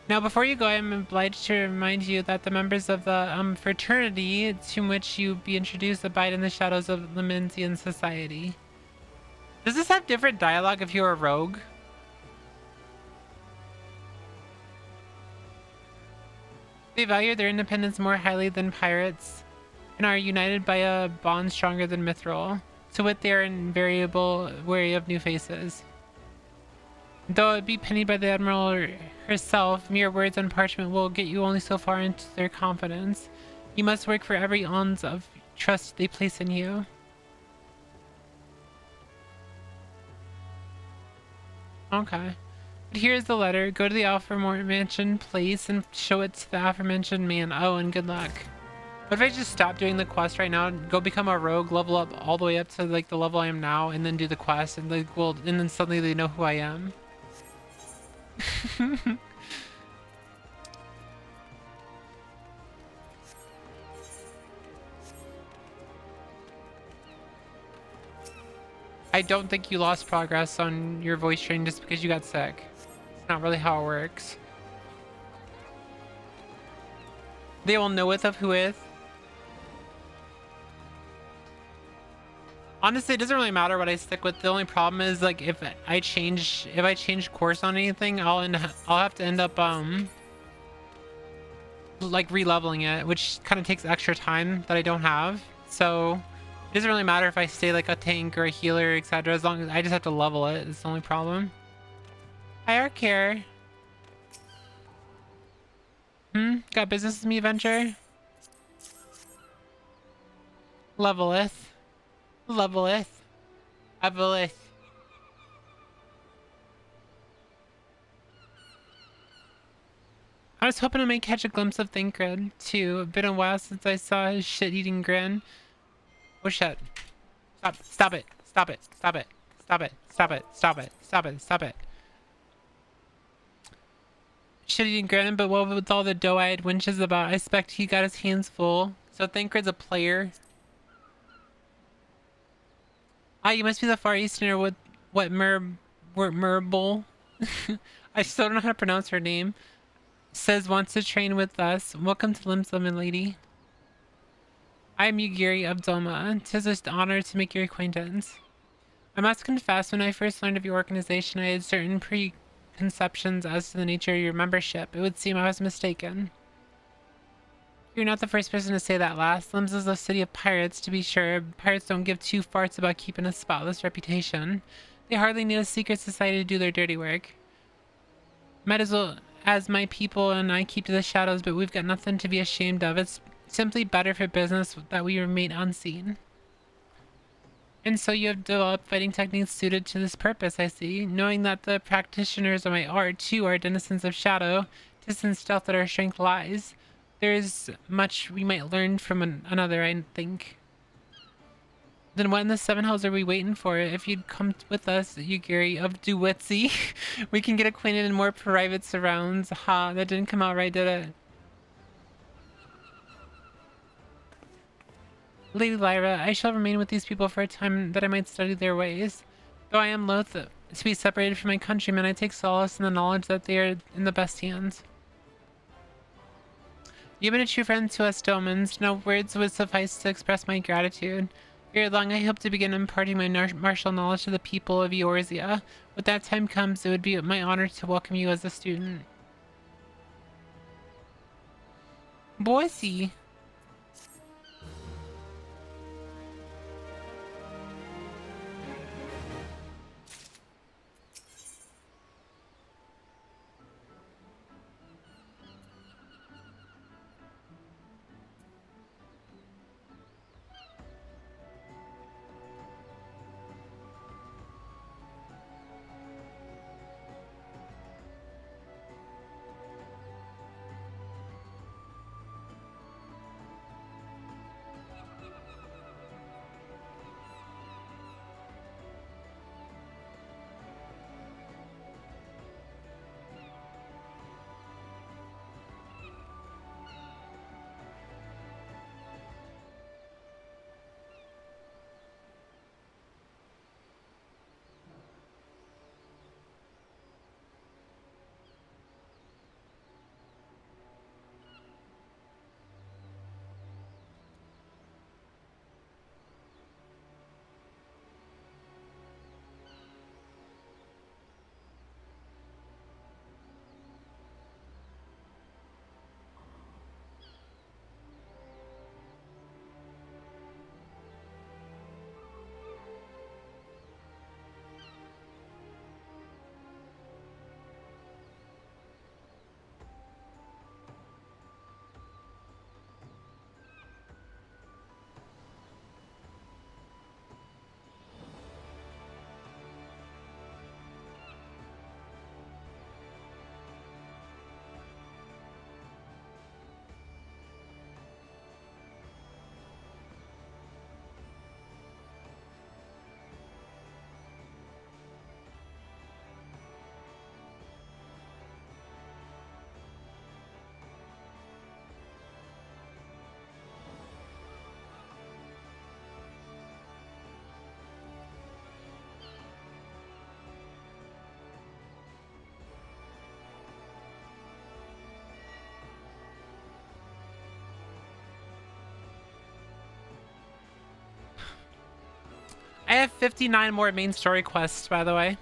Now, before you go, I am obliged to remind you that the members of the fraternity to which you be introduced abide in the shadows of Laminsian society. Does this have different dialogue if you're a rogue? They value their independence more highly than pirates, and are united by a bond stronger than mithril. To wit, they are invariable, wary of new faces. Though it be pennied by the Admiral herself, mere words on parchment will get you only so far into their confidence. You must work for every ounce of trust they place in you. Okay. But here's the letter. Go to the aforementioned place and show it to the aforementioned man. Oh, and good luck. What if I just stop doing the quest right now and go become a rogue, level up all the way up to like the level I am now, and then do the quest, and like, well, and then suddenly they know who I am. I don't think you lost progress on your voice training just because you got sick. It's not really how it works. They will know it of Whooith. Honestly, it doesn't really matter what I stick with. The only problem is like if I change course on anything, I'll have to end up like re-leveling it, which kind of takes extra time that I don't have. So it doesn't really matter if I stay like a tank or a healer, etc. As long as I just have to level it. It's the only problem. Hi, Arcare. Got business with me, Venture? Leveleth. Leveleth. Avalith. I was hoping I might catch a glimpse of Thancred, too. It's been a while since I saw his shit-eating grin. Oh shit. Stop. Stop it. Stop it. Stop it. Stop it. Stop it. Stop it. Stop it. Stop it. Shit-eating grin, but what with all the doe-eyed winches about, I expect he got his hands full. So Thancred's a player. Ah, you must be the Far Easterner with what Merble. I still don't know how to pronounce her name. Says wants to train with us. Welcome to Limsum, lady. I am Yugiri of Doma. 'Tis an honor to make your acquaintance. I must confess, when I first learned of your organization, I had certain preconceptions as to the nature of your membership. It would seem I was mistaken. You're not the first person to say that last. Lims is a city of pirates, to be sure. Pirates don't give two farts about keeping a spotless reputation. They hardly need a secret society to do their dirty work. Might as well as my people and I keep to the shadows, but we've got nothing to be ashamed of. It's simply better for business that we remain unseen. And so you have developed fighting techniques suited to this purpose, I see. Knowing that the practitioners of my art, too, are denizens of shadow, 'tis in stealth that our strength lies. There is much we might learn from another, I think. Then what in the seven hells are we waiting for? If you'd come with us, Yugiri of Duwitzi, we can get acquainted in more private surrounds. Ha, that didn't come out right, did it? Lady Lyra, I shall remain with these people for a time that I might study their ways. Though I am loath to be separated from my countrymen, I take solace in the knowledge that they are in the best hands. You've been a true friend to us, Domans. No words would suffice to express my gratitude. Ere long, I hope to begin imparting my martial knowledge to the people of Eorzea. When that time comes, it would be my honor to welcome you as a student. Boise. I have 59 more main story quests, by the way.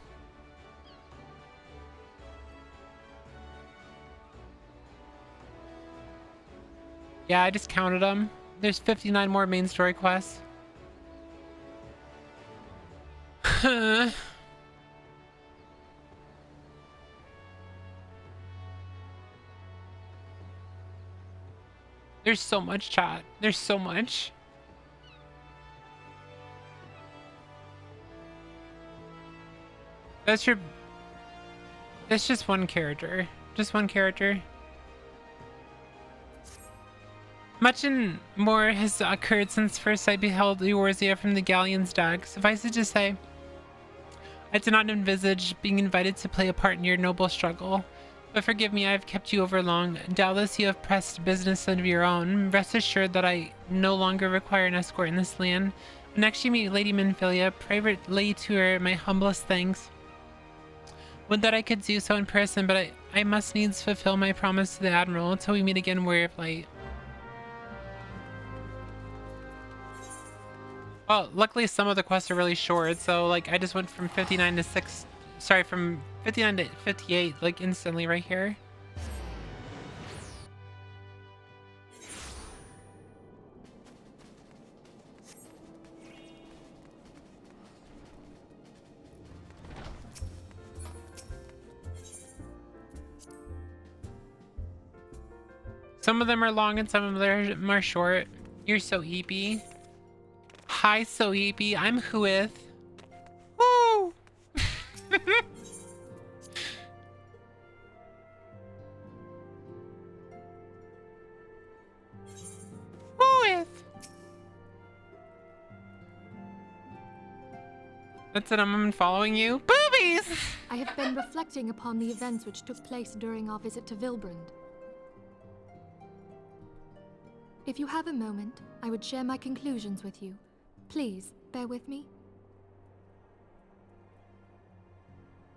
Yeah, I just counted them. There's 59 more main story quests. There's so much, chat. There's so much. That's just one character. Just one character. Much and more has occurred since first I beheld Eorzea from the galleon's deck. Suffice it to say, I did not envisage being invited to play a part in your noble struggle. But forgive me, I have kept you over long. Doubtless you have pressed business of your own. Rest assured that I no longer require an escort in this land. When next you meet Lady Minfilia, privately to her my humblest thanks. Would that I could do so in person, but I must needs fulfill my promise to the Admiral until we meet again, Warrior of Light. Well, luckily some of the quests are really short, so like I just went from 59 to 6, sorry, from 59 to 58, like instantly right here. Some of them are long and some of them are short. You're so eepy. Hi, so eepy. I'm Whooith. Woo! Whooith. That's it. I'm unfollowing you. Boobies! I have been reflecting upon the events which took place during our visit to Vilbrand. If you have a moment, I would share my conclusions with you. Please, bear with me.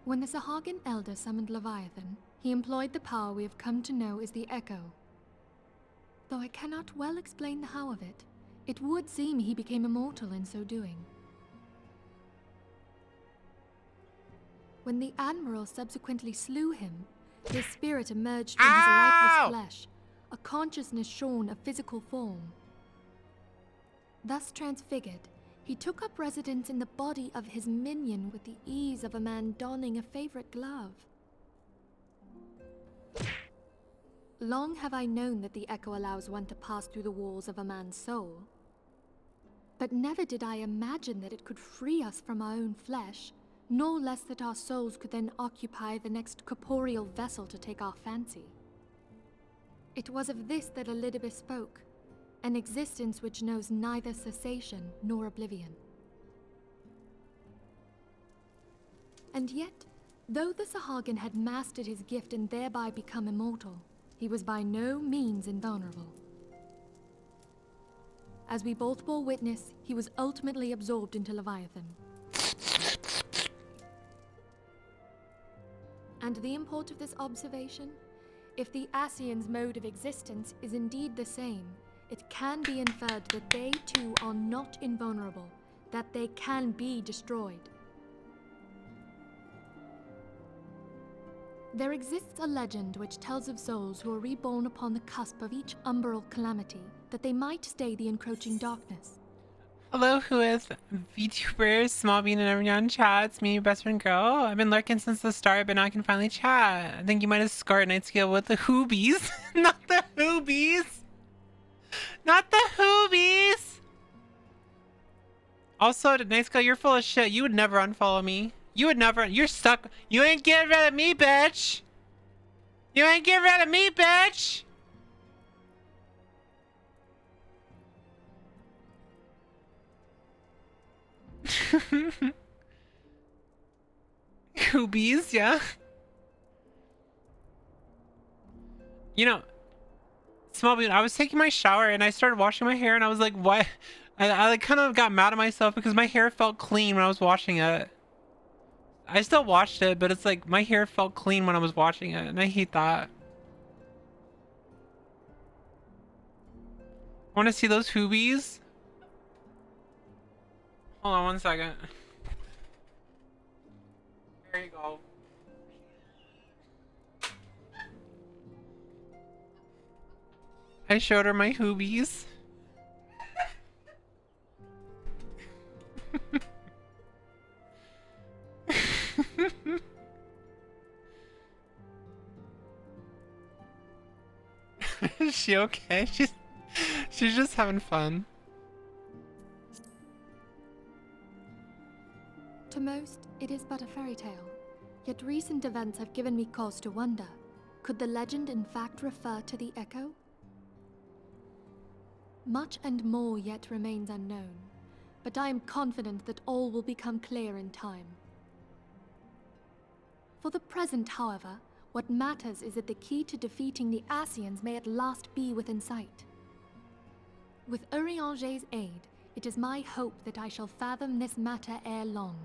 When the Sahagin Elder summoned Leviathan, he employed the power we have come to know as the Echo. Though I cannot well explain the how of it, it would seem he became immortal in so doing. When the Admiral subsequently slew him, his spirit emerged from his lifeless flesh, a consciousness shorn of physical form. Thus transfigured, he took up residence in the body of his minion with the ease of a man donning a favorite glove. Long have I known that the Echo allows one to pass through the walls of a man's soul. But never did I imagine that it could free us from our own flesh, nor less that our souls could then occupy the next corporeal vessel to take our fancy. It was of this that Elidibus spoke, an existence which knows neither cessation nor oblivion. And yet, though the Sahagin had mastered his gift and thereby become immortal, he was by no means invulnerable. As we both bore witness, he was ultimately absorbed into Leviathan. And the import of this observation? If the Ascians' mode of existence is indeed the same, it can be inferred that they too are not invulnerable, that they can be destroyed. There exists a legend which tells of souls who are reborn upon the cusp of each umbral calamity, that they might stay the encroaching darkness. Hello, Whooith, VTubers, Small Bean, and everyone in chat. It's me, your best friend girl. I've been lurking since the start, but now I can finally chat. I think you might have scarred Nightscale with the Hoobies. Not the Hoobies! Not the Hoobies! Also, Nightscale, you're full of shit. You would never unfollow me. You would never. You're stuck. You ain't getting rid of me, bitch! You ain't getting rid of me, bitch! Hoobies, yeah. You know, Small Bean, I was taking my shower and I started washing my hair and I was like, what? I like kind of got mad at myself because my hair felt clean when I was washing it. I still washed it, but it's like my hair felt clean when I was washing it and I hate that. Want to see those Hoobies? Hold on 1 second. There you go. I showed her my hoobies. Is she okay? She's just having fun. To most, it is but a fairy tale. Yet recent events have given me cause to wonder. Could the legend in fact refer to the Echo? Much and more yet remains unknown, but I am confident that all will become clear in time. For the present, however, what matters is that the key to defeating the Ascians may at last be within sight. With Urianger's aid, it is my hope that I shall fathom this matter ere long.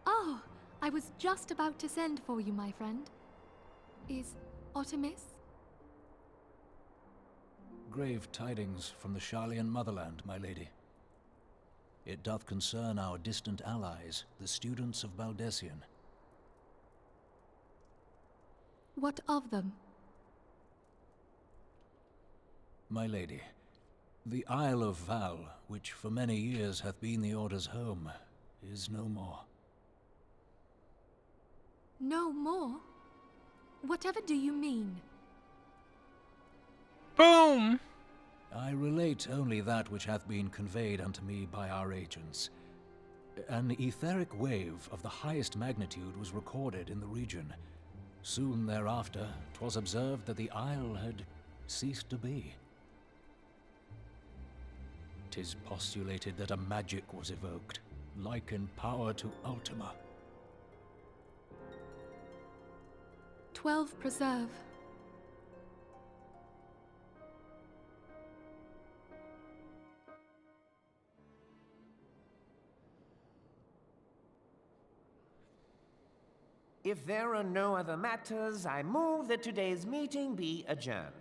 Oh, I was just about to send for you, my friend. Is Artemis? Grave tidings from the Sharlayan motherland, my lady. It doth concern our distant allies, the students of Baldessian. What of them? My lady, the Isle of Val, which for many years hath been the Order's home, is no more. No more? Whatever do you mean? Boom! I relate only that which hath been conveyed unto me by our agents. An etheric wave of the highest magnitude was recorded in the region. Soon thereafter, 'twas observed that the isle had ceased to be. 'Tis postulated that a magic was evoked, like in power to Ultima. 12 preserve. If there are no other matters, I move that today's meeting be adjourned.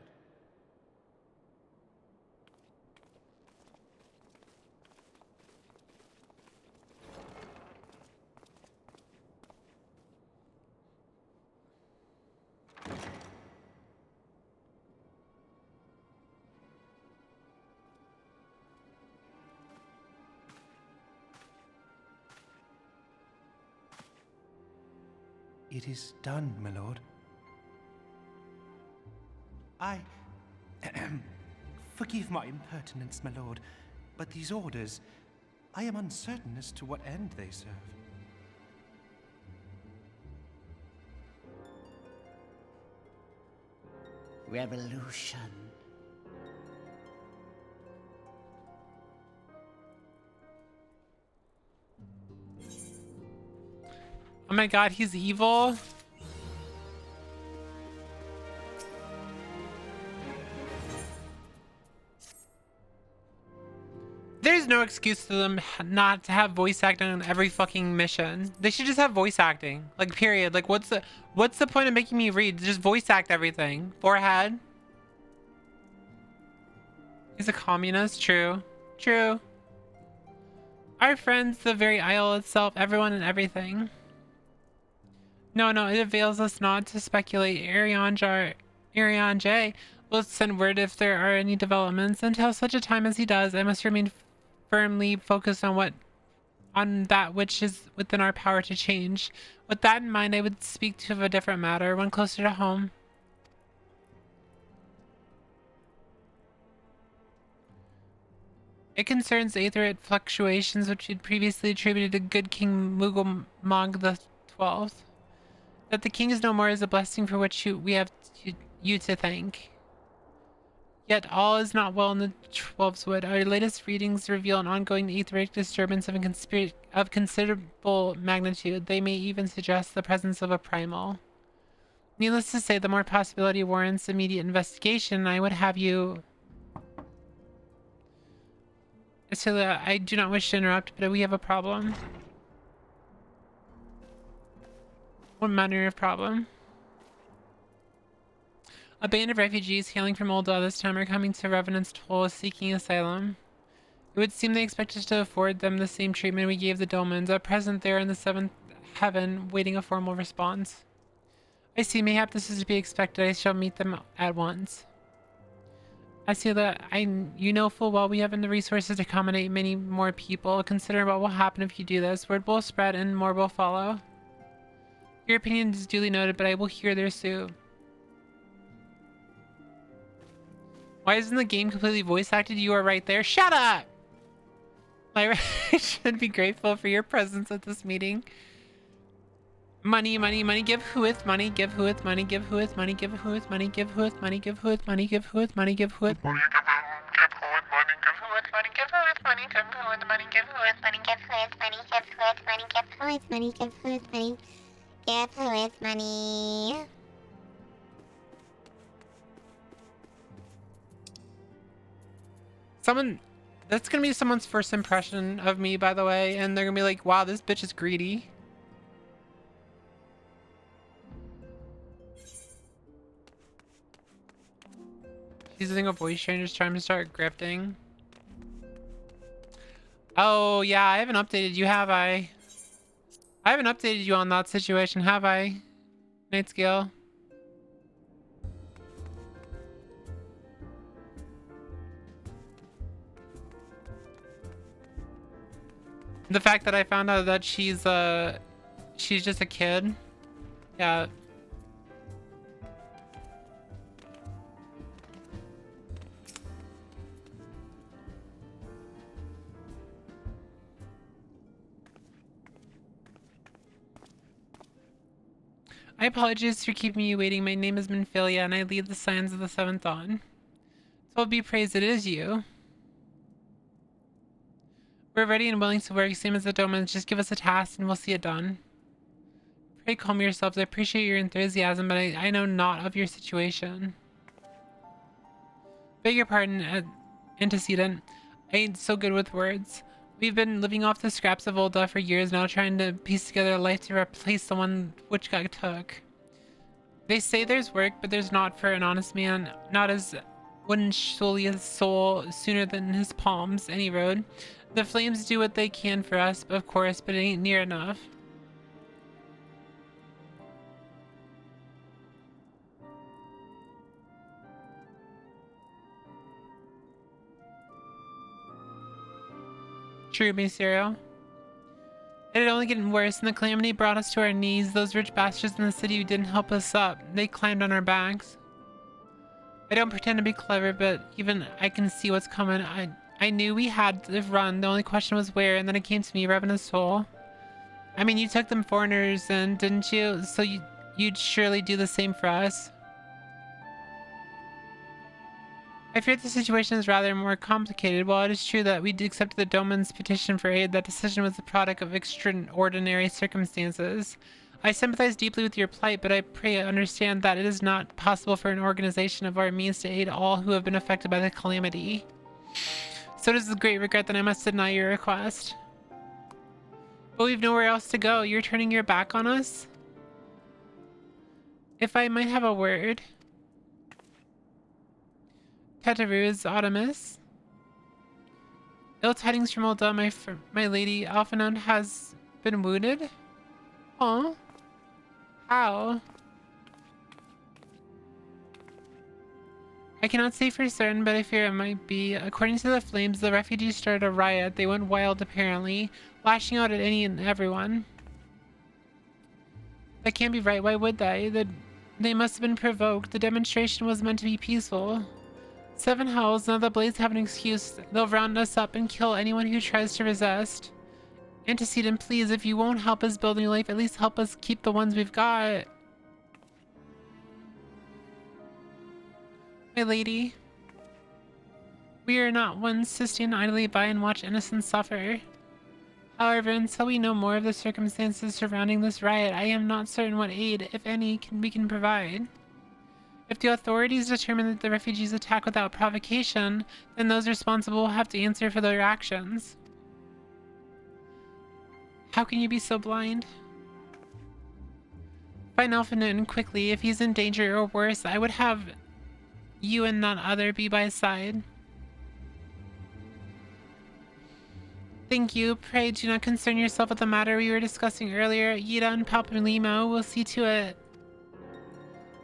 It is done, my lord. Forgive my impertinence, my lord, but these orders, I am uncertain as to what end they serve. Revolution. Oh my god, he's evil. There's no excuse to them not to have voice acting on every fucking mission. They should just have voice acting. Like, period. Like, what's the point of making me read? Just voice act everything. Forehead. He's a communist. True. True. Our friends, the very isle itself, everyone and everything. No, it avails us not to speculate. Urianger will send word if there are any developments. Until such a time as he does, I must remain firmly focused on that which is within our power to change. With that in mind, I would speak to of a different matter, one closer to home. It concerns aetherite fluctuations which he'd previously attributed to good King Mughal the 12th. That the king is no more is a blessing for which we have you to thank. Yet all is not well in the 12's wood. Our latest readings reveal an ongoing etheric disturbance of considerable magnitude. They may even suggest the presence of a primal. Needless to say, the more possibility warrants immediate investigation. I would have you... Celia, I do not wish to interrupt, but we have a problem. What manner of problem? A band of refugees hailing from Ul'dah this time are coming to Revenant's Toll seeking asylum. It would seem they expect us to afford them the same treatment we gave the Domans. At present, they are in the 7th heaven, waiting a formal response. I see, mayhap this is to be expected. I shall meet them at once. I see that you know full well we haven't the resources to accommodate many more people. Consider what will happen if you do this. Word will spread and more will follow. Your opinion is duly noted, but I will hear their suit. Why isn't the game completely voice acted? You are right there. Shut up! I should be grateful for your presence at this meeting. Money, money, money, give Whooith money, give Whooith money, give Whooith money, give Whooith money, give Whooith money, give Whooith money, give Whooith money, give Whooith money, that's gonna be someone's first impression of me, by the way, and they're gonna be like, wow, this bitch is greedy. She's using a voice changer, just trying to start grifting. Oh, yeah, I haven't updated you, have I? I haven't updated you on that situation, have I? Night Scale. The fact that I found out that she's just a kid. Yeah. I apologize for keeping you waiting. My name is Minfilia, and I lead the Signs of the Seventh Dawn. So be praised, it is you. We're ready and willing to work, same as the Domans. Just give us a task and we'll see it done. Pray calm yourselves. I appreciate your enthusiasm, but I know not of your situation. Beg your pardon, antecedent. I ain't so good with words. We've been living off the scraps of Ul'dah for years now, trying to piece together a life to replace the one which got took. They say there's work, but there's not for an honest man. Not as wouldn't surely his soul sooner than his palms, any road. The flames do what they can for us, of course, but it ain't near enough. True, Mysterial. It had only gotten worse, and the calamity brought us to our knees. Those rich bastards in the city who didn't help us up. They climbed on our backs. I don't pretend to be clever, but even I can see what's coming. I knew we had to run. The only question was where, and then it came to me, Revenant's Toll. I mean, you took them foreigners in, didn't you? So you'd surely do the same for us. I fear the situation is rather more complicated. While it is true that we accepted the Doman's petition for aid, that decision was the product of extraordinary circumstances. I sympathize deeply with your plight, but I pray understand that it is not possible for an organization of our means to aid all who have been affected by the calamity. So it is with great regret that I must deny your request. But we've nowhere else to go. You're turning your back on us? If I might have a word. Tetaruz Audimus. Ill tidings from Ul'dah, my lady Alphinaud has been wounded? Huh? How? I cannot say for certain, but I fear it might be. According to the flames, the refugees started a riot. They went wild, apparently, lashing out at any and everyone. That can't be right. Why would they? They must have been provoked. The demonstration was meant to be peaceful. 7 hells, now the blades have an excuse. They'll round us up and kill anyone who tries to resist. Antecedent, please, if you won't help us build a new life, at least help us keep the ones we've got. My lady, we are not ones to stand idly by and watch innocents suffer. However, until we know more of the circumstances surrounding this riot, I am not certain what aid, if any, we can provide. If the authorities determine that the refugees attack without provocation, then those responsible will have to answer for their actions. How can you be so blind? Find Alphinaud quickly. If he's in danger or worse, I would have You and that other be by side. Thank you. Pray do not concern yourself with the matter we were discussing earlier. Yida and Palpalimo will see to it.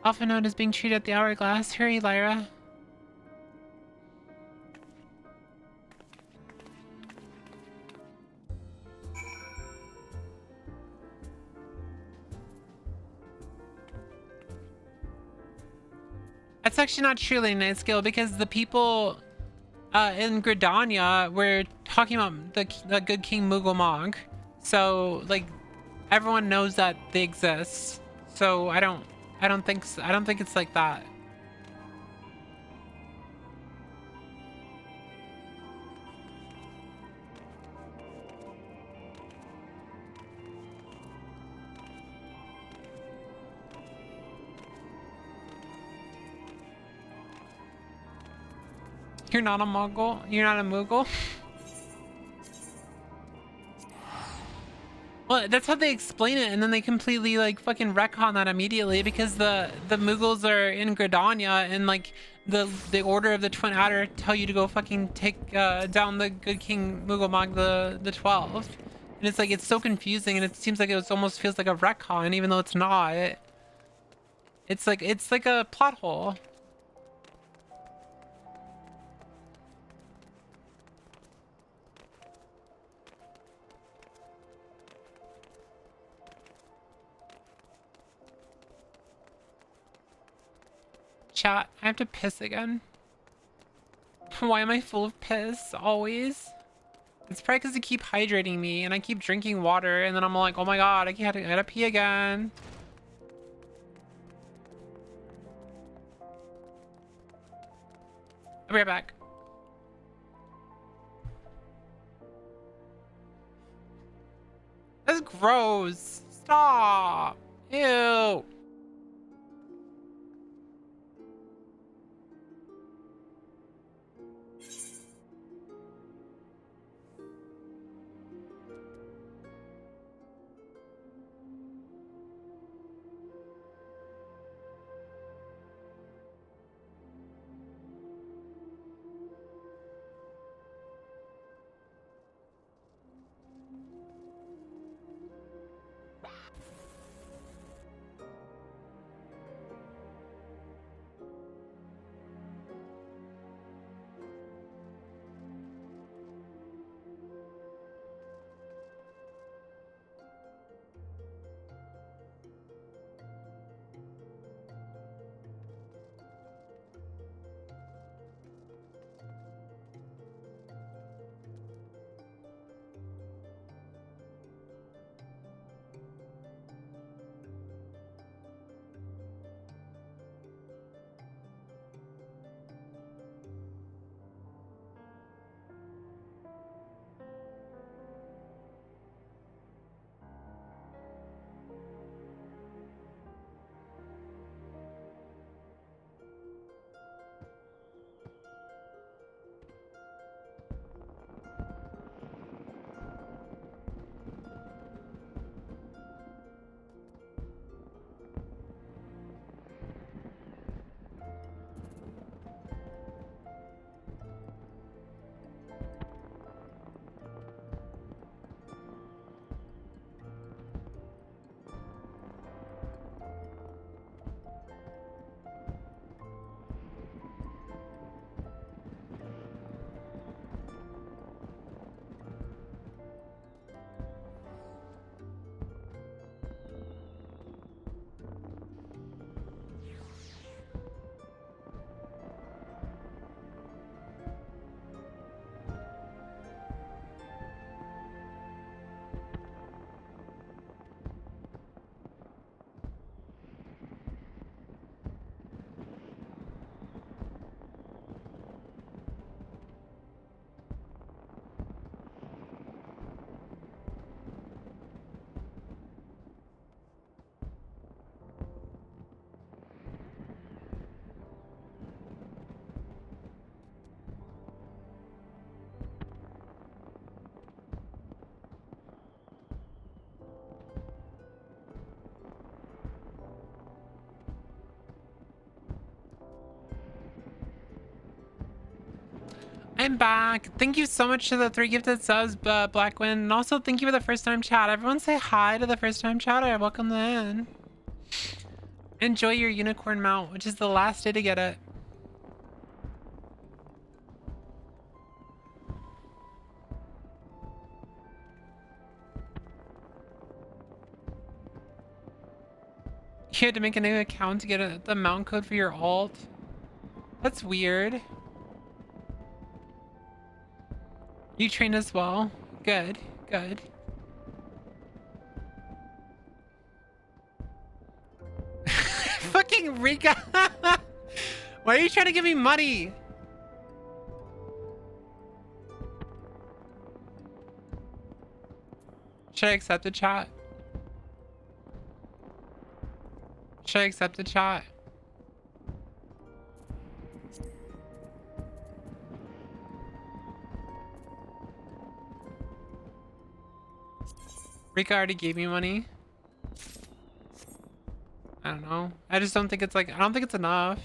Often known as being treated at the hourglass. Hurry, Lyra. That's actually not truly night skill because the people in Gridania were talking about the good King Mughal. So like everyone knows that they exist. So I don't think it's like that. You're not a Mongol? You're not a Mughal? Well, that's how they explain it, and then they completely like fucking retcon that immediately because the Mughals are in Gridania, and like the Order of the Twin Adder tell you to go fucking take down the good King Mughal the 12th. And it's like it's so confusing, and it seems like it almost feels like a retcon, even though it's not. It's like a plot hole. Chat, I have to piss again. Why am I full of piss always? It's probably because you keep hydrating me and I keep drinking water and then I'm like, oh my god, I gotta pee again. I'll be right back. That's gross. Stop. Ew. I'm back. Thank you so much to the 3 gifted subs, Blackwind. And also thank you for the first time chat. Everyone say hi to the first time chatter. Welcome in. Enjoy your unicorn mount, which is the last day to get it. You had to make a new account to get the mount code for your alt. That's weird. You train as well. Good, good. Fucking Rika! Why are you trying to give me money? Should I accept the chat? Should I accept the chat? Rika already gave me money. I don't know. I just don't think it's like, I don't think it's enough.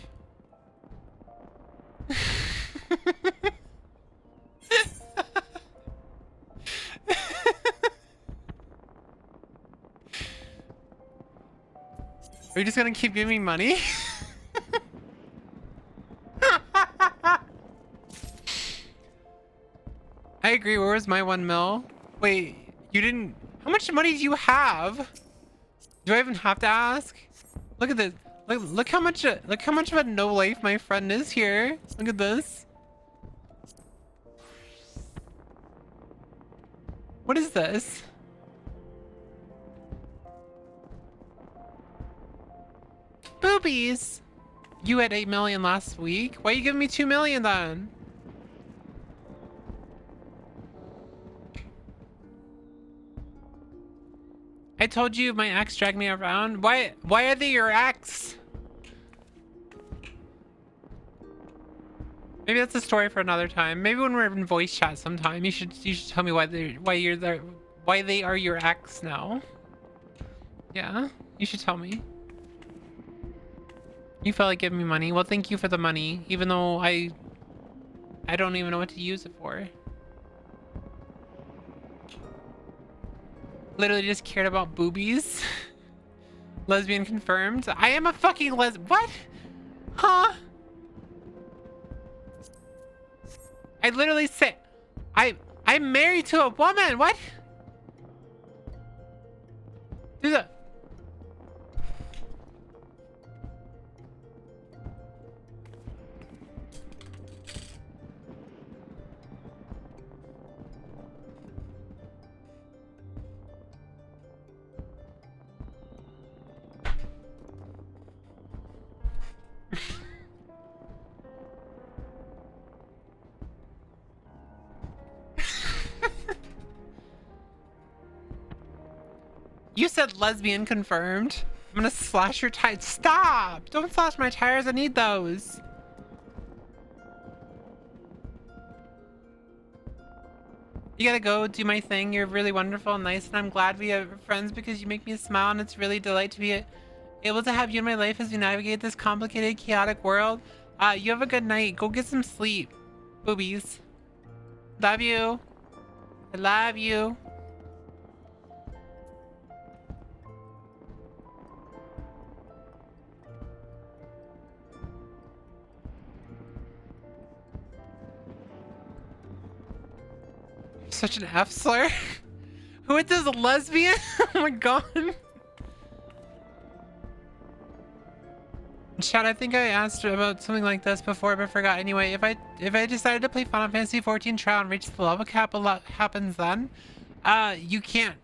Are you just gonna keep giving me money? I agree. Where was my 1 mil? Wait, you didn't. How much money do you have? Do I even have to ask? Look at this. Look how much. Look how much of a no life my friend is here. Look at this. What is this? Boobies. You had 8 million last week. Why are you giving me 2 million then? I told you my ex dragged me around. Why are they your ex? Maybe that's a story for another time. Maybe when we're in voice chat sometime, you should tell me why they are your ex now. Yeah, you should tell me. You felt like giving me money. Well, thank you for the money, even though I don't even know what to use it for. Literally just cared about boobies. Lesbian confirmed. I am a fucking what? Huh? I literally said I'm married to a woman. What? Do the You said lesbian confirmed. I'm gonna slash your tires. Stop! Don't slash my tires. I need those. You gotta go do my thing. You're really wonderful and nice, and I'm glad we are friends because you make me smile, and it's really a delight to be able to have you in my life as we navigate this complicated, chaotic world. You have a good night. Go get some sleep. Boobies. Love you. I love you. Such an F slur. Who is this, a lesbian? Oh my god. Chat, I think I asked about something like this before but forgot. Anyway, if I decided to play Final Fantasy 14 trial and reach the level cap, a lot happens then. You can't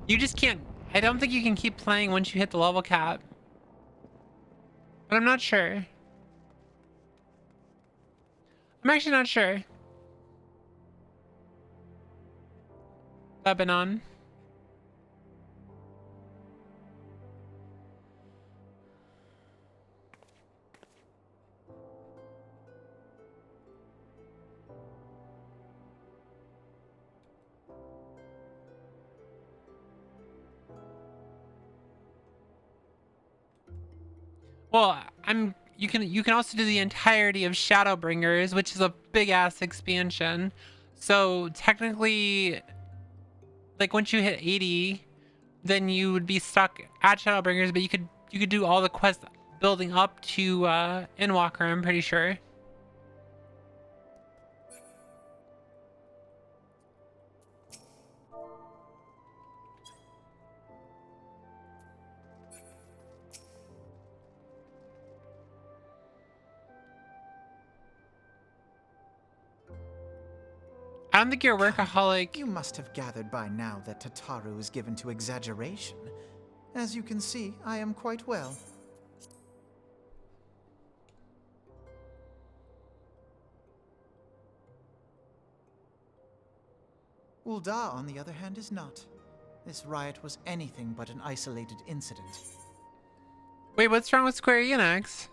you just can't. I don't think you can keep playing once you hit the level cap. But I'm not sure. I'm actually not sure. Lebanon. Well, you can also do the entirety of Shadowbringers, which is a big ass expansion. So technically, like once you hit 80, then you would be stuck at Shadowbringers, but you could do all the quests building up to Endwalker, I'm pretty sure. I don't think you're a workaholic. You must have gathered by now that Tataru is given to exaggeration. As you can see, I am quite well. Ul'dah, on the other hand, is not. This riot was anything but an isolated incident. Wait, what's wrong with Square Enix?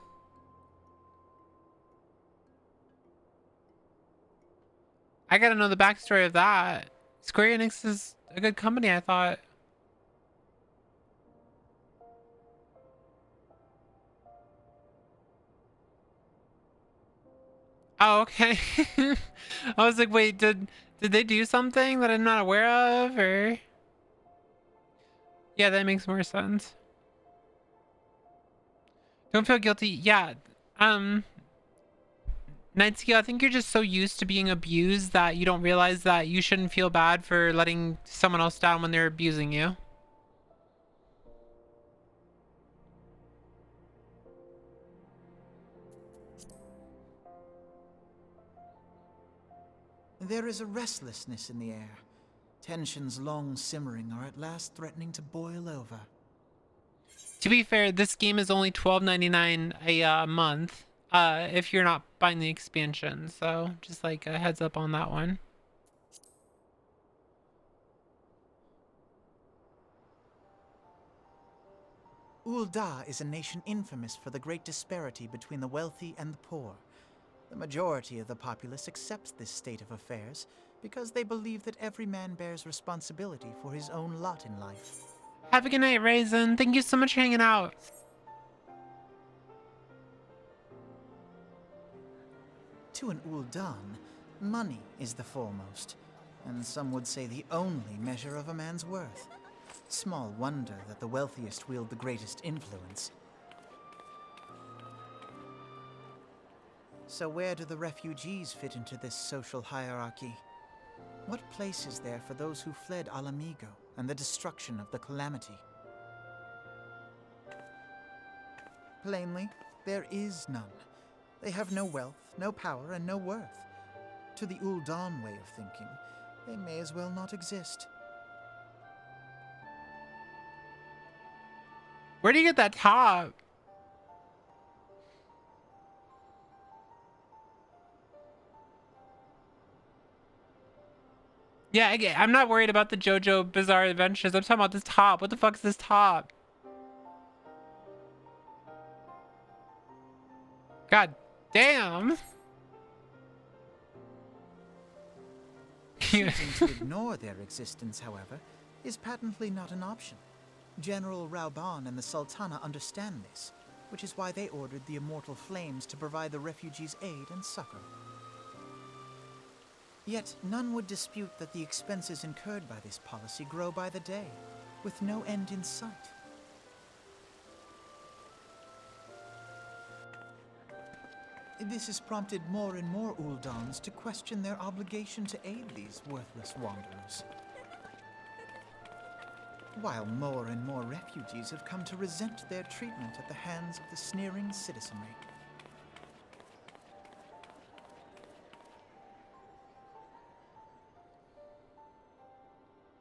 I gotta know the backstory of that. Square Enix is a good company, I thought. Oh, okay. I was like, wait, did they do something that I'm not aware of, or? Yeah, that makes more sense. Don't feel guilty. Yeah, Nightscale, I think you're just so used to being abused that you don't realize that you shouldn't feel bad for letting someone else down when they're abusing you. There is a restlessness in the air. Tensions long simmering are at last threatening to boil over. To be fair, this game is only $12.99 a month. If you're not buying the expansion, so just like a heads up on that one. Ul'dah is a nation infamous for the great disparity between the wealthy and the poor. The majority of the populace accepts this state of affairs because they believe that every man bears responsibility for his own lot in life. Have a good night, Raisin. Thank you so much for hanging out. To an Ul'dan, money is the foremost, and some would say the only measure of a man's worth. Small wonder that the wealthiest wield the greatest influence. So where do the refugees fit into this social hierarchy? What place is there for those who fled Alamigo and the destruction of the Calamity? Plainly, there is none. They have no wealth, no power, and no worth. To the Ul'dan way of thinking, they may as well not exist. Where do you get that top? Yeah, I'm not worried about the JoJo Bizarre Adventures. I'm talking about this top. What the fuck is this top? God damn. Choosing to ignore their existence, however, is patently not an option. General Rauban and the Sultana understand this, which is why they ordered the Immortal Flames to provide the refugees aid and succor. Yet none would dispute that the expenses incurred by this policy grow by the day, with no end in sight. This has prompted more and more Ul'dans to question their obligation to aid these worthless wanderers. While more and more refugees have come to resent their treatment at the hands of the sneering citizenry.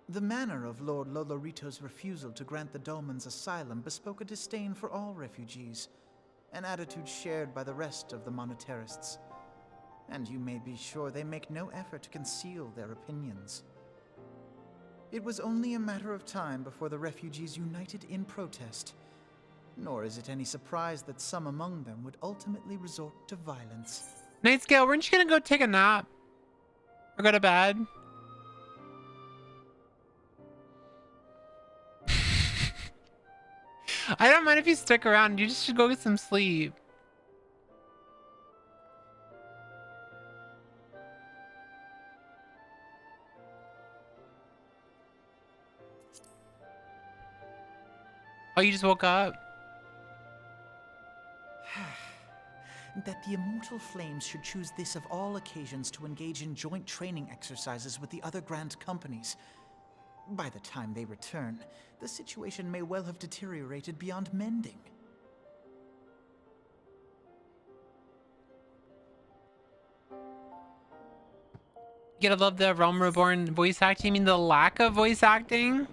The manner of Lord Lolorito's refusal to grant the Dolmens asylum bespoke a disdain for all refugees, an attitude shared by the rest of the monetarists. And you may be sure they make no effort to conceal their opinions. It was only a matter of time before the refugees united in protest, nor is it any surprise that some among them would ultimately resort to violence. Nightscale, weren't you gonna go take a nap? Or go to bed? I don't mind if you stick around. You just should go get some sleep. Oh, you just woke up? That the immortal flames should choose this of all occasions to engage in joint training exercises with the other Grand Companies. By the time they return, the situation may well have deteriorated beyond mending. You gotta love the Realm Reborn voice acting. You mean the lack of voice acting?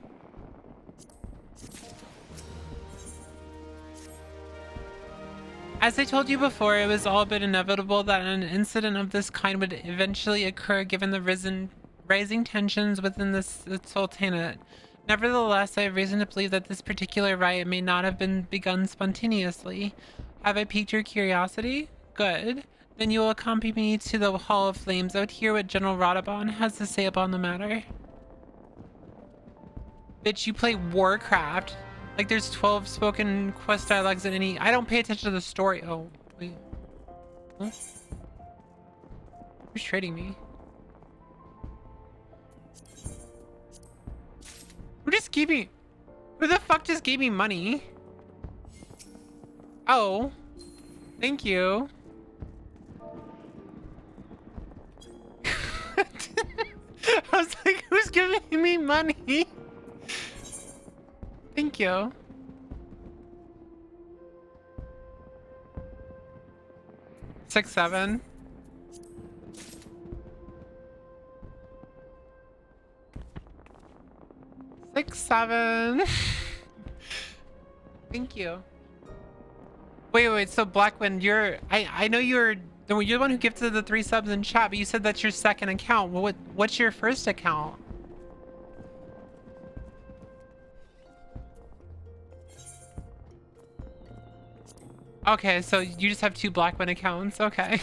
As I told you before, it was all but inevitable that an incident of this kind would eventually occur given the rising tensions within the Sultanate. Nevertheless, I have reason to believe that this particular riot may not have been begun spontaneously. Have I piqued your curiosity? Good. Then you will accompany me to the Hall of Flames. I would hear what General Radabon has to say upon the matter. Bitch, you play Warcraft. Like there's 12 spoken quest dialogues in any... I don't pay attention to the story. Oh, wait. Huh? Who's trading me? Who just gave me... Who the fuck just gave me money? Oh. Thank you. I was like, who's giving me money? Thank you. Six, 7. Six, 7. Thank you. Wait, so Blackwind, I know you're the one who gifted the 3 subs in chat, but you said that's your second account. What's your first account? Okay, so you just have 2 Blackwind accounts. Okay.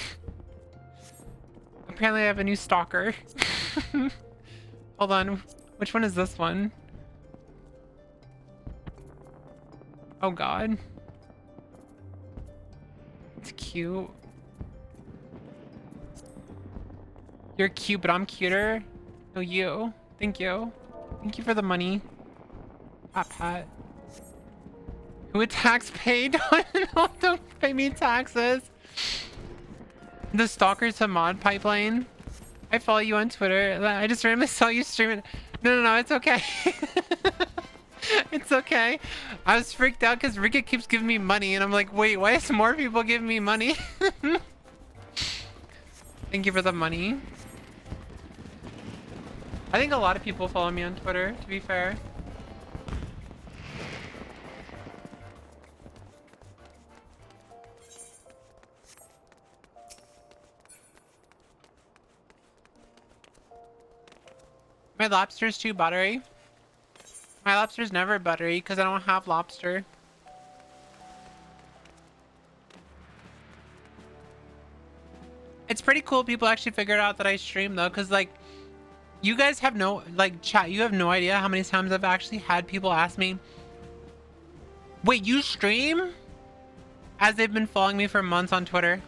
Apparently I have a new stalker. Hold on. Which one is this one? Oh god. It's cute. You're cute, but I'm cuter. No, you. Thank you. Thank you for the money. Pat pat. Who would tax pay? Don't pay me taxes. The stalkers to mod pipeline. I follow you on Twitter. I just randomly saw you streaming. No, it's okay. It's okay. I was freaked out because Rika keeps giving me money and I'm like, wait, why is more people giving me money? Thank you for the money. I think a lot of people follow me on Twitter, to be fair. My lobster's too buttery. My lobster's never buttery because I don't have lobster. It's pretty cool people actually figured out that I stream though, because like you guys have no, like chat, you have no idea how many times I've actually had people ask me, wait, you stream? As they've been following me for months on Twitter.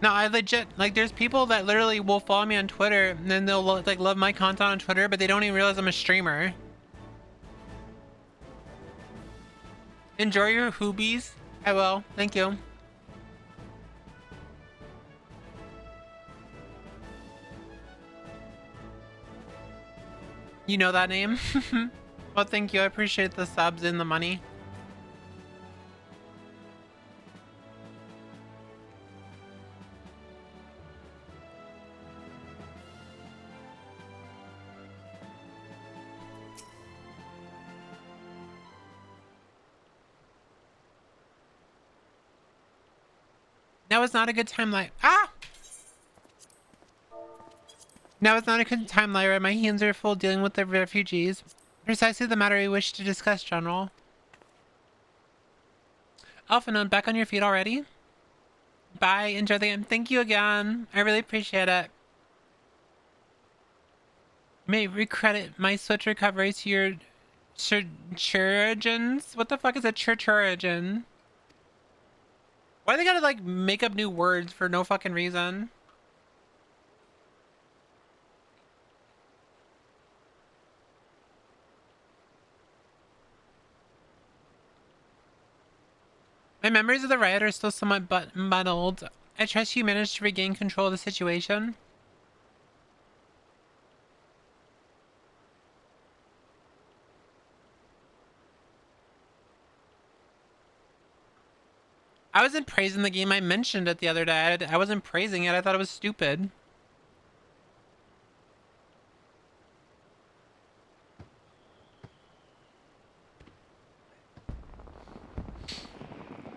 No, I legit, like, there's people that literally will follow me on Twitter and then they'll like love my content on Twitter, but they don't even realize I'm a streamer. Enjoy your hoobies. I will. Thank you. You know that name? Well, thank you. I appreciate the subs and the money. Now is not a good time, Now is not a good time, Lyra. My hands are full dealing with the refugees. Precisely the matter we wish to discuss, General. Alphanon, back on your feet already? Bye. Enjoy the game. Thank you again. I really appreciate it. May recredit my swift recovery to your chirurgeons. What the fuck is a chirurgeon? Why they gotta like make up new words for no fucking reason? My memories of the riot are still somewhat muddled. I trust you managed to regain control of the situation. I wasn't praising the game. I mentioned it the other day. I wasn't praising it. I thought it was stupid.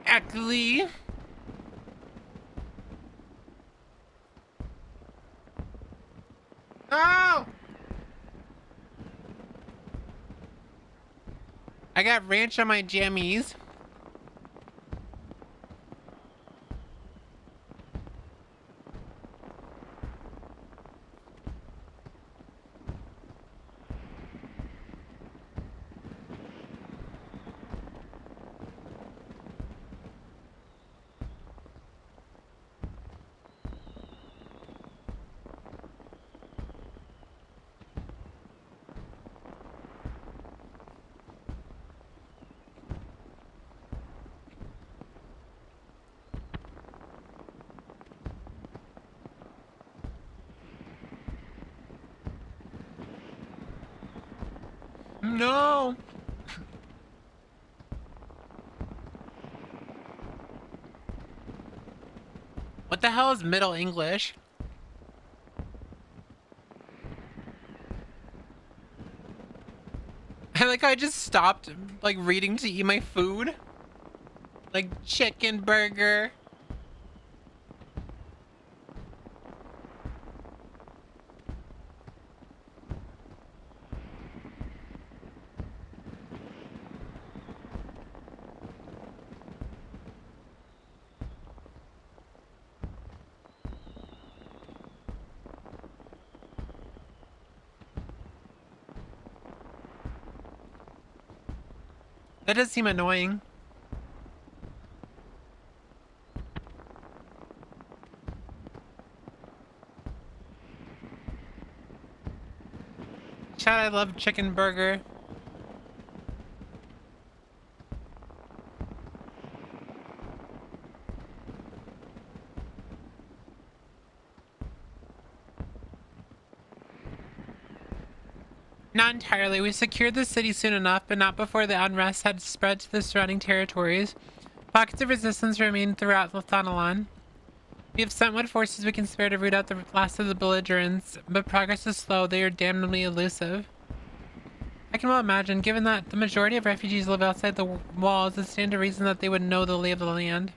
Actually. No! I got ranch on my jammies. No! What the hell is Middle English? I just stopped like reading to eat my food. Like chicken burger. That does seem annoying. Chat, I love chicken burger. Not entirely. We secured the city soon enough, but not before the unrest had spread to the surrounding territories. Pockets of resistance remained throughout Thanalan. We have sent what forces we can spare to root out the last of the belligerents, but progress is slow. They are damnably elusive. I can well imagine, given that the majority of refugees live outside the walls, it stands to reason that they would know the lay of the land.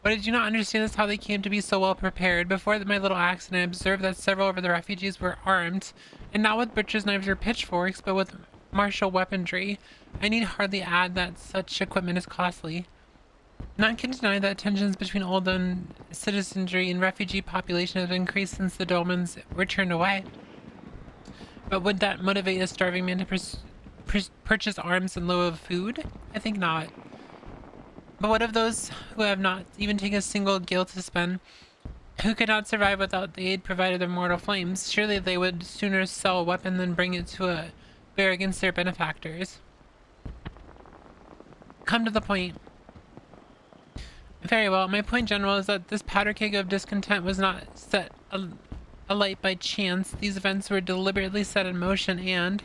What I do not understand is how they came to be so well prepared. Before my little accident, I observed that several of the refugees were armed, and not with butcher's knives or pitchforks, but with martial weaponry. I need hardly add that such equipment is costly. None can deny that tensions between Olden citizenry and refugee population have increased since the Dolmens were turned away. But would that motivate a starving man to purchase arms in lieu of food? I think not. But what of those who have not even taken a single gil to spend, who could not survive without the aid provided of mortal flames? Surely they would sooner sell a weapon than bring it to bear against their benefactors. Come to the point. Very well. My point, General, is that this powder keg of discontent was not set alight by chance. These events were deliberately set in motion, and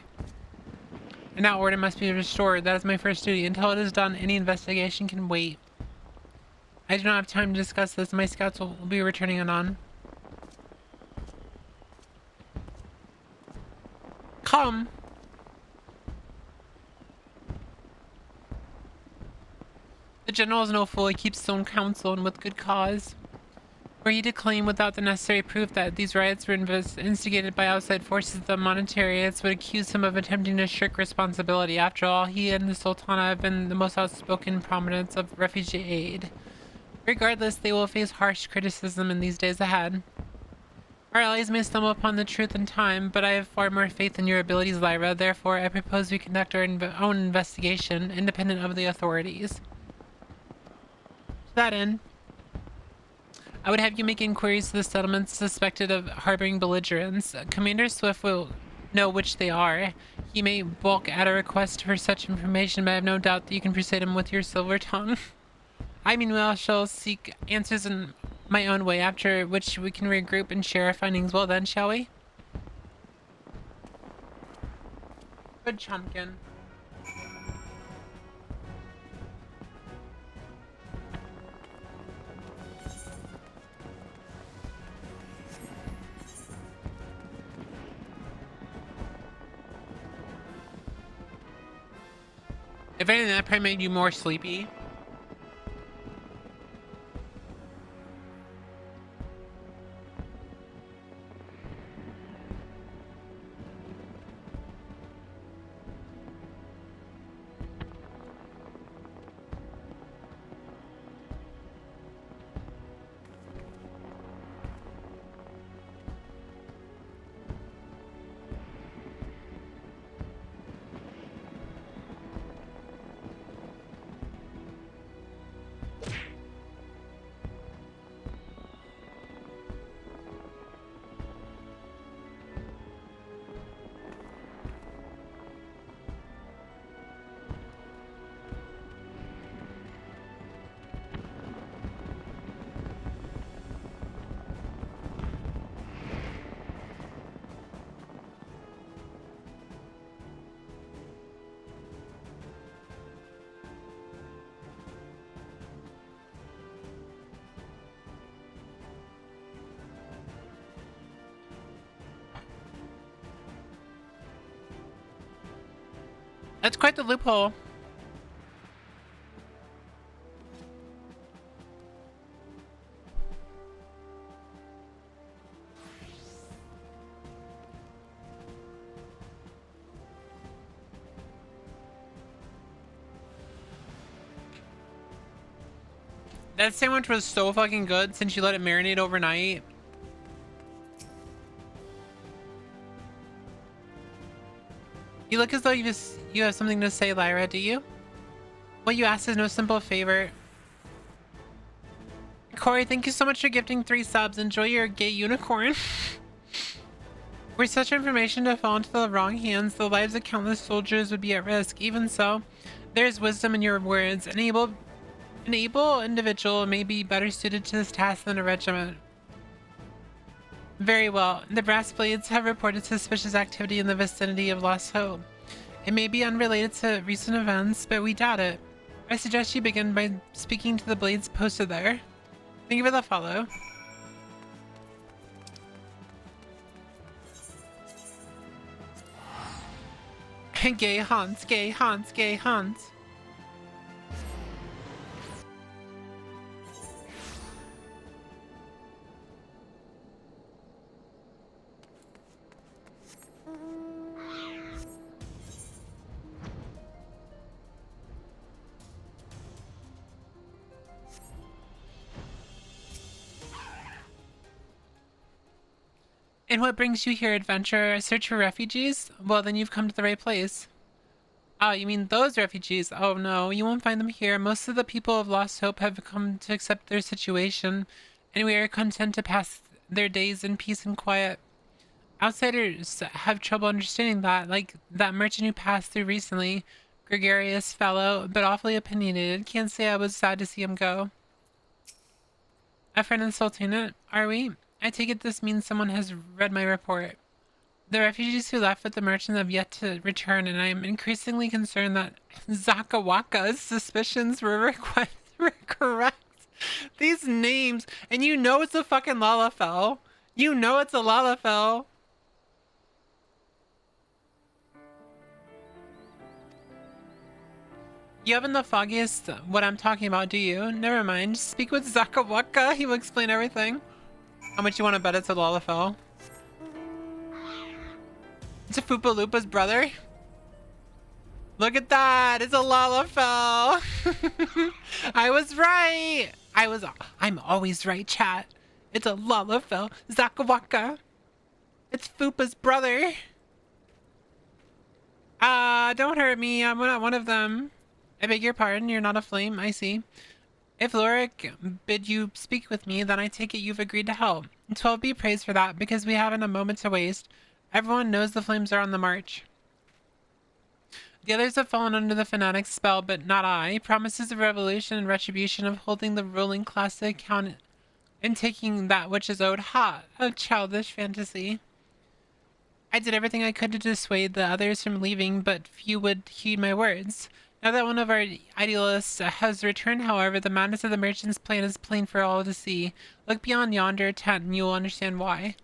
now order must be restored. That is my first duty. Until it is done, any investigation can wait. I do not have time to discuss this. My scouts will be returning anon. Come. The general is no fool. He keeps his own counsel, and with good cause. Were he to claim without the necessary proof that these riots were instigated by outside forces, the monetarists would accuse him of attempting to shirk responsibility. After all, he and the Sultana have been the most outspoken prominents of refugee aid. Regardless, they will face harsh criticism in these days ahead. Our allies may stumble upon the truth in time, but I have far more faith in your abilities, Lyra. Therefore, I propose we conduct our own investigation, independent of the authorities. To that end, I would have you make inquiries to the settlements suspected of harboring belligerents. Commander Swift will know which they are. He may balk at a request for such information, but I have no doubt that you can persuade him with your silver tongue. I meanwhile shall seek answers in my own way, after which we can regroup and share our findings. Well then, shall we? Good chumpkin. If anything, that probably made you more sleepy. That's quite the loophole. That sandwich was so fucking good since you let it marinate overnight. You look as though you have something to say, Lyra, do you? What you ask is no simple favor. Corey, thank you so much for gifting 3 subs. Enjoy your gay unicorn. Were such information to fall into the wrong hands, the lives of countless soldiers would be at risk. Even so, there is wisdom in your words. An able individual may be better suited to this task than a regiment. Very well. The Brass Blades have reported suspicious activity in the vicinity of Lost Hope. It may be unrelated to recent events, but we doubt it. I suggest you begin by speaking to the Blades posted there. Thank you for the follow. Gay haunts, gay haunts, gay haunts. And what brings you here, adventurer? A search for refugees? Well, then you've come to the right place. Oh, you mean those refugees? Oh no, you won't find them here. Most of the people of Lost Hope have come to accept their situation, and we are content to pass their days in peace and quiet. Outsiders have trouble understanding that, like that merchant who passed through recently. Gregarious fellow, but awfully opinionated. Can't say I was sad to see him go. A friend and Sultanate, are we? I take it this means someone has read my report. The refugees who left with the merchant have yet to return, and I am increasingly concerned that Zakawaka's suspicions were correct. These names, and you know it's a fucking Lalafell. You know it's a Lalafell. You haven't the foggiest what I'm talking about, do you? Never mind. Speak with Zakawaka. He will explain everything. How much you want to bet it's a Lalafell? It's a Foopa Loopa's brother. Look at that. It's a Lalafell. I was right. I'm always right, chat. It's a Lalafell. Zakawaka. It's Fupa's brother. Don't hurt me. I'm not one of them. I beg your pardon. You're not a flame. I see. If Lorik bid you speak with me, then I take it you've agreed to help. 12 be praised for that, because we haven't a moment to waste. Everyone knows the flames are on the march. The others have fallen under the fanatic's spell, but not I. Promises of revolution and retribution, of holding the ruling class to account and taking that which is owed. Ha! A childish fantasy. I did everything I could to dissuade the others from leaving, but few would heed my words. Now that one of our idealists has returned, however, the madness of the merchant's plan is plain for all to see. Look beyond yonder tent and you will understand why.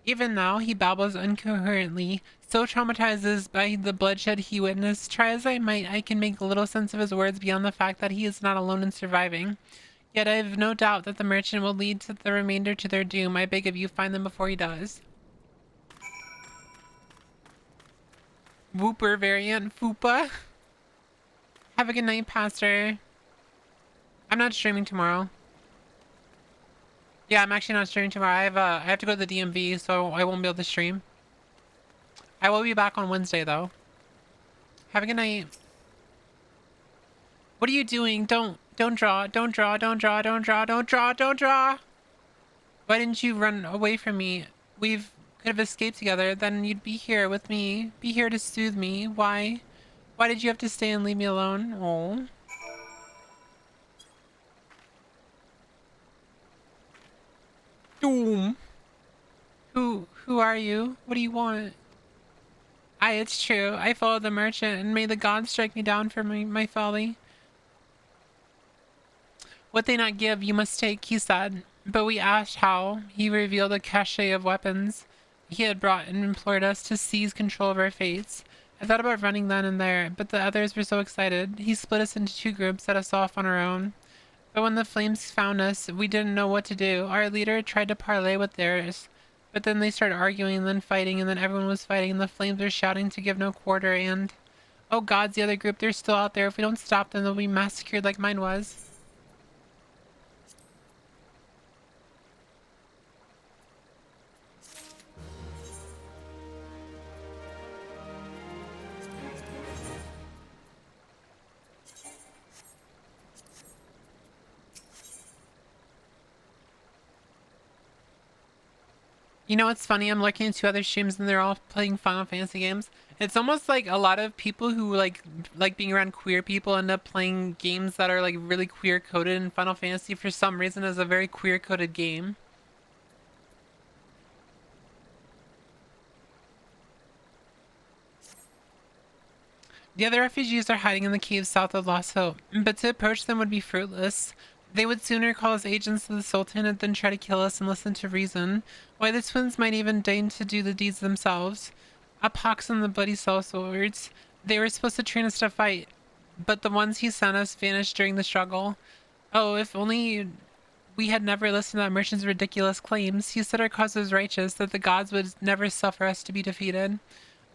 Even now, he babbles incoherently, so traumatized by the bloodshed he witnessed. Try as I might, I can make little sense of his words beyond the fact that he is not alone in surviving. Yet I have no doubt that the merchant will lead to the remainder to their doom. I beg of you, find them before he does. Whooper variant, Fupa. Have a good night, Pastor. I'm not streaming tomorrow. Yeah, I'm actually not streaming tomorrow. I have to go to the DMV, so I won't be able to stream. I will be back on Wednesday, though. Have a good night. What are you doing? Don't draw. Don't draw. Don't draw. Don't draw. Don't draw. Don't draw. Why didn't you run away from me? We could have escaped together. Then you'd be here with me. Be here to soothe me. Why? Why did you have to stay and leave me alone? Oh. Doom. Who are you? What do you want? It's true. I followed the merchant, and may the gods strike me down for my folly. What they not give, you must take, he said. But we asked how. He revealed a cache of weapons he had brought and implored us to seize control of our fates. I thought about running then and there, but the others were so excited. He split us into 2 groups, set us off on our own. But when the flames found us, we didn't know what to do. Our leader tried to parley with theirs, but then they started arguing and then fighting, and then everyone was fighting, and the flames were shouting to give no quarter, and... Oh gods, the other group, they're still out there. If we don't stop them, they'll be massacred like mine was. You know what's funny? I'm looking at 2 other streams and they're all playing Final Fantasy games. It's almost like a lot of people who like being around queer people end up playing games that are like really queer coded, and Final Fantasy for some reason is a very queer coded game. The other refugees are hiding in the caves south of Lost Hope, but to approach them would be fruitless. They would sooner call us agents of the Sultan than try to kill us and listen to reason. Why, the twins might even deign to do the deeds themselves. A pox on the bloody sellswords. They were supposed to train us to fight, but the ones he sent us vanished during the struggle. Oh, if only we had never listened to that merchant's ridiculous claims. He said our cause was righteous, that the gods would never suffer us to be defeated.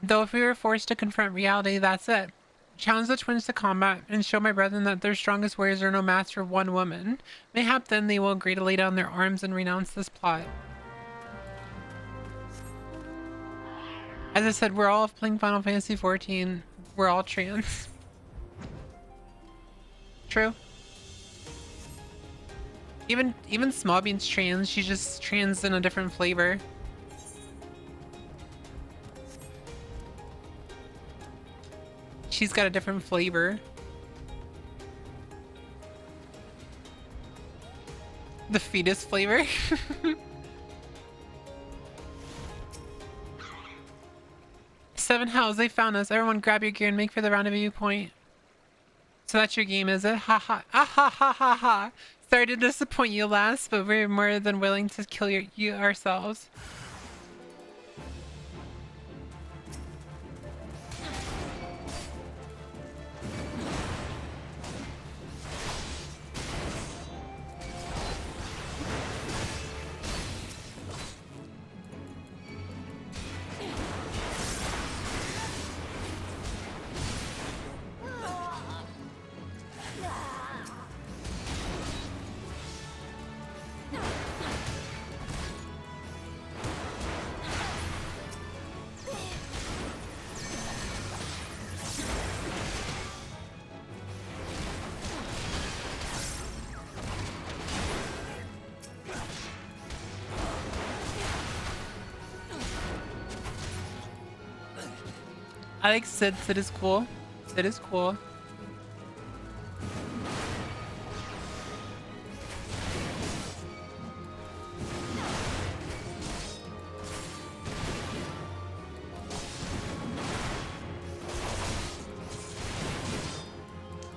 Though if we were forced to confront reality, that's it. Challenge the twins to combat, and show my brethren that their strongest warriors are no match for one woman. Mayhap then they will agree to lay down their arms and renounce this plot. As I said, we're all playing Final Fantasy XIV. We're all trans. True. Even Smallbean's trans. She's just trans in a different flavor. She's got a different flavor. The fetus flavor. Seven hells, they found us. Everyone grab your gear and make for the rendezvous point. So that's your game, is it? Ha ha. Ah ha ha ha ha. Sorry to disappoint you, lass, but we're more than willing to kill you ourselves. I like Sid. Sid is cool. Sid is cool.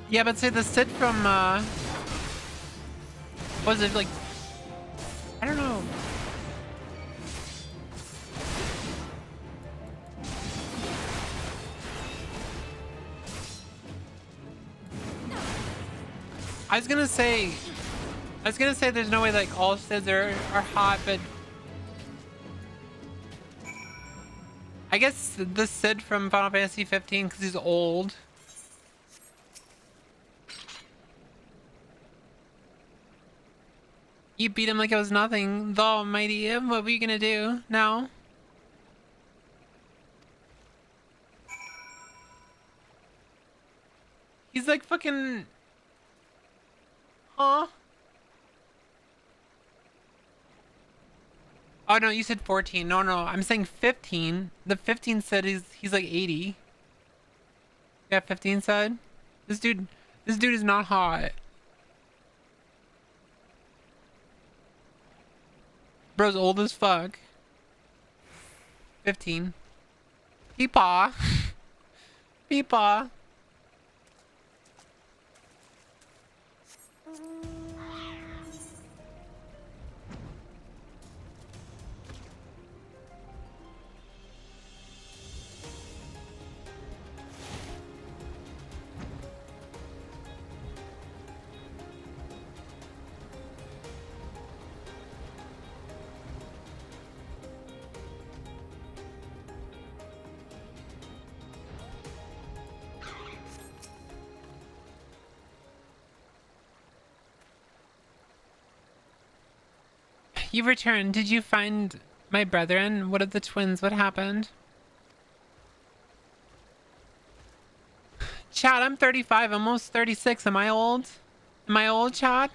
Yeah, but say the Sid from, was it like, I don't know. I was gonna say there's no way like all Sids are hot, but I guess the Sid from Final Fantasy 15 because he's old. You beat him like it was nothing, the almighty. What were you gonna do now? He's like fucking... Huh? Oh no, you said 14. No, I'm saying 15. The 15 said he's like 80. Yeah, 15 said. This dude is not hot. Bro's old as fuck. 15. Peepaw. Peepaw. You've returned. Did you find my brethren? What of the twins? What happened? Chat, I'm 35, almost 36. Am I old? Am I old, chat?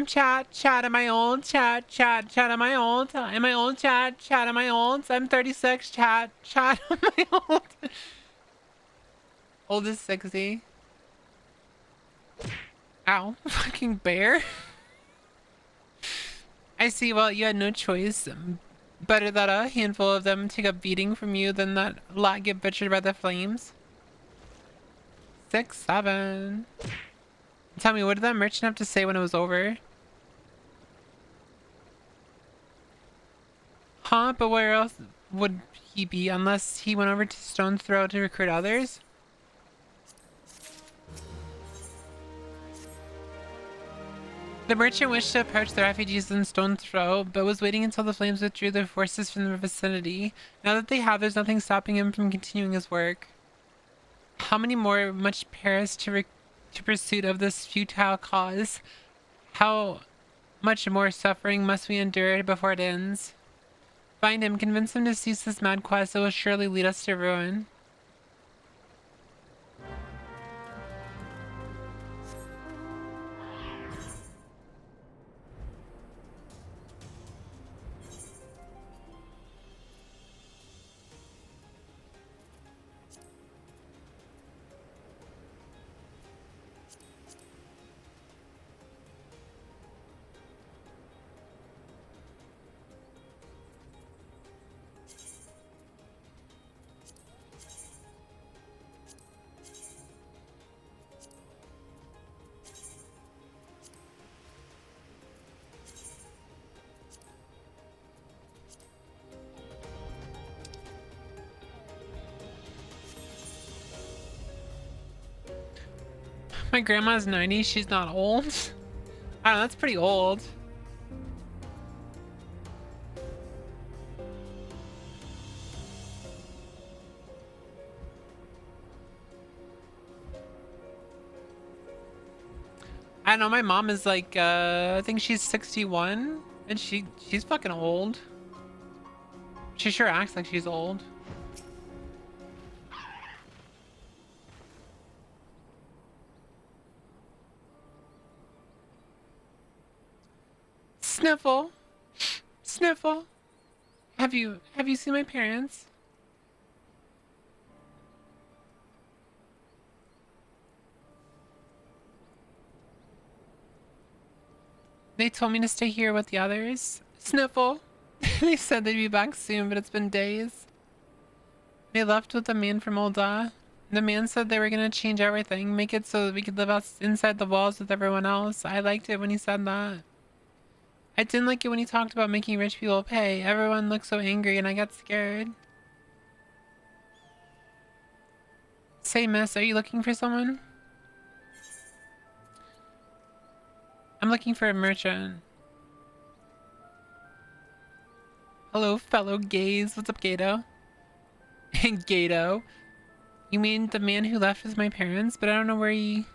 Chat, am I old? Chat, am I old? Am I old, chat? Am I old? I'm 36, chat, am I old? Old is 60. Ow, fucking bear. I see, well, you had no choice. Better that a handful of them take a beating from you than that lot get butchered by the flames. 6, 7. Tell me, what did that merchant have to say when it was over? Huh? But where else would he be unless he went over to Stone's Throw to recruit others? The merchant wished to approach the refugees in Stone's Throw, but was waiting until the flames withdrew their forces from the vicinity. Now that they have, there's nothing stopping him from continuing his work. How many more must perish to pursuit of this futile cause? How much more suffering must we endure before it ends? Find him, convince him to cease this mad quest that will surely lead us to ruin. My grandma's 90, she's not old. I don't know, that's pretty old. I don't know, my mom is like, I think she's 61, and she's fucking old. She sure acts like she's old. Sniffle. Sniffle. Have you seen my parents? They told me to stay here with the others. Sniffle. They said they'd be back soon, but it's been days. They left with the man from Olda. The man said they were gonna change everything, make it so that we could live inside the walls with everyone else. I liked it when he said that. I didn't like it when he talked about making rich people pay. Everyone looked so angry and I got scared. Say, miss, are you looking for someone? I'm looking for a merchant. Hello, fellow gays. What's up, Gato? Gato? You mean the man who left with my parents? But I don't know where he...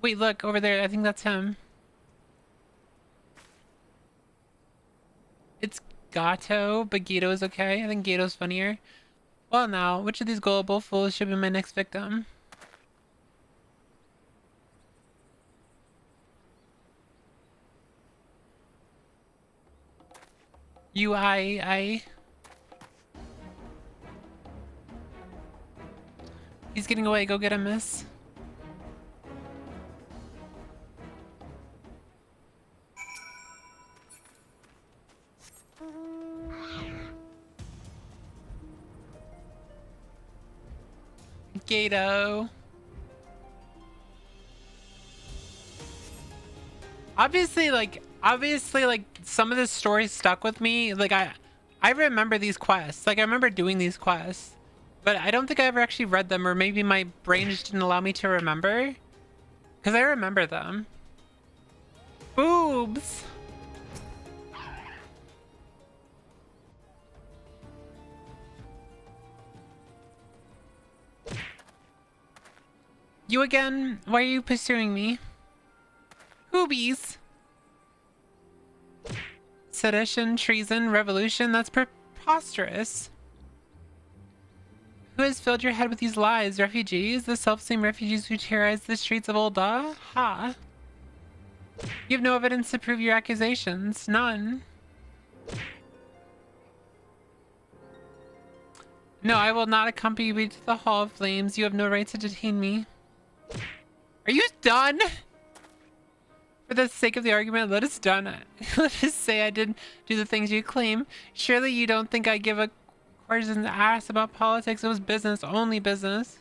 Wait, look, over there. I think that's him. It's Gato, but Gato is okay. I think Gato's funnier. Well now, which of these gullible fools should be my next victim? I. He's getting away. Go get him, miss. Gato. Obviously, like some of this story stuck with me. Like I remember these quests. Like I remember doing these quests, but I don't think I ever actually read them, or maybe my brain just didn't allow me to remember. Because I remember them. Boobs. You again? Why are you pursuing me? Hoobies. Sedition, treason, revolution, that's preposterous. Who has filled your head with these lies? Refugees? The self-same refugees who terrorize the streets of Olda? Ha! You have no evidence to prove your accusations. None. No, I will not accompany you to the Hall of Flames. You have no right to detain me. Are you done? For the sake of the argument, let us done. Let us say I didn't do the things you claim. Surely you don't think I give a quarter's ass about politics. It was business, only business.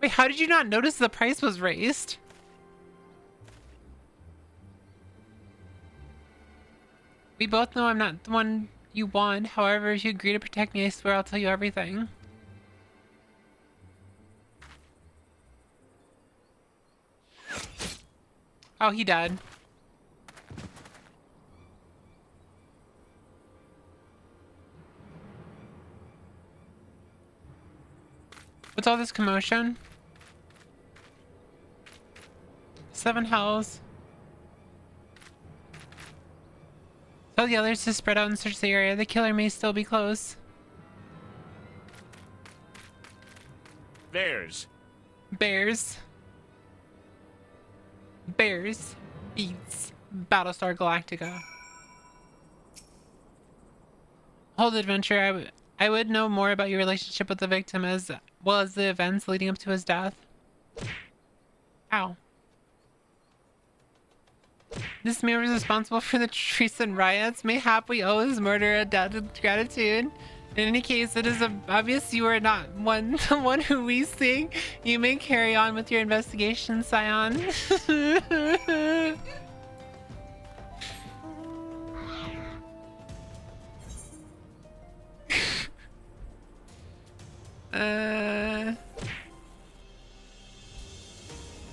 Wait, how did you not notice the price was raised? We both know I'm not the one you want. However, if you agree to protect me, I swear I'll tell you everything. Oh, he died. What's all this commotion? 7 hells. Tell the others to spread out and search the area. The killer may still be close. Bears. Bears. Bears. Beats. Battlestar Galactica. Hold adventure. I would know more about your relationship with the victim as well as the events leading up to his death. Ow. This man was responsible for the recent riots. Mayhap we owe his murderer a debt of gratitude. In any case, it is obvious you are not the one who we seek. You may carry on with your investigation, Scion.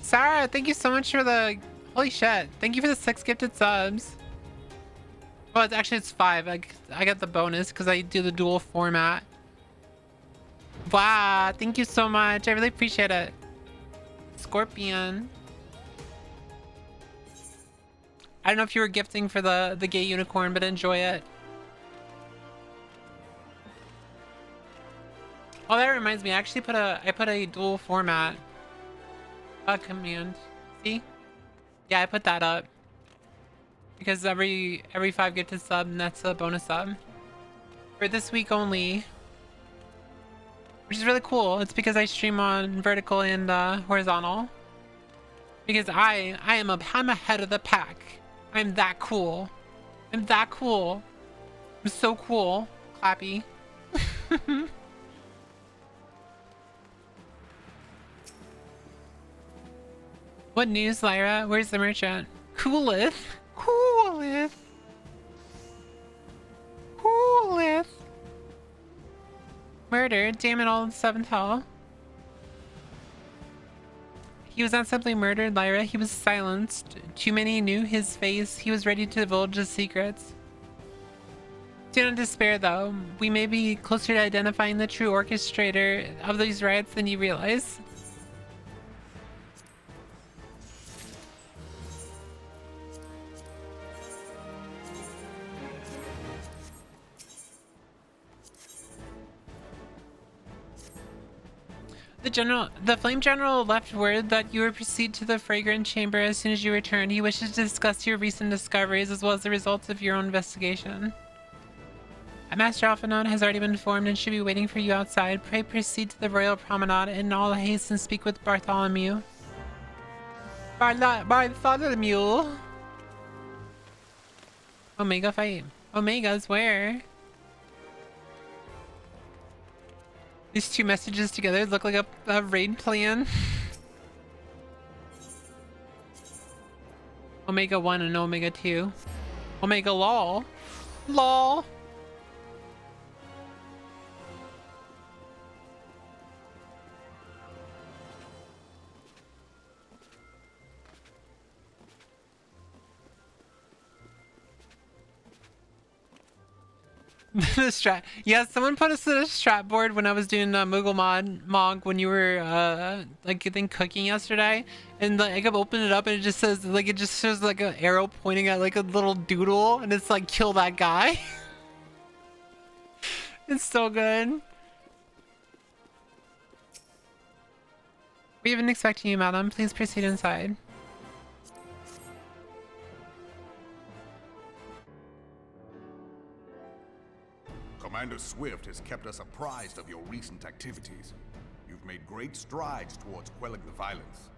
Sarah, thank you so much for the... Holy shit. Thank you for the 6 gifted subs. Well, it's 5. I got the bonus because I do the dual format. Wow, thank you so much. I really appreciate it. Scorpion. I don't know if you were gifting for the gay unicorn, but enjoy it. Oh, that reminds me. I actually put a dual format command. See? Yeah, I put that up because every 5 gifted sub, and that's a bonus sub for this week only, which is really cool. It's because I stream on vertical and horizontal. Because I'm ahead of the pack. I'm that cool. I'm that cool. I'm so cool. Clappy. What news, Lyra? Where's the merchant? Whooith? Whooith? Whooith? Murdered? Damn it all in 7th hell. He was not simply murdered, Lyra. He was silenced. Too many knew his face. He was ready to divulge his secrets. Do not despair, though. We may be closer to identifying the true orchestrator of these riots than you realize. The Flame General left word that you will proceed to the Fragrant Chamber as soon as you return. He wishes to discuss your recent discoveries as well as the results of your own investigation. A Master Alpha node has already been formed and should be waiting for you outside. Pray proceed to the Royal Promenade in all haste and speak with Bartholomew. Bartholomew? Omega fight. Omega's where? These two messages together look like a raid plan. Omega 1 and Omega 2. Omega lol. Lol. The strat. Yeah, someone put us at a strat board when I was doing Moogle Mog when you were like I think cooking yesterday, and like I kept opening it up and it just says like it just shows like an arrow pointing at like a little doodle and it's like kill that guy. It's so good. We have been expecting you, madam. Please proceed inside. Commander Swift has kept us apprised of your recent activities. You've made great strides towards quelling the violence.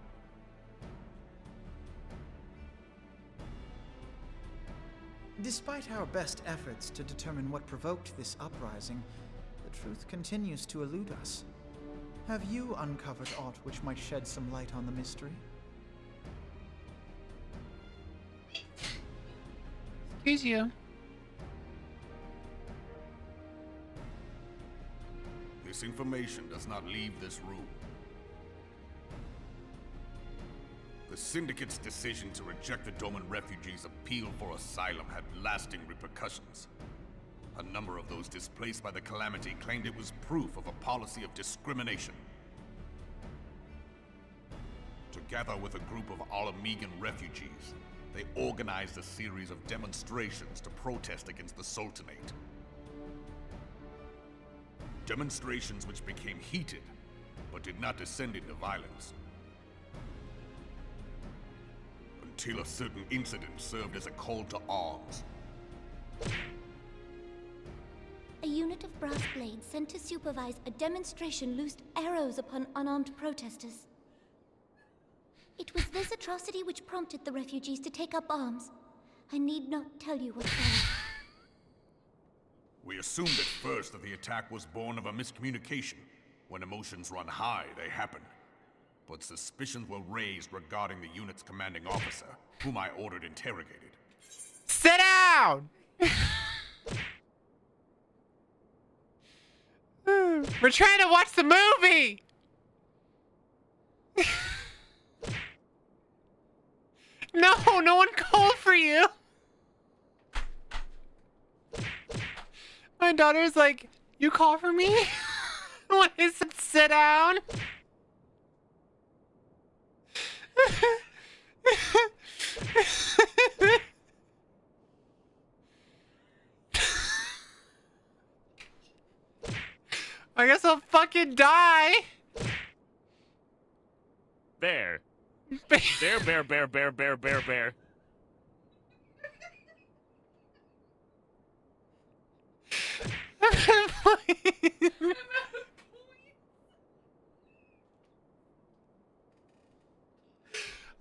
Despite our best efforts to determine what provoked this uprising, the truth continues to elude us. Have you uncovered aught which might shed some light on the mystery? Excuse you. This information does not leave this room. The Syndicate's decision to reject the Doman refugees' appeal for asylum had lasting repercussions. A number of those displaced by the calamity claimed it was proof of a policy of discrimination. Together with a group of Alamegan refugees, they organized a series of demonstrations to protest against the Sultanate. Demonstrations which became heated, but did not descend into violence. Until a certain incident served as a call to arms. A unit of brass blades sent to supervise a demonstration loosed arrows upon unarmed protesters. It was this atrocity which prompted the refugees to take up arms. I need not tell you what followed. We assumed at first that the attack was born of a miscommunication. When emotions run high, they happen. But suspicions were raised regarding the unit's commanding officer, whom I ordered interrogated. Sit down! We're trying to watch the movie! No one called for you! My daughter's like, you call for me? When I said sit down? I guess I'll fuck fucking die. Bear. Bear.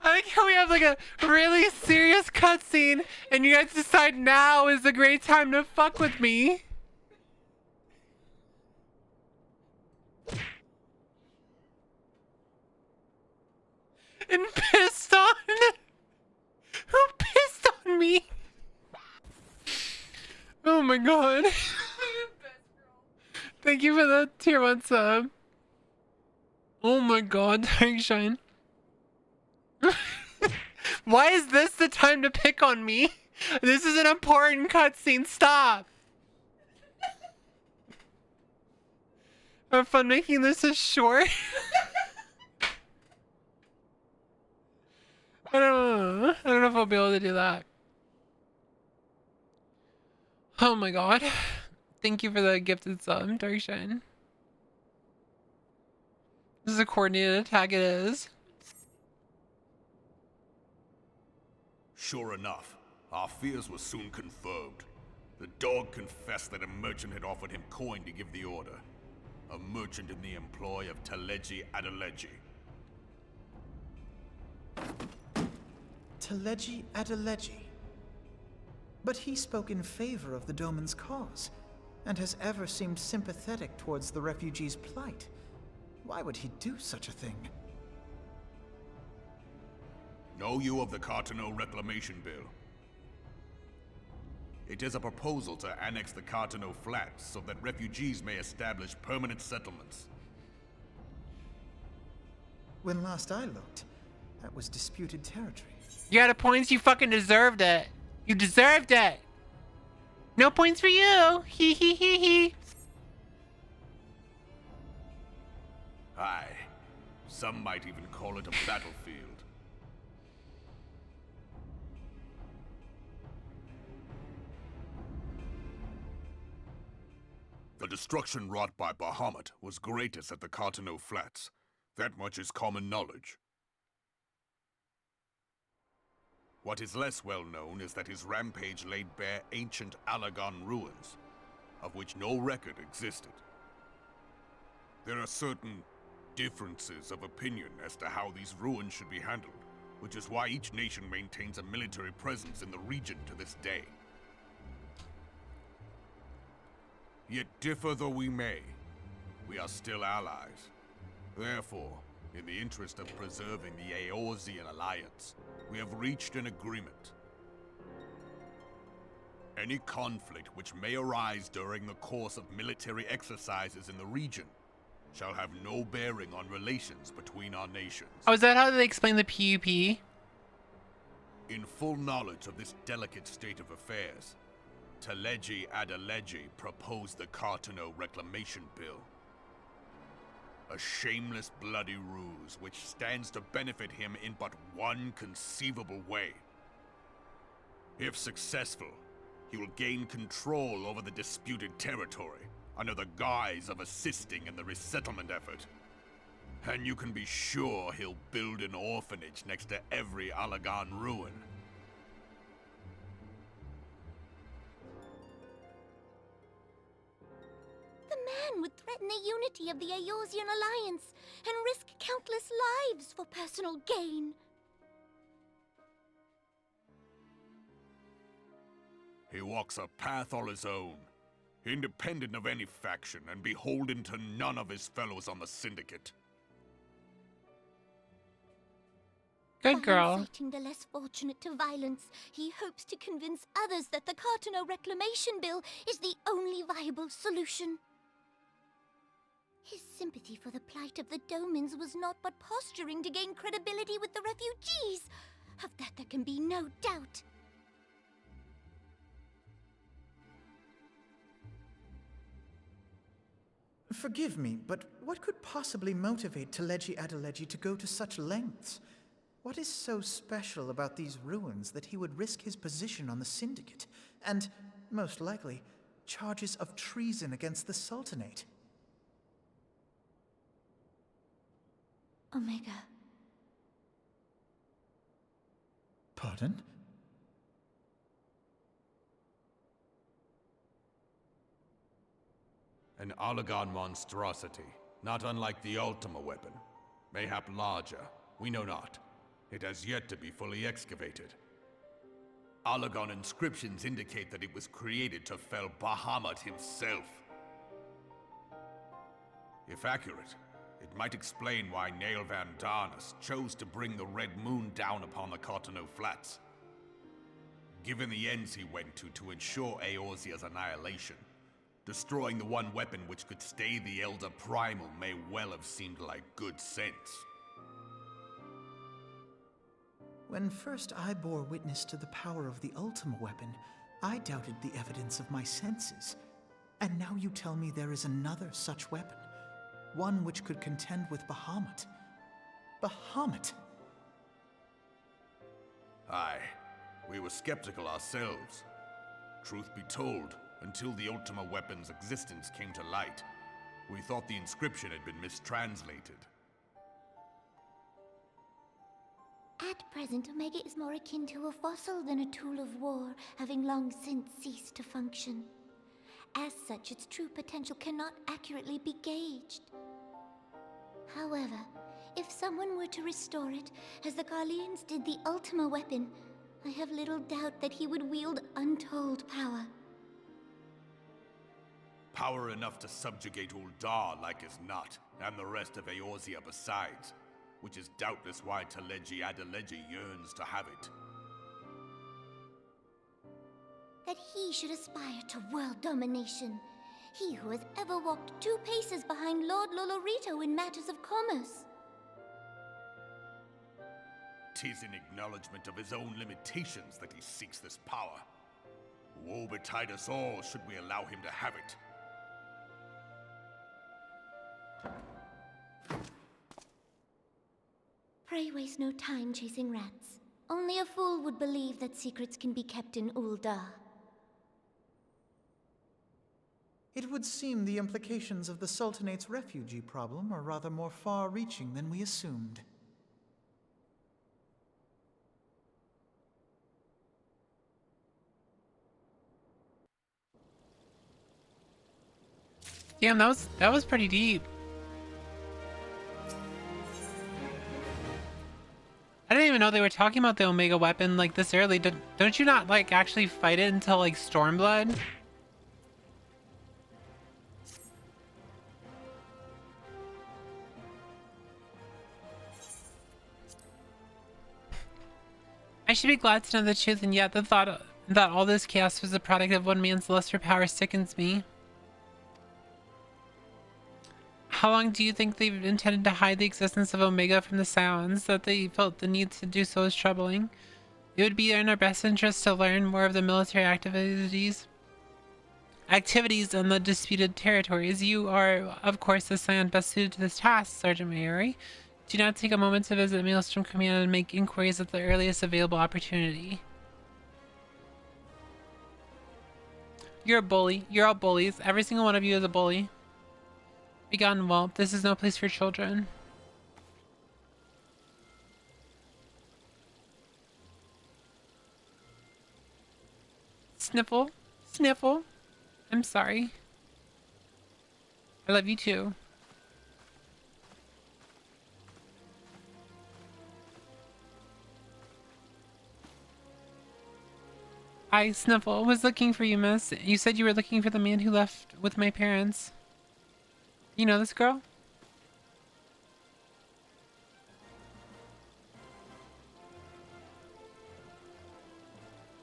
I like how we have like a really serious cutscene and you guys decide now is a great time to fuck with me. And pissed on? Who pissed on me? Oh my god. Thank you for the tier 1 sub. Oh my god, Darkshine. Why is this the time to pick on me? This is an important cutscene. Stop. Have fun making this as short. I don't know if I'll be able to do that. Oh my god. Thank you for the gifted sub, Darkshine. This is a coordinated attack, it is. Sure enough, our fears were soon confirmed. The dog confessed that a merchant had offered him coin to give the order. A merchant in the employ of Teleji Adeleji. Teleji Adeleji. But he spoke in favor of the Doman's cause, and has ever seemed sympathetic towards the refugees' plight. Why would he do such a thing? Know you of the Cartano Reclamation Bill? It is a proposal to annex the Cartano Flats so that refugees may establish permanent settlements. When last I looked, that was disputed territory. You got a points, you fucking deserved it. You deserved it. No points for you. Hee hee hee hee. Aye. Some might even call it a battlefield. The destruction wrought by Bahamut was greatest at the Cartano Flats. That much is common knowledge. What is less well known is that his rampage laid bare ancient Alagon ruins, of which no record existed. There are certain differences of opinion as to how these ruins should be handled, which is why each nation maintains a military presence in the region to this day. Yet differ though we may, we are still allies. Therefore, in the interest of preserving the Eorzean alliance, we have reached an agreement. Any conflict which may arise during the course of military exercises in the region shall have no bearing on relations between our nations. Oh, is that how they explain the PUP? In full knowledge of this delicate state of affairs, Teleji Adeleji proposed the Cartano Reclamation Bill. A shameless bloody ruse which stands to benefit him in but one conceivable way. If successful, he will gain control over the disputed territory under the guise of assisting in the resettlement effort. And you can be sure he'll build an orphanage next to every Alagon ruin. The man would threaten the unity of the Eorzean alliance and risk countless lives for personal gain. He walks a path all his own, independent of any faction and beholden to none of his fellows on the Syndicate. Good girl. By inciting the less fortunate to violence, he hopes to convince others that the Cartano Reclamation Bill is the only viable solution. His sympathy for the plight of the Domans was not but posturing to gain credibility with the refugees. Of that there can be no doubt. Forgive me, but what could possibly motivate Teleji Adeleji to go to such lengths? What is so special about these ruins that he would risk his position on the Syndicate, and, most likely, charges of treason against the Sultanate? Omega. Pardon? An Allagan monstrosity, not unlike the Ultima weapon. Mayhap larger, we know not. It has yet to be fully excavated. Allagan inscriptions indicate that it was created to fell Bahamut himself. If accurate, it might explain why Nail Van Darnus chose to bring the Red Moon down upon the Cotonou Flats. Given the ends he went to ensure Eorzea's annihilation, destroying the one weapon which could stay the Elder Primal may well have seemed like good sense. When first I bore witness to the power of the Ultima weapon, I doubted the evidence of my senses. And now you tell me there is another such weapon. One which could contend with Bahamut. Bahamut! Aye, we were skeptical ourselves. Truth be told, until the Ultima weapon's existence came to light, we thought the inscription had been mistranslated. At present, Omega is more akin to a fossil than a tool of war, having long since ceased to function. As such, its true potential cannot accurately be gauged. However, if someone were to restore it, as the Garleans did the Ultima weapon, I have little doubt that he would wield untold power. Power enough to subjugate Uldar like as not, and the rest of Eorzea besides, which is doubtless why Teleji Adeleji yearns to have it. That he should aspire to world domination. He who has ever walked 2 paces behind Lord Lolorito in matters of commerce. 'Tis in acknowledgement of his own limitations that he seeks this power. Woe betide us all should we allow him to have it. Pray waste no time chasing rats. Only a fool would believe that secrets can be kept in Uldar. It would seem the implications of the Sultanate's refugee problem are rather more far-reaching than we assumed. Damn, that was pretty deep. I didn't even know they were talking about the Omega weapon like this early. Don't you not like actually fight it until like Stormblood? I should be glad to know the truth, and yet the thought that all this chaos was a product of one man's lust for power sickens me. How long do you think they've intended to hide the existence of Omega from the Sounds? That they felt the need to do so is troubling. It would be in our best interest to learn more of the military activities in the disputed territories. You are, of course, the Scion best suited to this task, Sergeant Mayori. Do not take a moment to visit Maelstrom Command and make inquiries at the earliest available opportunity. You're a bully. You're all bullies. Every single one of you is a bully. Begone, whelp. This is no place for children. Sniffle. Sniffle. I'm sorry. I love you too. I, Sniffle, was looking for you, miss. You said you were looking for the man who left with my parents. You know this girl?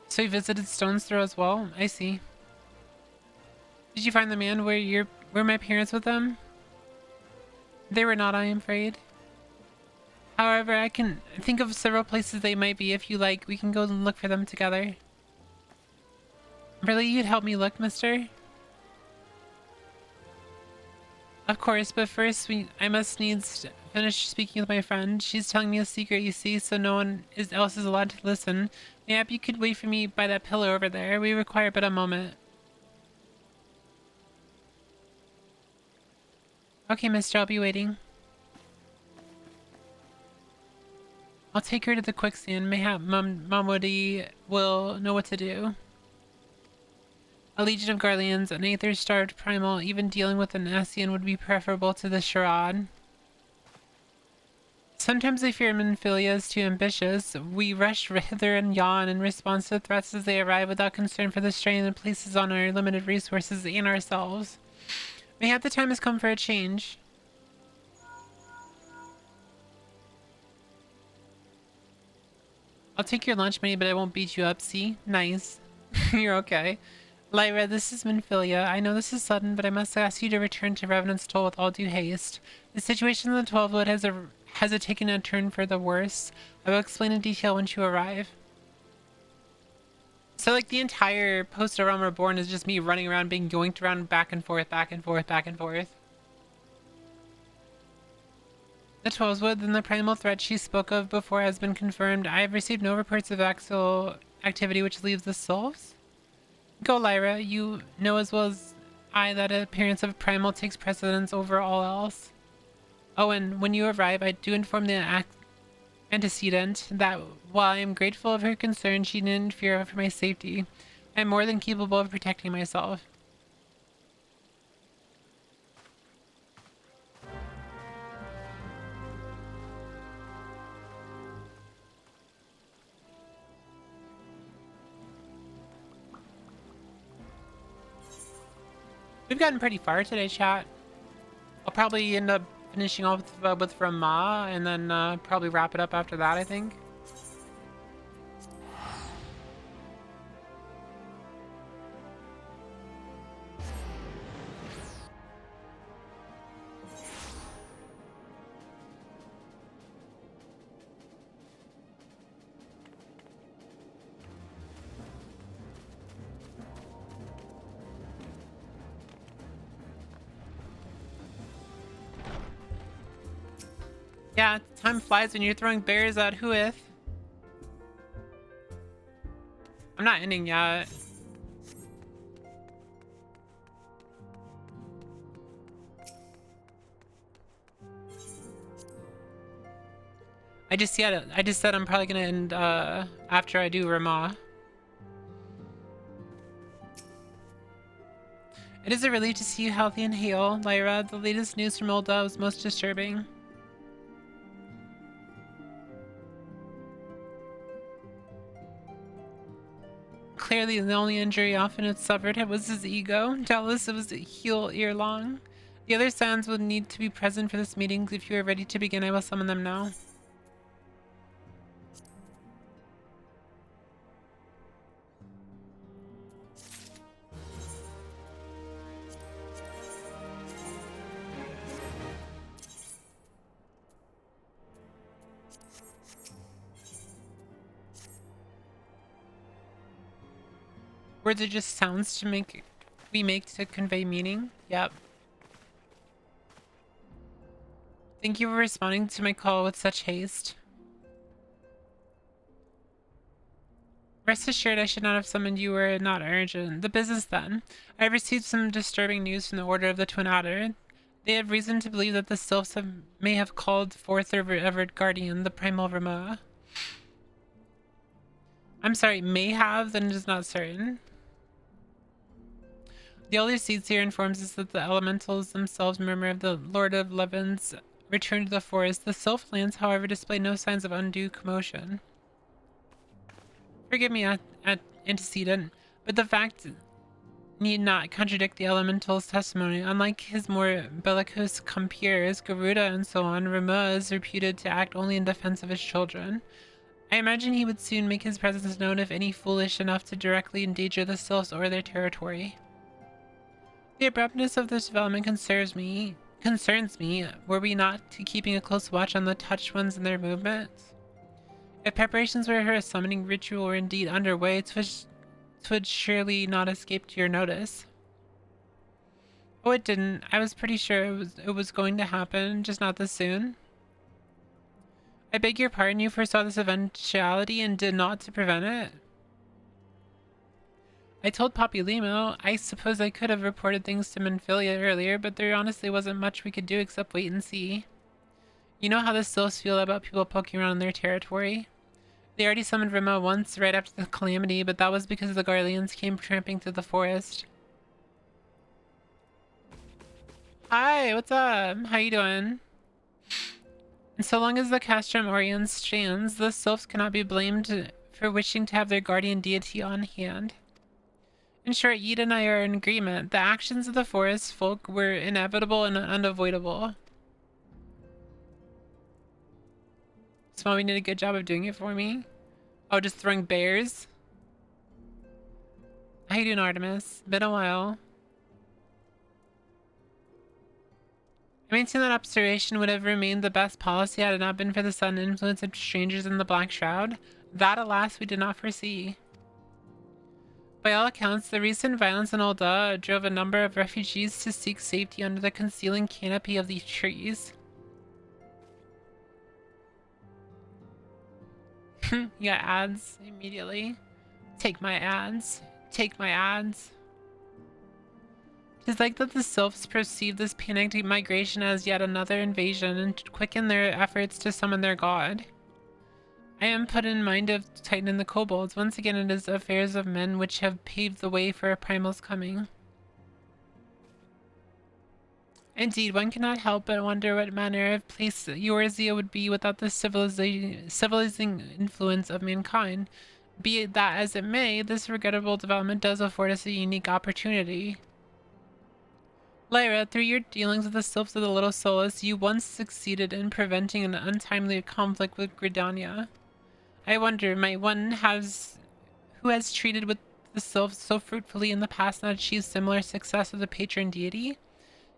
So you visited Stone's Throw as well? I see. Did you find the man where my parents with them? They were not, I am afraid. However, I can think of several places they might be. If you like, we can go and look for them together. Really, you'd help me look, mister? Of course, but first I must needs finish speaking with my friend. She's telling me a secret, you see, so no one else is allowed to listen. Mayhap you could wait for me by that pillar over there. We require but a moment. Okay, mister, I'll be waiting. I'll take her to the quicksand. Mayhap Mamodi will know what to do. A legion of Garleans, an Aether-starved primal, even dealing with an Ascian would be preferable to the charade. Sometimes I fear Minfilia is too ambitious. We rush hither and yon in response to threats as they arrive without concern for the strain it places on our limited resources and ourselves. Mayhap the time has come for a change. I'll take your lunch money, but I won't beat you up, see? Nice. You're okay. Lyra, this is Minfilia. I know this is sudden, but I must ask you to return to Revenant's Toll with all due haste. The situation in the 12 Wood has taken a turn for the worse. I will explain in detail once you arrive. So, like, the entire post-Realm Reborn is just me running around, being yoinked around back and forth, back and forth, back and forth. The 12 Wood and the primal threat she spoke of before has been confirmed. I have received no reports of actual activity which leaves the Sylphs. Go, Lyra. You know as well as I that appearance of primal takes precedence over all else. Oh, and when you arrive, I do inform the antecedent that while I am grateful of her concern, she didn't fear for my safety. I am more than capable of protecting myself. We've gotten pretty far today, chat. I'll probably end up finishing off with Rama and then probably wrap it up after that, I think. Yeah, time flies when you're throwing bears at Whooith. I'm not ending yet. I just said I'm probably gonna end after I do Rama. It is a relief to see you healthy and hale, Lyra. The latest news from Ulda was most disturbing. Clearly, the only injury often had suffered was his ego. Doubtless it was a heel ear long. The other sounds would need to be present for this meeting. If you are ready to begin, I will summon them now. Words are just sounds we make to convey meaning. Yep. Thank you for responding to my call with such haste. Rest assured I should not have summoned you were it not urgent. The business then. I have received some disturbing news from the Order of the Twin Otter. They have reason to believe that the Sylphs may have called forth their revered guardian, the Primal Rama. I'm sorry, may have, then it is not certain. The Elder Seeds here informs us that the elementals themselves murmur of the Lord of Levin's return to the forest. The Sylph lands, however, display no signs of undue commotion. Forgive me, antecedent, but the fact need not contradict the elemental's testimony. Unlike his more bellicose compeers, Garuda and so on, Rama is reputed to act only in defense of his children. I imagine he would soon make his presence known if any foolish enough to directly endanger the Sylphs or their territory. The abruptness of this development concerns me. Were we not keeping a close watch on the touched ones and their movements? If preparations for her summoning ritual were indeed underway, 'twould surely not escape to your notice. Oh, it didn't. I was pretty sure it was going to happen, just not this soon. I beg your pardon, you foresaw this eventuality and did naught to prevent it? I told Poppy Limo. I suppose I could have reported things to Minfilia earlier, but there honestly wasn't much we could do except wait and see. You know how the Sylphs feel about people poking around in their territory? They already summoned Rima once right after the calamity, but that was because the Garleans came tramping through the forest. Hi, what's up? How you doing? And so long as the Castrum Orient stands, the Sylphs cannot be blamed for wishing to have their guardian deity on hand. In short, Yid and I are in agreement. The actions of the forest folk were inevitable and unavoidable. Smallbean did a good job of doing it for me. Oh, just throwing bears? How you doing, Artemis? Been a while. I maintain that observation would have remained the best policy had it not been for the sudden influence of strangers in the Black Shroud. That, alas, we did not foresee. By all accounts, the recent violence in Ul'dah drove a number of refugees to seek safety under the concealing canopy of these trees. You got ads immediately. Take my ads. Take my ads. It is like that the Sylphs perceive this panicked migration as yet another invasion and quicken their efforts to summon their god. I am put in mind of Titan and the Kobolds. Once again, it is affairs of men which have paved the way for a primal's coming. Indeed, one cannot help but wonder what manner of place Eorzea would be without the civilizing influence of mankind. Be it that as it may, this regrettable development does afford us a unique opportunity. Lyra, through your dealings with the Sylphs of the Little Solace, you once succeeded in preventing an untimely conflict with Gridania. I wonder, might one who has treated with the Sylphs so fruitfully in the past not achieve similar success with the patron deity?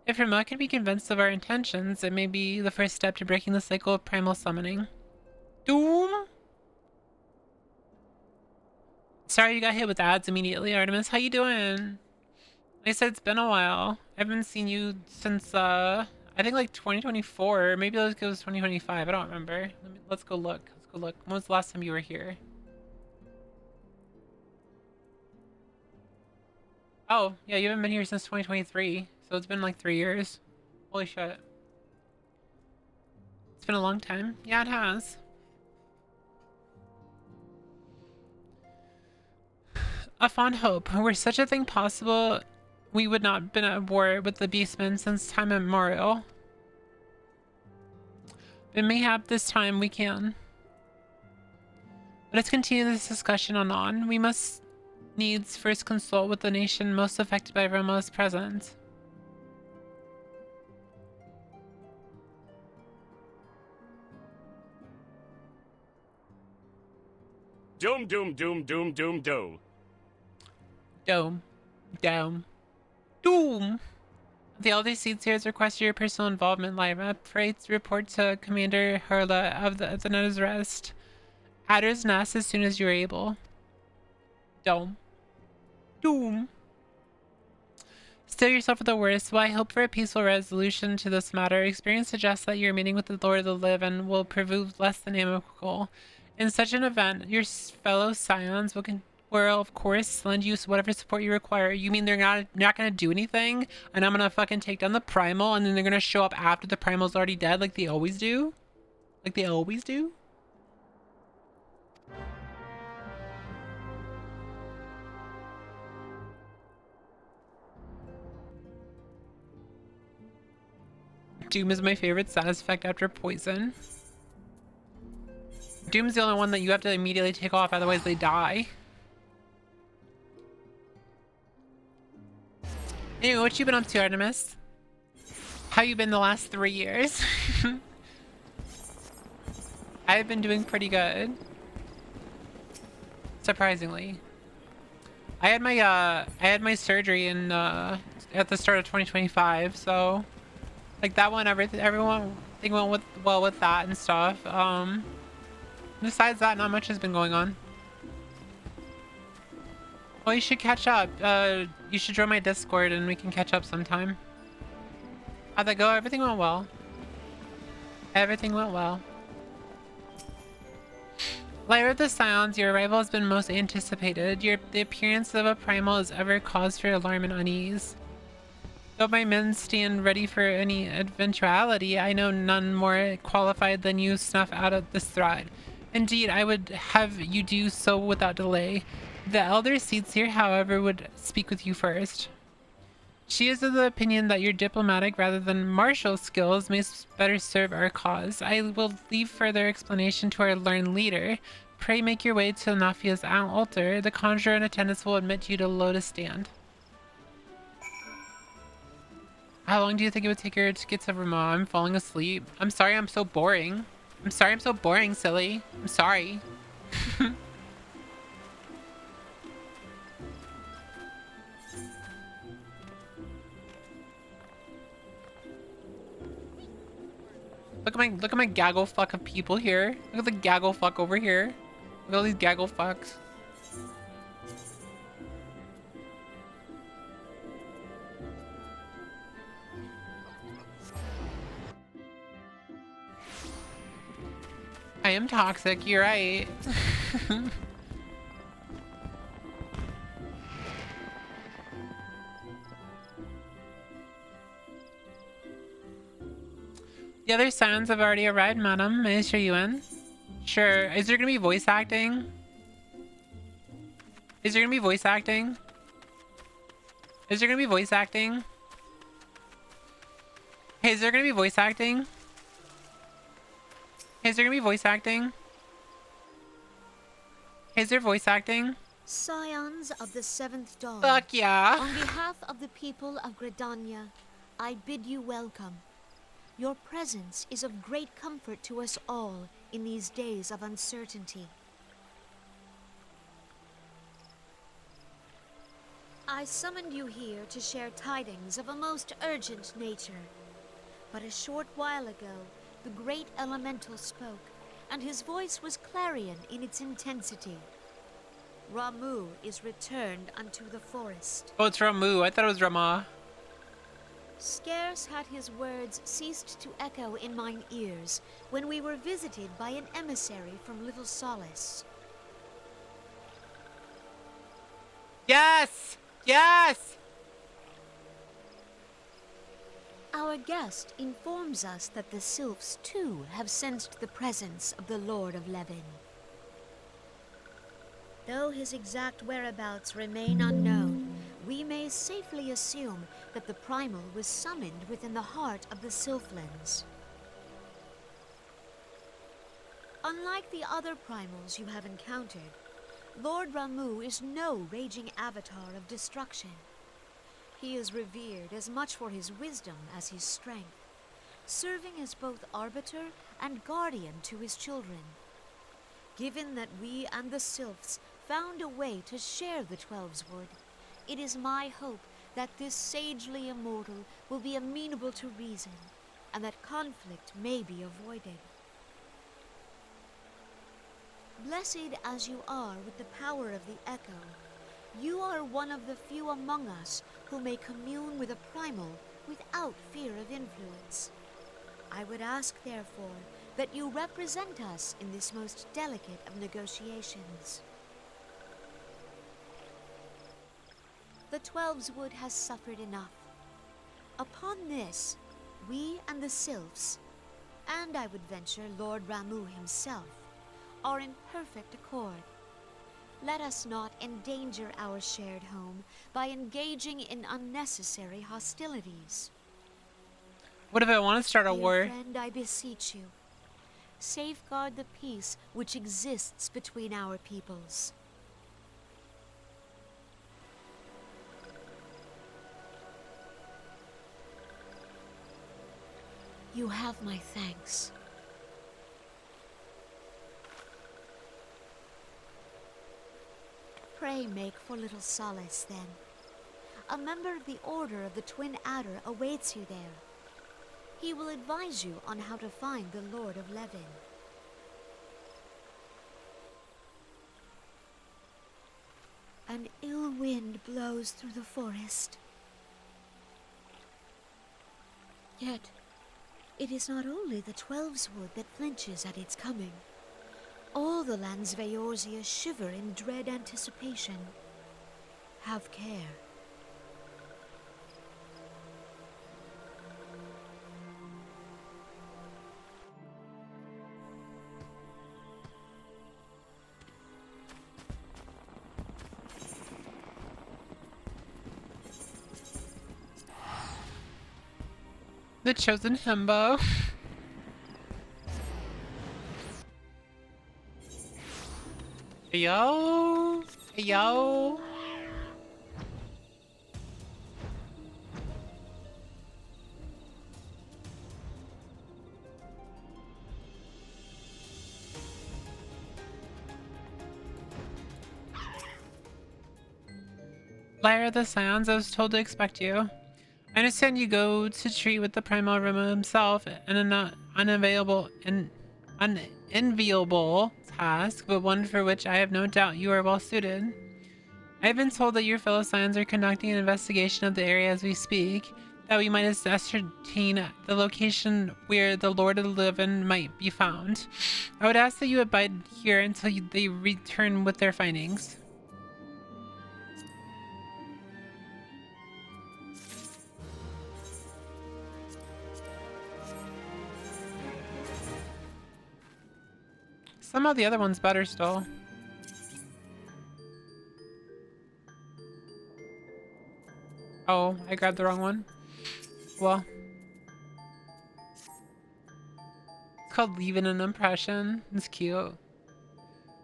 If Rima can be convinced of our intentions, it may be the first step to breaking the cycle of primal summoning. Doom? Sorry you got hit with ads immediately, Artemis. How you doing? Like I said, it's been a while. I haven't seen you since, I think like 2024. Maybe it was 2025. I don't remember. Let's go look. Let's go look. When was the last time you were here? Oh, yeah, you haven't been here since 2023. So it's been like 3 years. Holy shit. It's been a long time. Yeah, it has. A fond hope. Were such a thing possible, we would not have been at war with the beastmen since time immemorial. But mayhap this time we can. Let us continue this discussion on. We must needs first consult with the nation most affected by Roma's presence. Doom, doom, doom, doom, doom, doom. Dome. Doom. Doom! The Elder Seedseers request your personal involvement, Lyra. Pray to report to Commander Hurla of the Netta's Rest. Adder's Nest as soon as you are able. Dome. Doom. Still yourself for the worst. While I hope for a peaceful resolution to this matter, experience suggests that your meeting with the Lord of the Living will prove less than amicable. In such an event, your fellow scions will of course lend you whatever support you require. You mean they're not gonna do anything, and I'm gonna fucking take down the primal, and then they're gonna show up after the primal's already dead, like they always do? Like they always do? Doom is my favorite side effect after poison. Doom's the only one that you have to immediately take off, otherwise they die. Anyway, what you been up to, Artemis? How you been the last 3 years? I've been doing pretty good. Surprisingly. I had my surgery in at the start of 2025, so like that one, everyone went well with that and stuff. Besides that, not much has been going on. Well, you should catch up. You should join my Discord and we can catch up sometime. How'd that go? Everything went well. Everything went well. Lyra of the Scions, your arrival has been most anticipated. The appearance of a primal is ever cause for alarm and unease. Though my men stand ready for any eventuality, I know none more qualified than you snuff out of this threat. Indeed, I would have you do so without delay. The elder seats here, however, would speak with you first. She is of the opinion that your diplomatic rather than martial skills may better serve our cause. I will leave further explanation to our learned leader. Pray make your way to Nafia's altar. The conjurer in attendance will admit you to Lotus Stand. How long do you think it would take her to get to Rama? I'm falling asleep. I'm sorry I'm so boring. I'm sorry I'm so boring, silly. I'm sorry. Look at my gaggle fuck of people here. Look at the gaggle fuck over here. Look at all these gaggle fucks. I am toxic, you're right. The other sounds have already arrived, madam. May I show you in? Sure. Is there gonna be voice acting? Is there gonna be voice acting? Is there gonna be voice acting? Hey, is there gonna be voice acting? Hey, is there gonna be voice acting? Hey, is there voice acting? Scions of the Seventh Dawn. Fuck yeah. On behalf of the people of Gridania, I bid you welcome. Your presence is of great comfort to us all in these days of uncertainty. I summoned you here to share tidings of a most urgent nature. But a short while ago, the great elemental spoke, and his voice was clarion in its intensity. Ramu is returned unto the forest. Oh, it's Ramu. I thought it was Rama. Scarce had his words ceased to echo in mine ears when we were visited by an emissary from Little Solace. Yes! Yes! Our guest informs us that the Sylphs, too, have sensed the presence of the Lord of Levin. Though his exact whereabouts remain unknown, we may safely assume that the Primal was summoned within the heart of the Sylphlands. Unlike the other Primals you have encountered, Lord Ramu is no raging avatar of destruction. He is revered as much for his wisdom as his strength, serving as both arbiter and guardian to his children. Given that we and the Sylphs found a way to share the Twelveswood, it is my hope that this sagely immortal will be amenable to reason, and that conflict may be avoided. Blessed as you are with the power of the Echo, you are one of the few among us who may commune with a primal without fear of influence. I would ask, therefore, that you represent us in this most delicate of negotiations. The Twelveswood has suffered enough. Upon this, we and the Sylphs, and I would venture Lord Ramu himself, are in perfect accord. Let us not endanger our shared home by engaging in unnecessary hostilities. What if I want to start a Dear war? friend, I beseech you, safeguard the peace which exists between our peoples. You have my thanks. Pray make for Little Solace, then. A member of the Order of the Twin Adder awaits you there. He will advise you on how to find the Lord of Levin. An ill wind blows through the forest. Yet, it is not only the Twelveswood that flinches at its coming. All the lands of Eorzea shiver in dread anticipation. Have care. The chosen himbo. Yo. Yo. Lyra of the Scions, I was told to expect you. I understand you go to treat with the Primal Rima himself and an unenviable task, but one for which I have no doubt you are well suited. I have been told that your fellow Scions are conducting an investigation of the area as we speak, that we might ascertain the location where the Lord of the Living might be found. I would ask that you abide here until they return with their findings. Somehow the other one's better still. Oh, I grabbed the wrong one. Well. It's called Leaving an Impression. It's cute.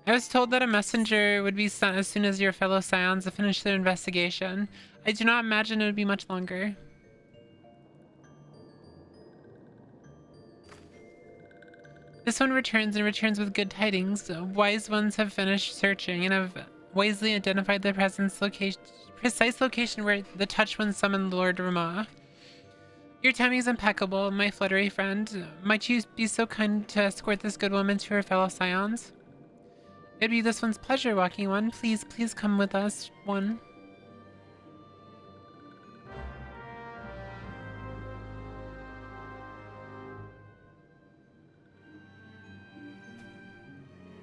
I was told that a messenger would be sent as soon as your fellow Scions have finished their investigation. I do not imagine it would be much longer. This one returns and returns with good tidings. Wise ones have finished searching and have wisely identified the precise location where the touch one summoned Lord Rama. Your timing is impeccable, my fluttery friend. Might you be so kind to escort this good woman to her fellow Scions? It'd be this one's pleasure, walking one. Please, please come with us, one.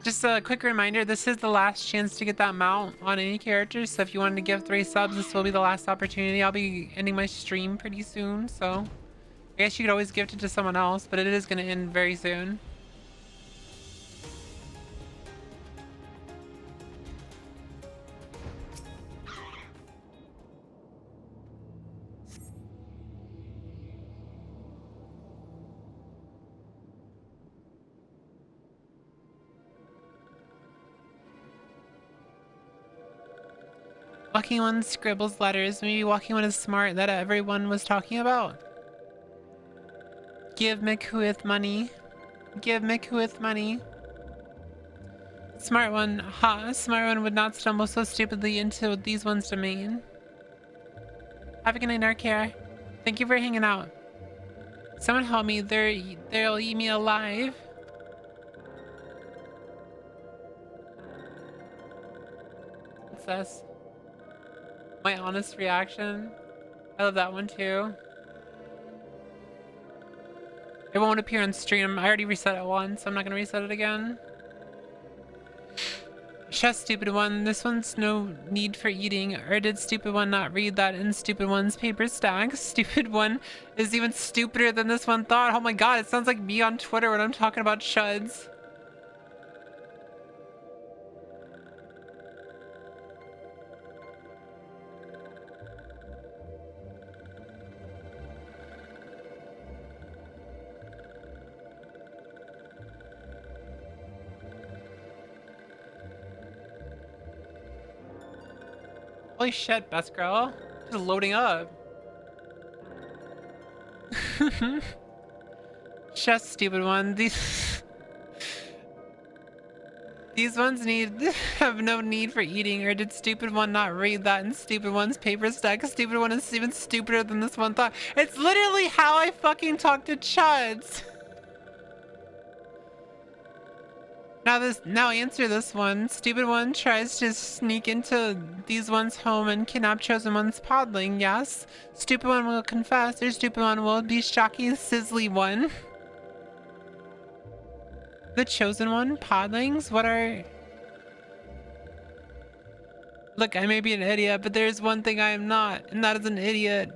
Just a quick reminder, this is the last chance to get that mount on any character, so if you wanted to give 3 subs, this will be the last opportunity. I'll be ending my stream pretty soon, so I guess you could always gift it to someone else, but it is going to end very soon. Walking One scribbles letters. Maybe Walking One is smart that everyone was talking about. Give Whooith money. Give Whooith money. Smart One. Ha! Smart One would not stumble so stupidly into these one's domain. Have a good night, Narcare. Thank you for hanging out. Someone help me. They'll eat me alive. What's this? My honest reaction. I love that one too. It won't appear on stream. I already reset it once, so I'm not gonna reset it again. Chess, stupid one. This one's no need for eating. Or did stupid one not read that in stupid one's paper stack? Stupid one is even stupider than this one thought. Oh my god, it sounds like me on Twitter when I'm talking about chuds. Holy shit, best girl. Just loading up. Just stupid one. These ones have no need for eating. Or did stupid one not read that in stupid one's paper stack? Stupid one is even stupider than this one thought. It's literally how I fucking talk to chuds. Now answer this one. Stupid one tries to sneak into these one's home and kidnap chosen one's podling, yes? Stupid one will confess, or stupid one will be shocking sizzly one. The chosen one? Podlings? What are... Look, I may be an idiot, but there's one thing I am not, and that is an idiot.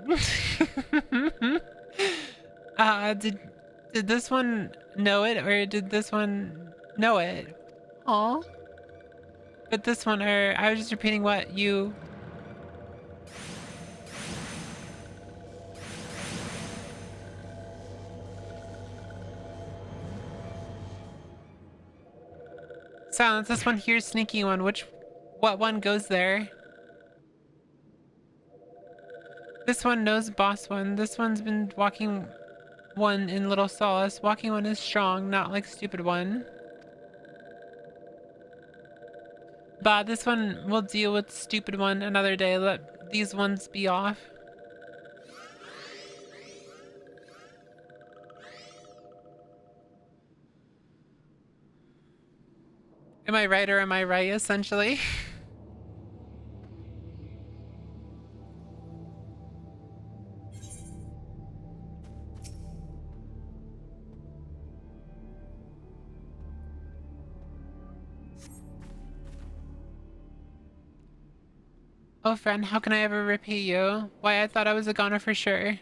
Did this one know it, or did this one... know it? Aw. But this one, I was just repeating what you... Silence, this one here, sneaky one. What one goes there? This one knows boss one. This one's been walking one in little solace. Walking one is strong, not like stupid one. But this one will deal with stupid one another day. Let these ones be off. Am I right or am I right, essentially? Oh, friend, how can I ever repay you? Why, I thought I was a goner for sure.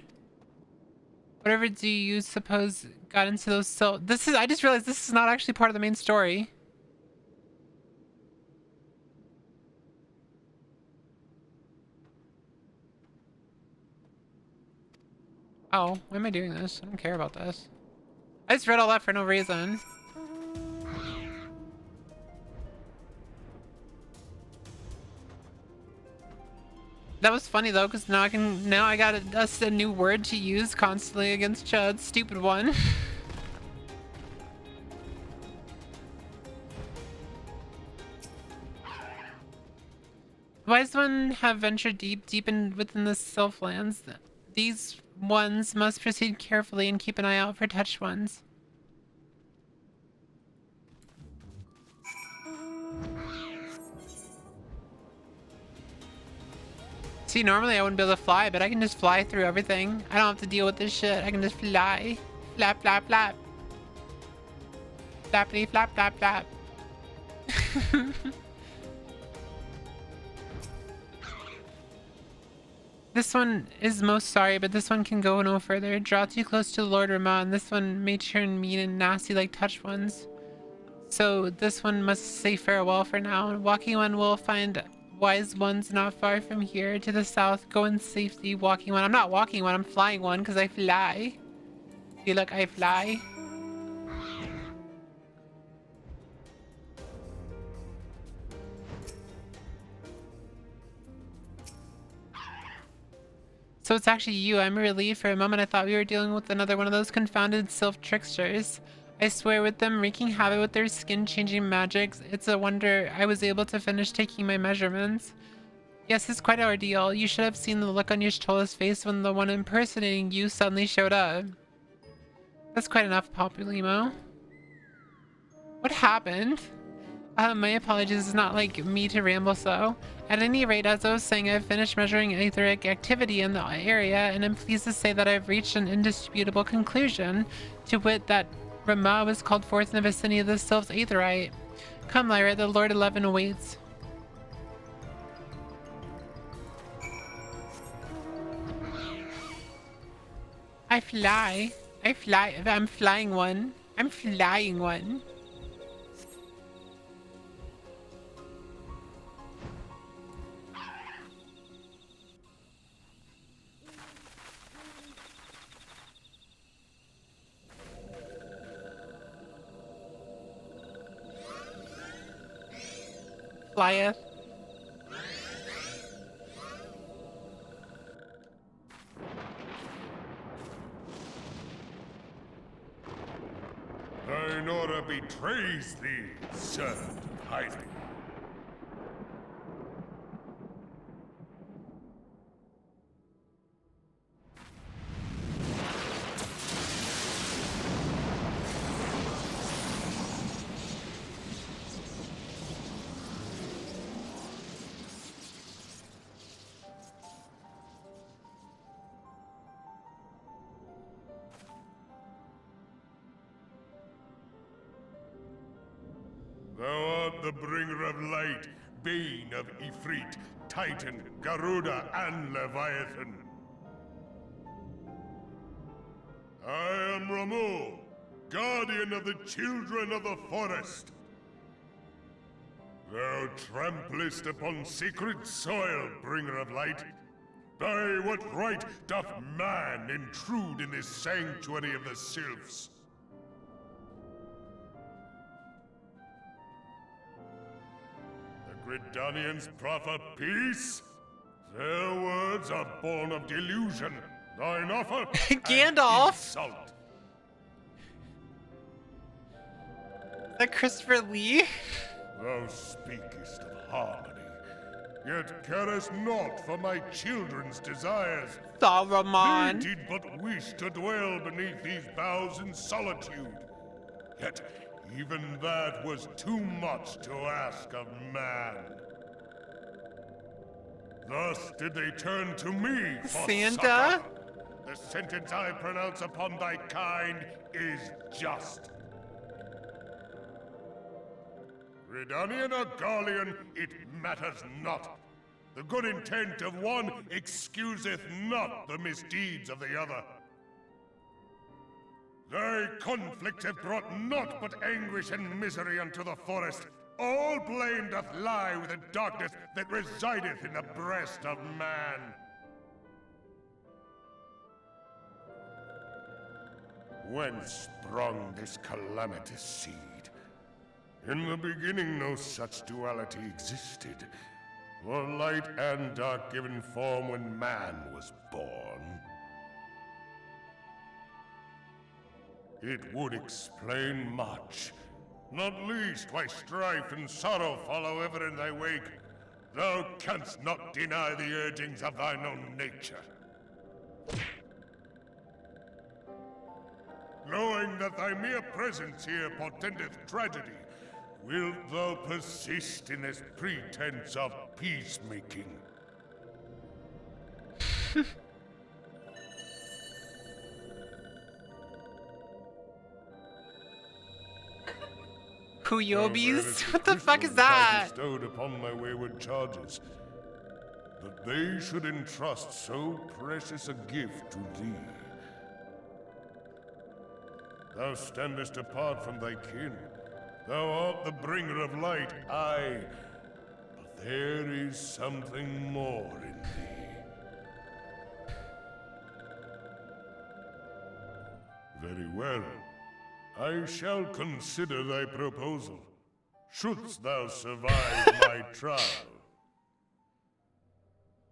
Whatever do you suppose got into those I just realized this is not actually part of the main story. Oh, why am I doing this? I don't care about this. I just read all that for no reason. That was funny though, because now I got a new word to use constantly against Chud. Stupid one. Wise one have ventured deep within the Sylphlands. These ones must proceed carefully and keep an eye out for touched ones. See, normally I wouldn't be able to fly, but I can just fly through everything. I don't have to deal with this shit. I can just fly. Flap, flap, flap. Flappity, flap, flap, flap. This one is most sorry, but this one can go no further. Draw too close to Lord Ramon. This one may turn mean and nasty like touched ones. So this one must say farewell for now. Walking one will find wise ones not far from here to the south. Go in safety. Walking one. I'm not walking one. I'm flying one because I fly. See, look, I fly. So it's actually you. I'm relieved. For a moment I thought we were dealing with another one of those confounded sylph tricksters. I swear, with them wreaking havoc with their skin-changing magics, it's a wonder I was able to finish taking my measurements. Yes, it's quite an ordeal. You should have seen the look on Y'shtola's face when the one impersonating you suddenly showed up. That's quite enough, Populimo. What happened? My apologies, it's not like me to ramble so. At any rate, as I was saying, I've finished measuring etheric activity in the area, and I'm pleased to say that I've reached an indisputable conclusion, to wit that Rama was called forth in the vicinity of the Sylph's aetherite. Come, Lyra, the Lord 11 awaits. I fly. I fly. I'm flying one. I'm flying one. Flyeth. Thine order betrays thee, servant of hiding. Thou art the bringer of light, bane of Ifrit, Titan, Garuda, and Leviathan. I am Ramu, guardian of the children of the forest. Thou tramplest upon sacred soil, bringer of light. By what right doth man intrude in this sanctuary of the sylphs? Gridanians proffer peace? Their words are born of delusion. Thine offer Gandalf. insult. Is that Christopher Lee? Thou speakest of harmony, yet carest not for my children's desires. Saruman. They did but wish to dwell beneath these boughs in solitude. Yet even that was too much to ask of man. Thus did they turn to me for Santa? succor. The sentence I pronounce upon thy kind is just. Redanian or Garlean, it matters not. The good intent of one excuseth not the misdeeds of the other. Thy conflicts have brought naught but anguish and misery unto the forest. All blame doth lie with the darkness that resideth in the breast of man. Whence sprung this calamitous seed? In the beginning no such duality existed. For light and dark given form when man was born. It would explain much, not least why strife and sorrow follow ever in thy wake. Thou canst not deny the urgings of thine own nature. Knowing that thy mere presence here portendeth tragedy, wilt thou persist in this pretense of peacemaking? Kuyobis? What the fuck is that? Bestowed upon my wayward charges, that they should entrust so precious a gift to thee. Thou standest apart from thy kin. Thou art the bringer of light, aye. But there is something more in thee. Very well. I shall consider thy proposal, shouldst thou survive my trial.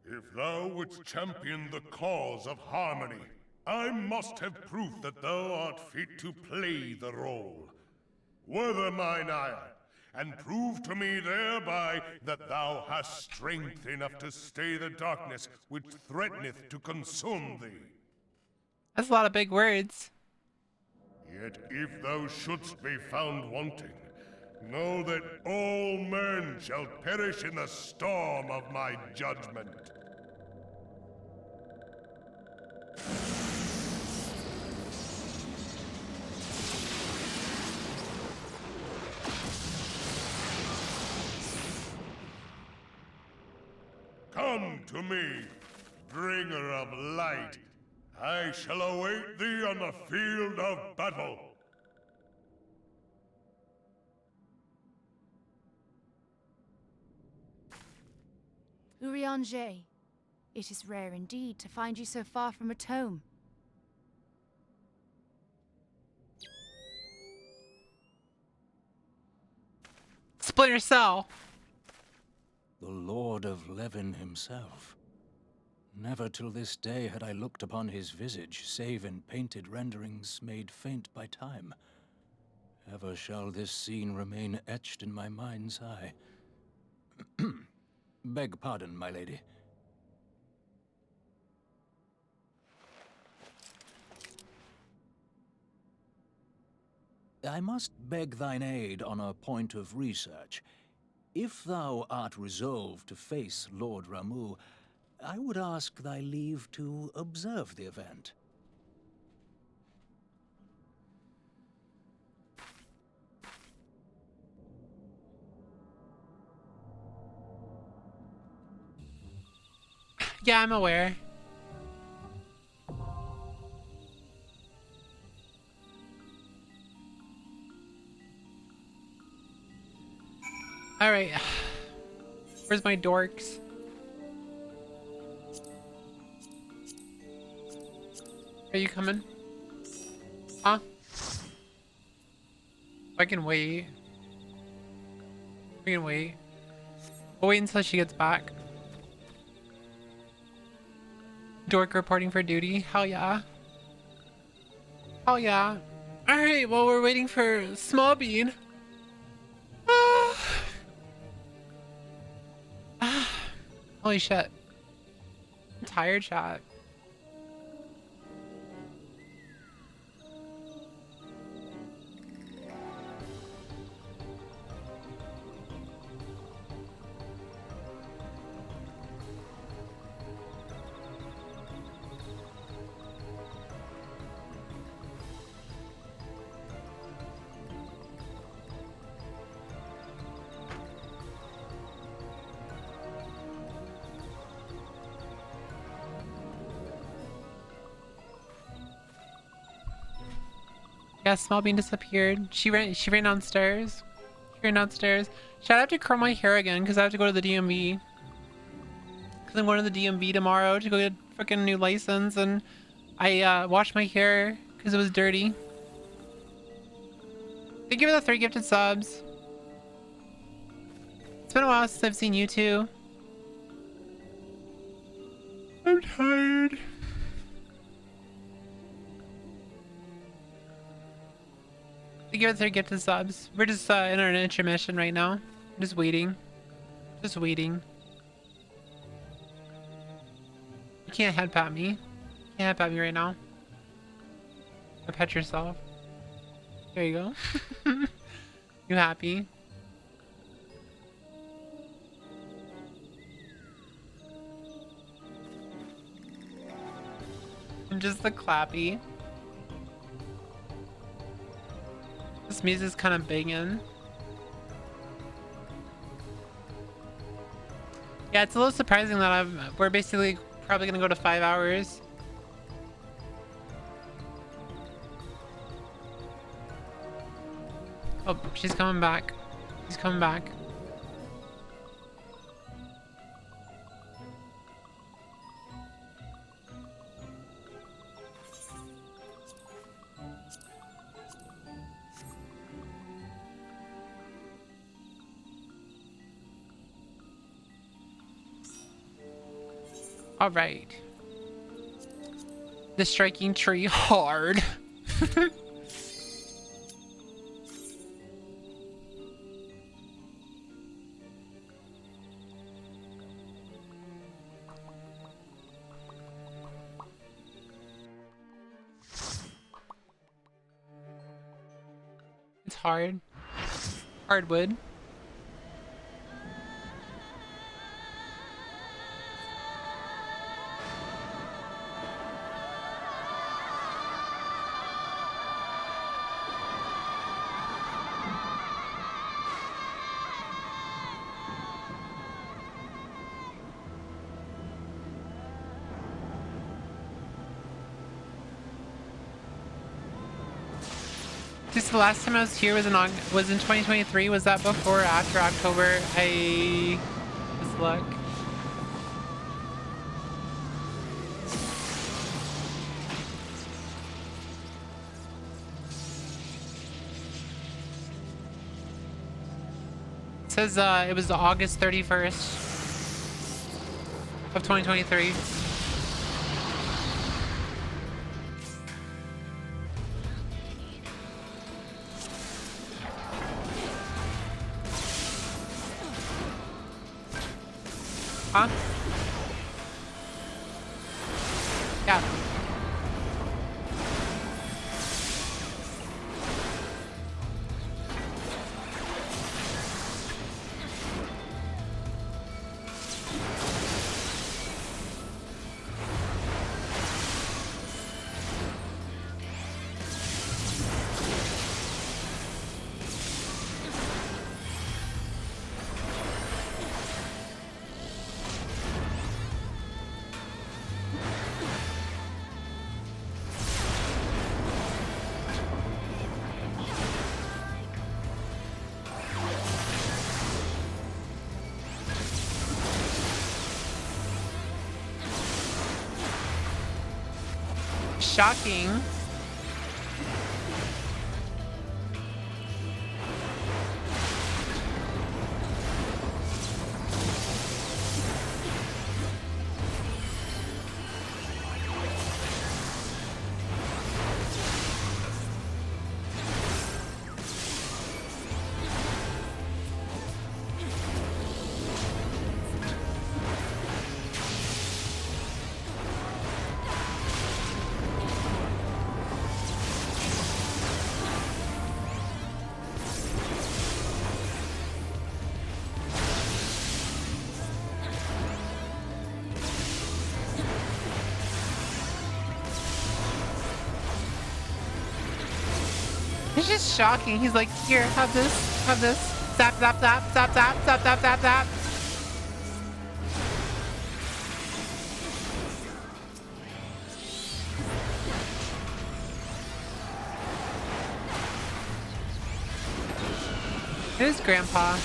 If thou wouldst champion the cause of harmony, I must have proof that thou art fit to play the role. Wither mine ire, and prove to me thereby that thou hast strength enough to stay the darkness which threateneth to consume thee. That's a lot of big words. Yet if thou shouldst be found wanting, know that all men shall perish in the storm of my judgment. Come to me, bringer of light. I shall await thee on the field of battle. Urianger, it is rare indeed to find you so far from a tome. Splinter Cell. The Lord of Levin himself. Never till this day had I looked upon his visage, save in painted renderings made faint by time. Ever shall this scene remain etched in my mind's eye. Beg pardon, my lady. I must beg thine aid on a point of research. If thou art resolved to face Lord Ramu, I would ask thy leave to observe the event. Yeah, I'm aware. Alright. Where's my dorks? Are you coming? Huh? I can wait. We can wait. We'll wait until she gets back. Dork reporting for duty. Hell yeah. Hell yeah. Alright, well, we're waiting for Small Bean. Holy shit. I'm tired, chat. Yeah, Small Bean disappeared. She ran downstairs. She ran downstairs. Should I have to curl my hair again because I have to go to the DMV. Because I'm going to the DMV tomorrow to go get a freaking new license, and I washed my hair because it was dirty. Thank you for the 3 gifted subs. It's been a while since I've seen you two. I'm tired. Thank you for the 3 gifted subs. We're just in our intermission right now. Just waiting. Just waiting. You can't head pat me. You can't head pat me right now. Pet yourself. There you go. You happy? I'm just the clappy. This music's kind of banging. Yeah, it's a little surprising that we're basically probably gonna go to 5 hours. Oh, she's coming back. She's coming back. All right. The striking tree hard. It's hard. Hardwood. Just the last time I was here was in 2023. Was that before or after October? Let's look. It says it was August 31st of 2023. Huh? Yeah. Shocking. was just shocking. He's like, here, have this, have this. Zap, zap, zap, zap, zap, zap, zap, zap, zap. Who's Grandpa?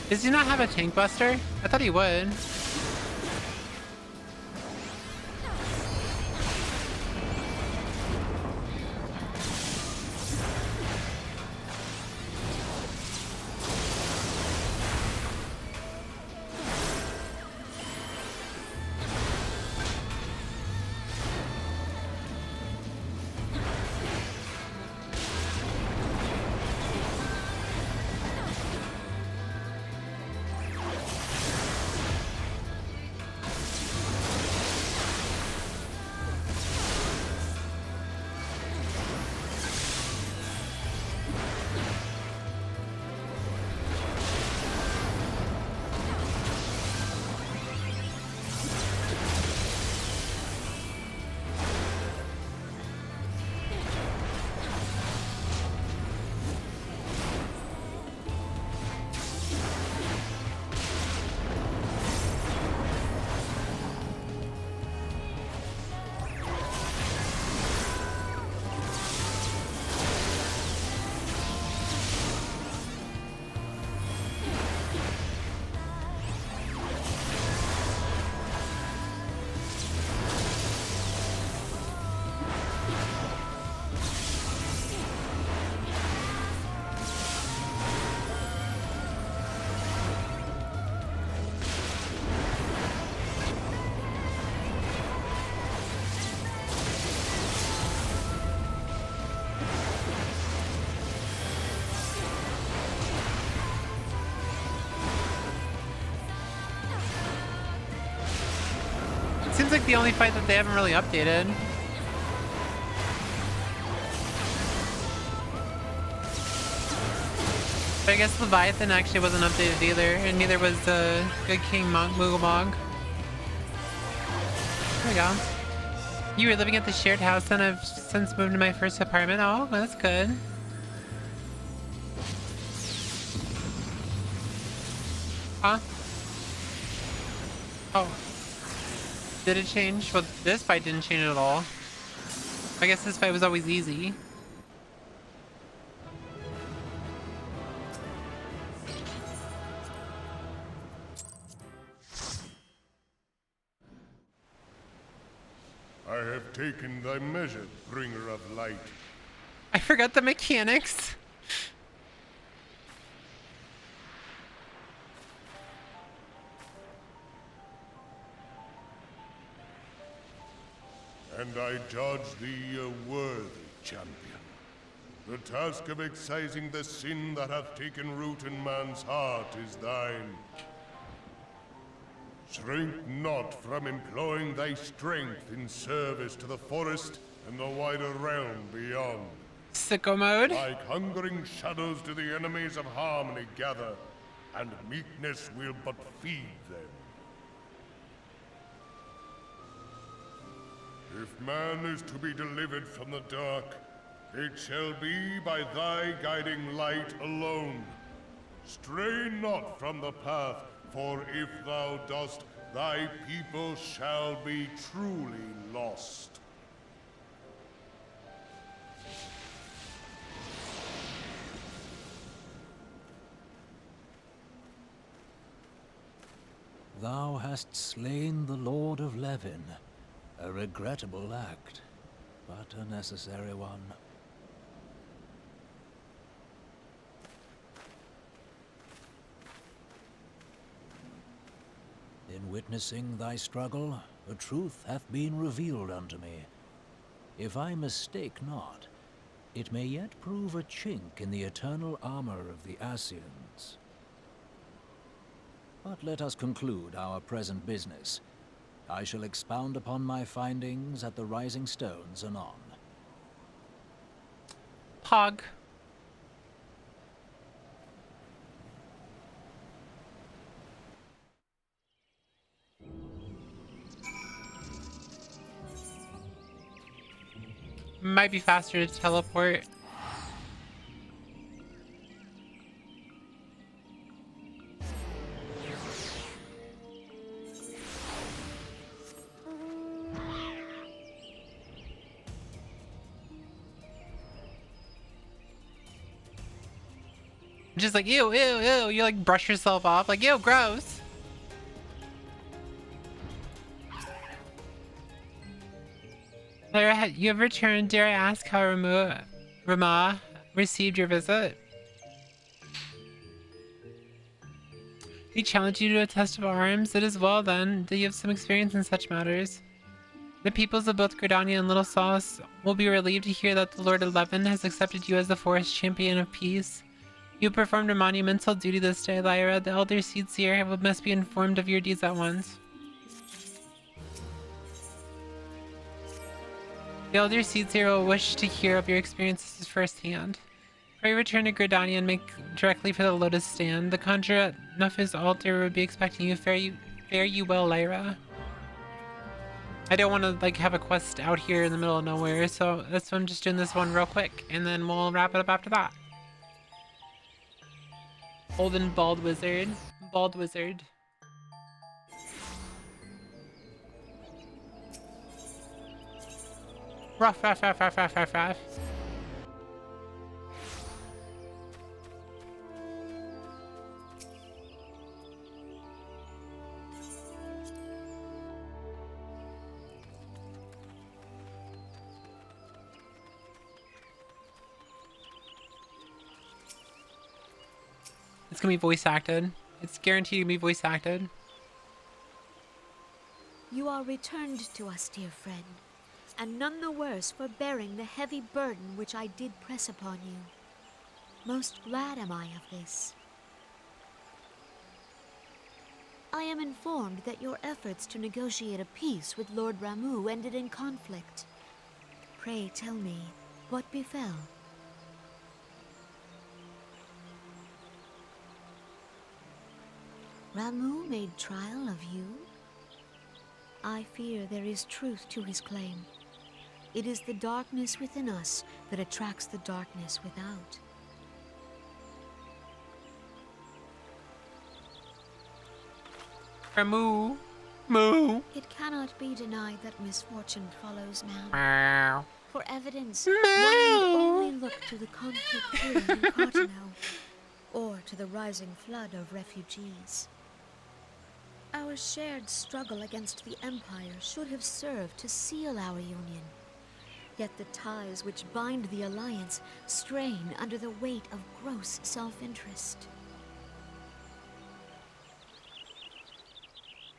Does he not have a tank buster? I thought he would. Seems like the only fight that they haven't really updated. But I guess Leviathan actually wasn't updated either, and neither was Good King Monk Mooglebog. There we go. You were living at the shared house, and I've since moved to my first apartment. Oh, that's good. Huh? Oh. Did it change? Well, this fight didn't change at all. I guess this fight was always easy. I have taken thy measure, bringer of light. I forgot the mechanics. And I judge thee a worthy champion. The task of excising the sin that hath taken root in man's heart is thine. Shrink not from employing thy strength in service to the forest and the wider realm beyond. Sicko mode. Like hungering shadows do the enemies of harmony gather, and meekness will but feed them. If man is to be delivered from the dark, it shall be by thy guiding light alone. Stray not from the path, for if thou dost, thy people shall be truly lost. Thou hast slain the Lord of Levin. A regrettable act, but a necessary one. In witnessing thy struggle, a truth hath been revealed unto me. If I mistake not, it may yet prove a chink in the eternal armor of the Ascians. But let us conclude our present business. I shall expound upon my findings at the Rising Stones anon. Pog. Might be faster to teleport. Just like, ew, ew, ew. You like brush yourself off. Like, ew, gross. Lara, you have returned. Dare I ask how Rama received your visit? He challenged you to a test of arms. It is well then that you have some experience in such matters. The peoples of both Gridania and Little Sauce will be relieved to hear that the Lord Eleven has accepted you as the forest champion of peace. You performed a monumental duty this day, Lyra. The Elder Seedseer must be informed of your deeds at once. The Elder Seedseer will wish to hear of your experiences firsthand. Pray return to Gridania and make directly for the Lotus Stand. The conjurer at Nuff's altar would be expecting you. Fare you well, Lyra. I don't want to like have a quest out here in the middle of nowhere, so that's why I'm just doing this one real quick, and then we'll wrap it up after that. Old and bald wizard. Bald wizard. Ruff, ruff, ruff, ruff, ruff, ruff, ruff. It's gonna be voice acted. It's guaranteed to be voice acted. You are returned to us, dear friend, and none the worse for bearing the heavy burden which I did press upon you. Most glad am I of this. I am informed that your efforts to negotiate a peace with Lord Ramuh ended in conflict. Pray tell me, what befell? Ramuh made trial of you? I fear there is truth to his claim. It is the darkness within us that attracts the darkness without. Ramuh. Moo. It cannot be denied that misfortune follows man. Meow. For evidence, one need only look to the conflict here in Cartano, or to the rising flood of refugees. Our shared struggle against the Empire should have served to seal our union. Yet the ties which bind the Alliance strain under the weight of gross self-interest.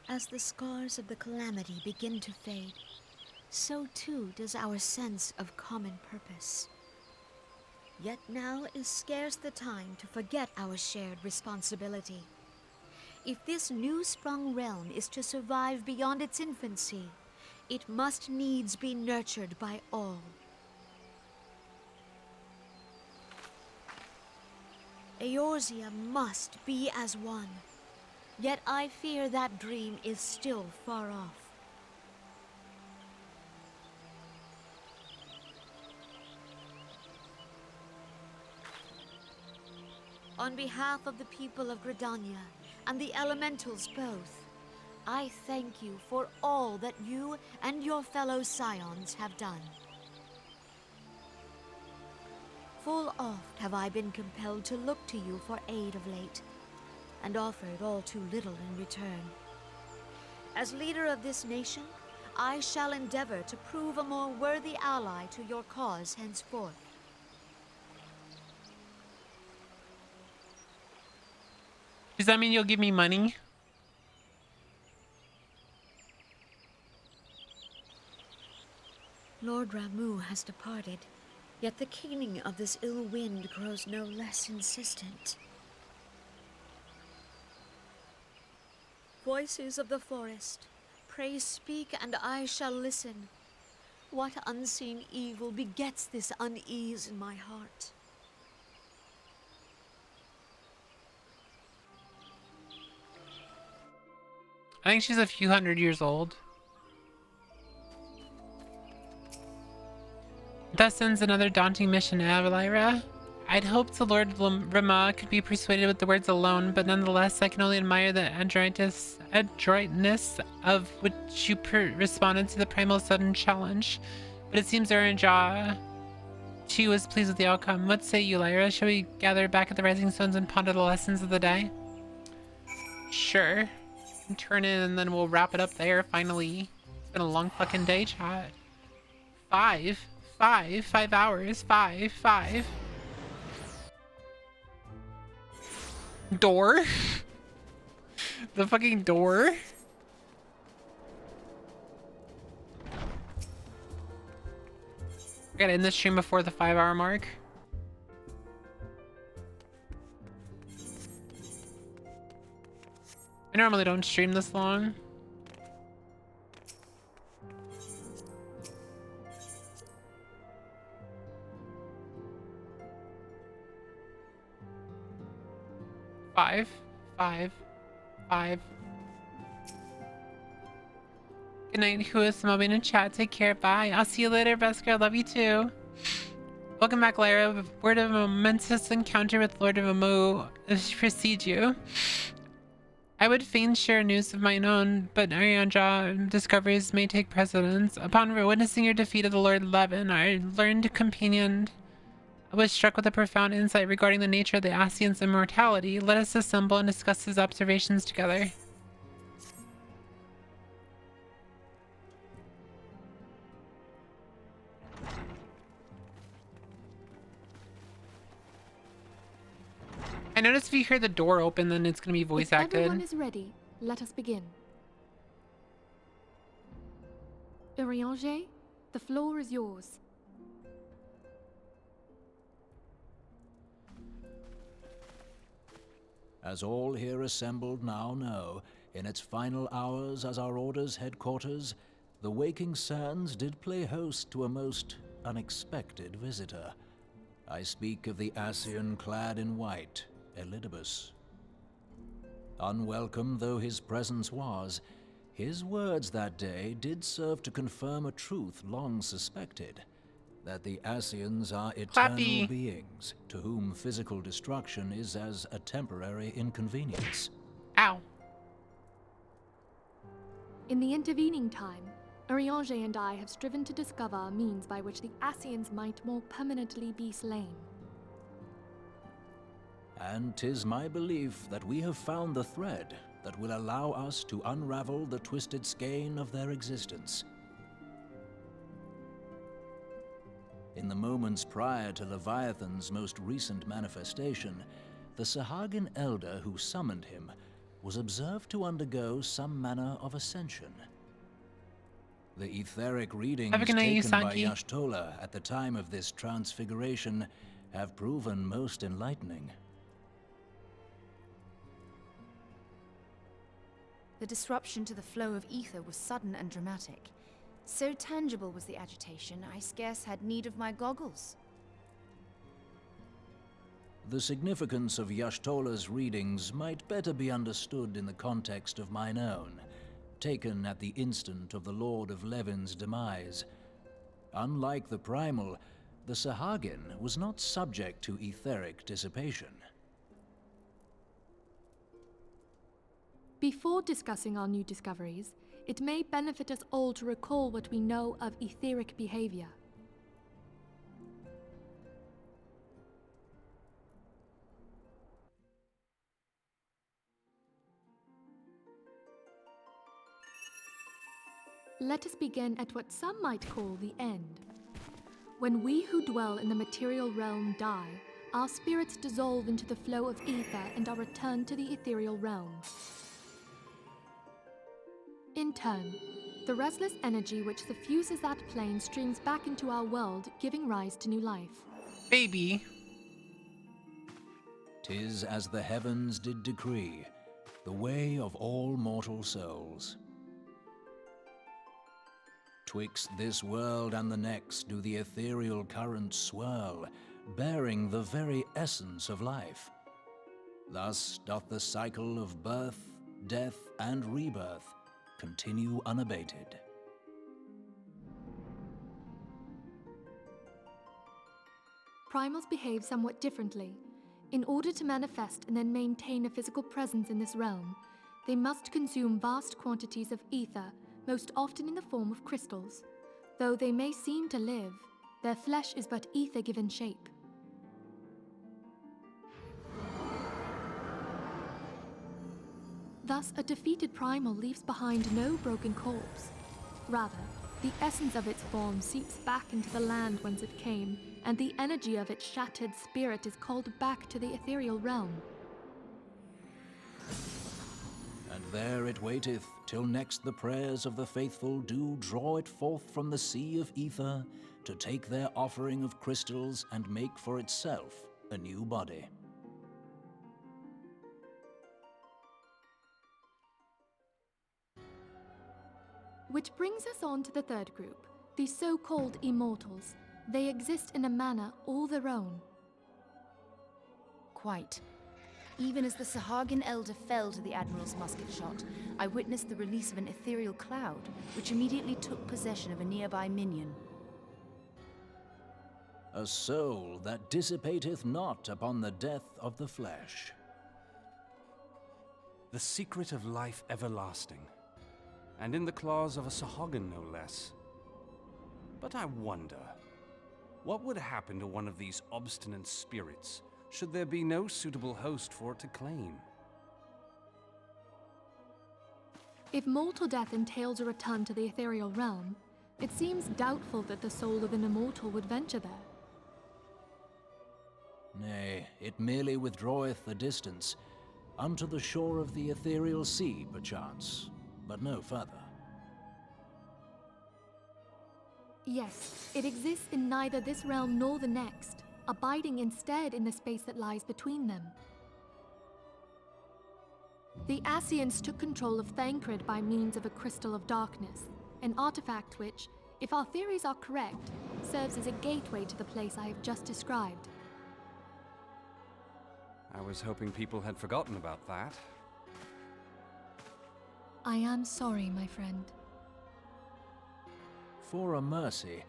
As the scars of the calamity begin to fade, so too does our sense of common purpose. Yet now is scarce the time to forget our shared responsibility. If this new-sprung realm is to survive beyond its infancy, it must needs be nurtured by all. Eorzea must be as one, yet I fear that dream is still far off. On behalf of the people of Gridania, and the elementals both, I thank you for all that you and your fellow scions have done. Full oft have I been compelled to look to you for aid of late, and offered all too little in return. As leader of this nation, I shall endeavor to prove a more worthy ally to your cause henceforth. Does that mean you'll give me money? Lord Ramuh has departed, yet the keening of this ill wind grows no less insistent. Voices of the forest, pray speak and I shall listen. What unseen evil begets this unease in my heart? I think she's a few hundred years old. Thus ends another daunting mission, Lyra. I'd hoped the Lord Rama could be persuaded with the words alone, but nonetheless, I can only admire the adroitness of which you responded to the primal sudden challenge. But it seems Erinja, she was pleased with the outcome. What say you, Lyra? Shall we gather back at the Rising Stones and ponder the lessons of the day? Sure. Turn in and then we'll wrap it up there, finally. It's been a long fucking day, chat. 5 hours. 5. Door? The fucking door? I gotta end this stream before the 5-hour mark. I normally don't stream this long. Five. Good night, Whooith. I'm in chat. Take care. Bye. I'll see you later, best girl. Love you too. Welcome back, Lyra. Word of a momentous encounter with Lord of Amu precedes you. I would fain share news of mine own, but Arianja discoveries may take precedence. Upon witnessing your defeat of the Lord Levin, our learned companion was struck with a profound insight regarding the nature of the Ascian's immortality. Let us assemble and discuss his observations together. I noticed if you hear the door open, then it's going to be voice acted. Everyone is ready. Let us begin. Urianger, the floor is yours. As all here assembled now know, in its final hours as our Order's headquarters, the waking sands did play host to a most unexpected visitor. I speak of the Ascian clad in white, Elidibus. Unwelcome though his presence was, his words that day did serve to confirm a truth long suspected, that the Ascians are eternal beings, to whom physical destruction is as a temporary inconvenience. Ow. In the intervening time, Urianger and I have striven to discover a means by which the Ascians might more permanently be slain. And 'tis my belief that we have found the thread that will allow us to unravel the twisted skein of their existence. In the moments prior to Leviathan's most recent manifestation, the Sahagin elder who summoned him was observed to undergo some manner of ascension. The etheric readings taken by Y'shtola at the time of this transfiguration have proven most enlightening. The disruption to the flow of ether was sudden and dramatic. So tangible was the agitation, I scarce had need of my goggles. The significance of Y'shtola's readings might better be understood in the context of mine own, taken at the instant of the Lord of Levin's demise. Unlike the Primal, the Sahagin was not subject to etheric dissipation. Before discussing our new discoveries, it may benefit us all to recall what we know of etheric behavior. Let us begin at what some might call the end. When we who dwell in the material realm die, our spirits dissolve into the flow of ether and are returned to the ethereal realm. In turn, the restless energy which suffuses that plane streams back into our world, giving rise to new life. Baby. 'Tis as the heavens did decree, the way of all mortal souls. Twixt this world and the next do the ethereal currents swirl, bearing the very essence of life. Thus doth the cycle of birth, death, and rebirth continue unabated. Primals behave somewhat differently. In order to manifest and then maintain a physical presence in this realm, they must consume vast quantities of ether, most often in the form of crystals. Though they may seem to live, their flesh is but ether given shape. Thus, a defeated primal leaves behind no broken corpse. Rather, the essence of its form seeps back into the land whence it came, and the energy of its shattered spirit is called back to the ethereal realm. And there it waiteth, till next the prayers of the faithful do draw it forth from the sea of ether, to take their offering of crystals and make for itself a new body. Which brings us on to the third group, the so-called immortals. They exist in a manner all their own. Quite. Even as the Sahagin Elder fell to the Admiral's musket shot, I witnessed the release of an ethereal cloud, which immediately took possession of a nearby minion. A soul that dissipateth not upon the death of the flesh. The secret of life everlasting. And in the claws of a Sahagin, no less. But I wonder, what would happen to one of these obstinate spirits should there be no suitable host for it to claim? If mortal death entails a return to the ethereal realm, it seems doubtful that the soul of an immortal would venture there. Nay, it merely withdraweth the distance, unto the shore of the ethereal sea, perchance, but no further. Yes, it exists in neither this realm nor the next, abiding instead in the space that lies between them. The Ascians took control of Thancred by means of a crystal of darkness, an artifact which, if our theories are correct, serves as a gateway to the place I have just described. I was hoping people had forgotten about that. I am sorry, my friend. For a mercy,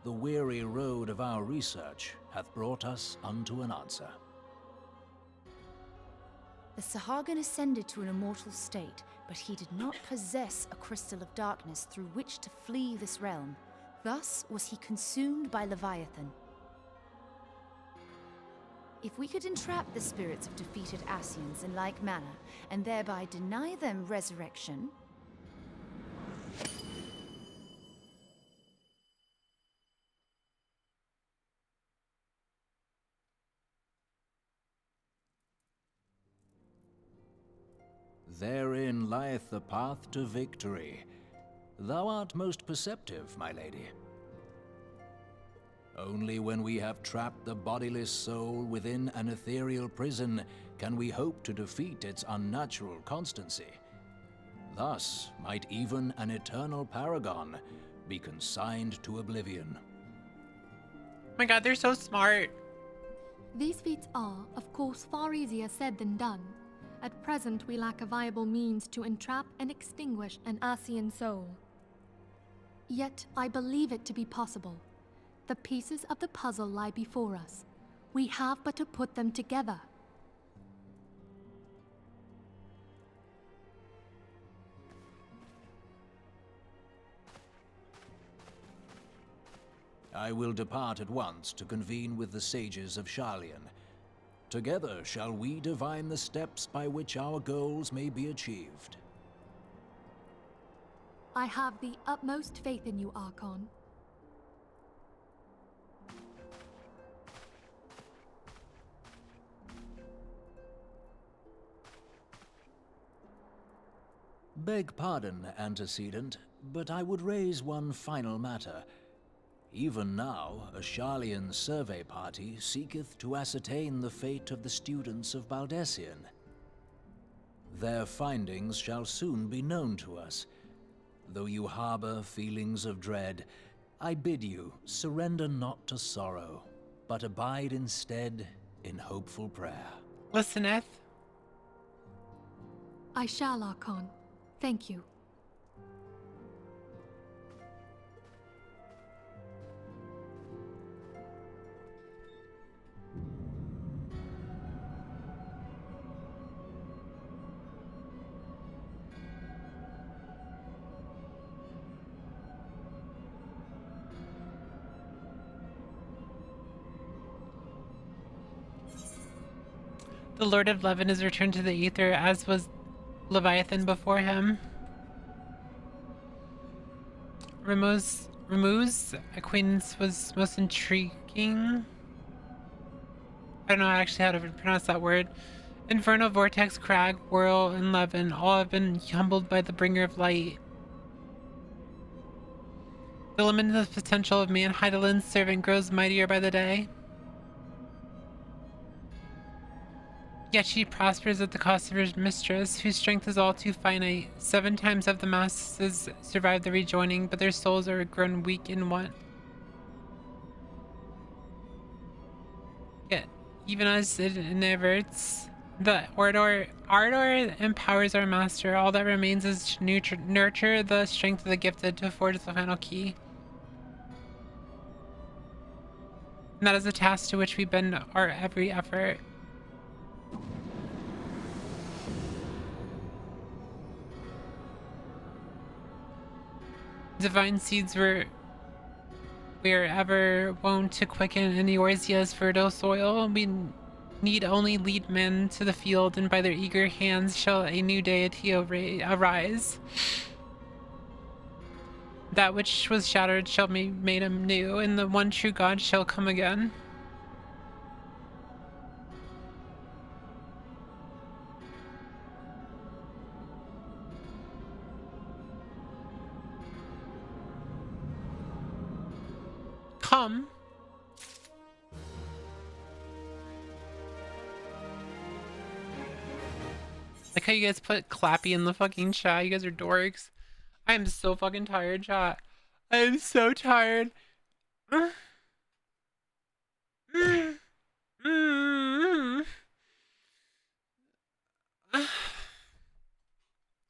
the weary road of our research hath brought us unto an answer. The Sahagin ascended to an immortal state, but he did not possess a crystal of darkness through which to flee this realm. Thus was he consumed by Leviathan. If we could entrap the spirits of defeated Ascians in like manner, and thereby deny them resurrection... Therein lieth the path to victory. Thou art most perceptive, my lady. Only when we have trapped the bodiless soul within an ethereal prison can we hope to defeat its unnatural constancy. Thus might even an eternal paragon be consigned to oblivion. Oh my god, they're so smart. These feats are, of course, far easier said than done. At present, we lack a viable means to entrap and extinguish an Ascian soul. Yet, I believe it to be possible. The pieces of the puzzle lie before us. We have but to put them together. I will depart at once to convene with the sages of Sharlayan. Together shall we divine the steps by which our goals may be achieved. I have the utmost faith in you, Archon. Beg pardon, antecedent, but I would raise one final matter. Even now, a Sharlayan survey party seeketh to ascertain the fate of the students of Baldessian. Their findings shall soon be known to us. Though you harbor feelings of dread, I bid you surrender not to sorrow, but abide instead in hopeful prayer. Listeneth. I shall, Archon. Thank you. The Lord of Levin is returned to the Aether, as was Leviathan before him. Ramu's acquaintance was most intriguing. I don't know actually how to pronounce that word. Inferno, Vortex, Crag, Whirl, and Levin all have been humbled by the Bringer of Light. The limitless potential of man, Heidelin's servant, grows mightier by the day. Yet she prospers at the cost of her mistress, whose strength is all too finite. 7 times have the masses survived the rejoining, but their souls are grown weak in want. Yet, even as it inverts, the Ardor empowers our master. All that remains is to nurture the strength of the gifted to forge the final key. And that is a task to which we bend our every effort. Divine seeds we are ever wont to quicken in Eorzea's fertile soil. We need only lead men to the field, and by their eager hands shall a new deity arise. That which was shattered shall be made anew, and the one true God shall come again. Come. Like how you guys put Clappy in the fucking chat. You guys are dorks. I am so fucking tired, chat. I am so tired. Come.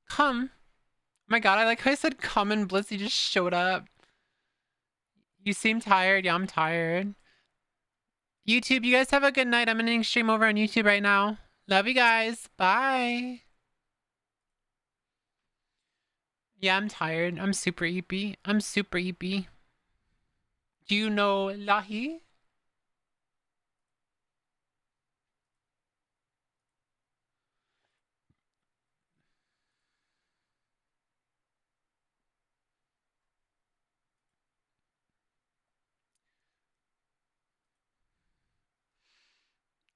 Oh my god, I like how I said come and Blissey just showed up. You seem tired. Yeah, I'm tired. YouTube, you guys have a good night. I'm ending stream over on YouTube right now. Love you guys. Bye. Yeah, I'm tired. I'm super eepy. I'm super eepy. Do you know Lahi?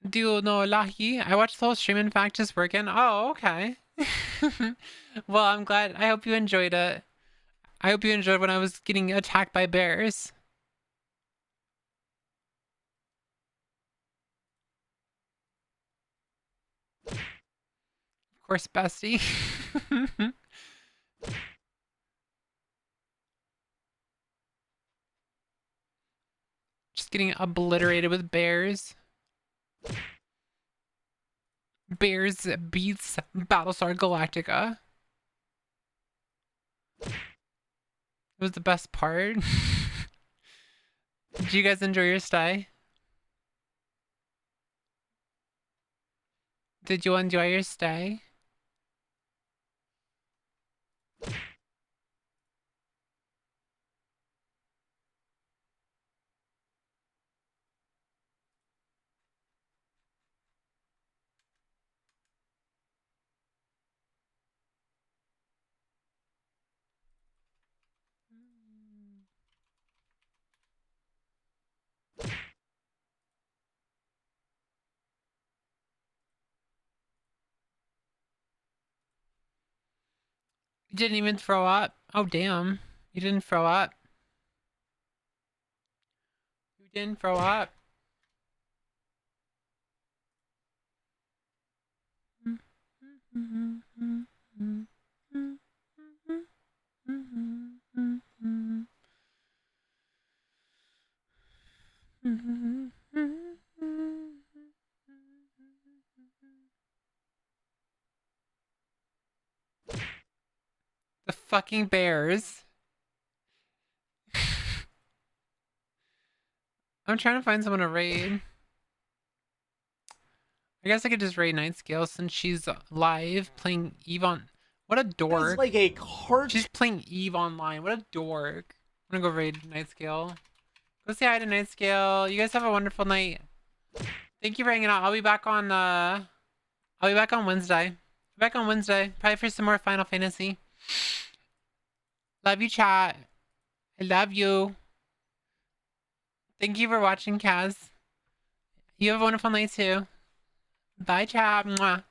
Do you know Lahi? I watched the whole stream, in fact, just working. Oh, okay. Well, I'm glad. I hope you enjoyed it. I hope you enjoyed when I was getting attacked by bears. Of course, bestie. Just getting obliterated with bears. Bears beats Battlestar Galactica. It was the best part. Did you guys enjoy your stay? Did you enjoy your stay? You didn't even throw up? Oh, damn. You didn't throw up? You didn't throw up? The fucking bears. I'm trying to find someone to raid. I guess I could just raid Nightscale since she's live playing Eve on. What a dork. It's like a cart. She's playing Eve online. What a dork. I'm gonna go raid Nightscale. Go say hi to Nightscale. You guys have a wonderful night. Thank you for hanging out. I'll be back on I'll be back on Wednesday. Back on Wednesday. Probably for some more Final Fantasy. Love you, chat. I love you. Thank you for watching, Kaz. You have a wonderful night too. Bye, chat. Mwah.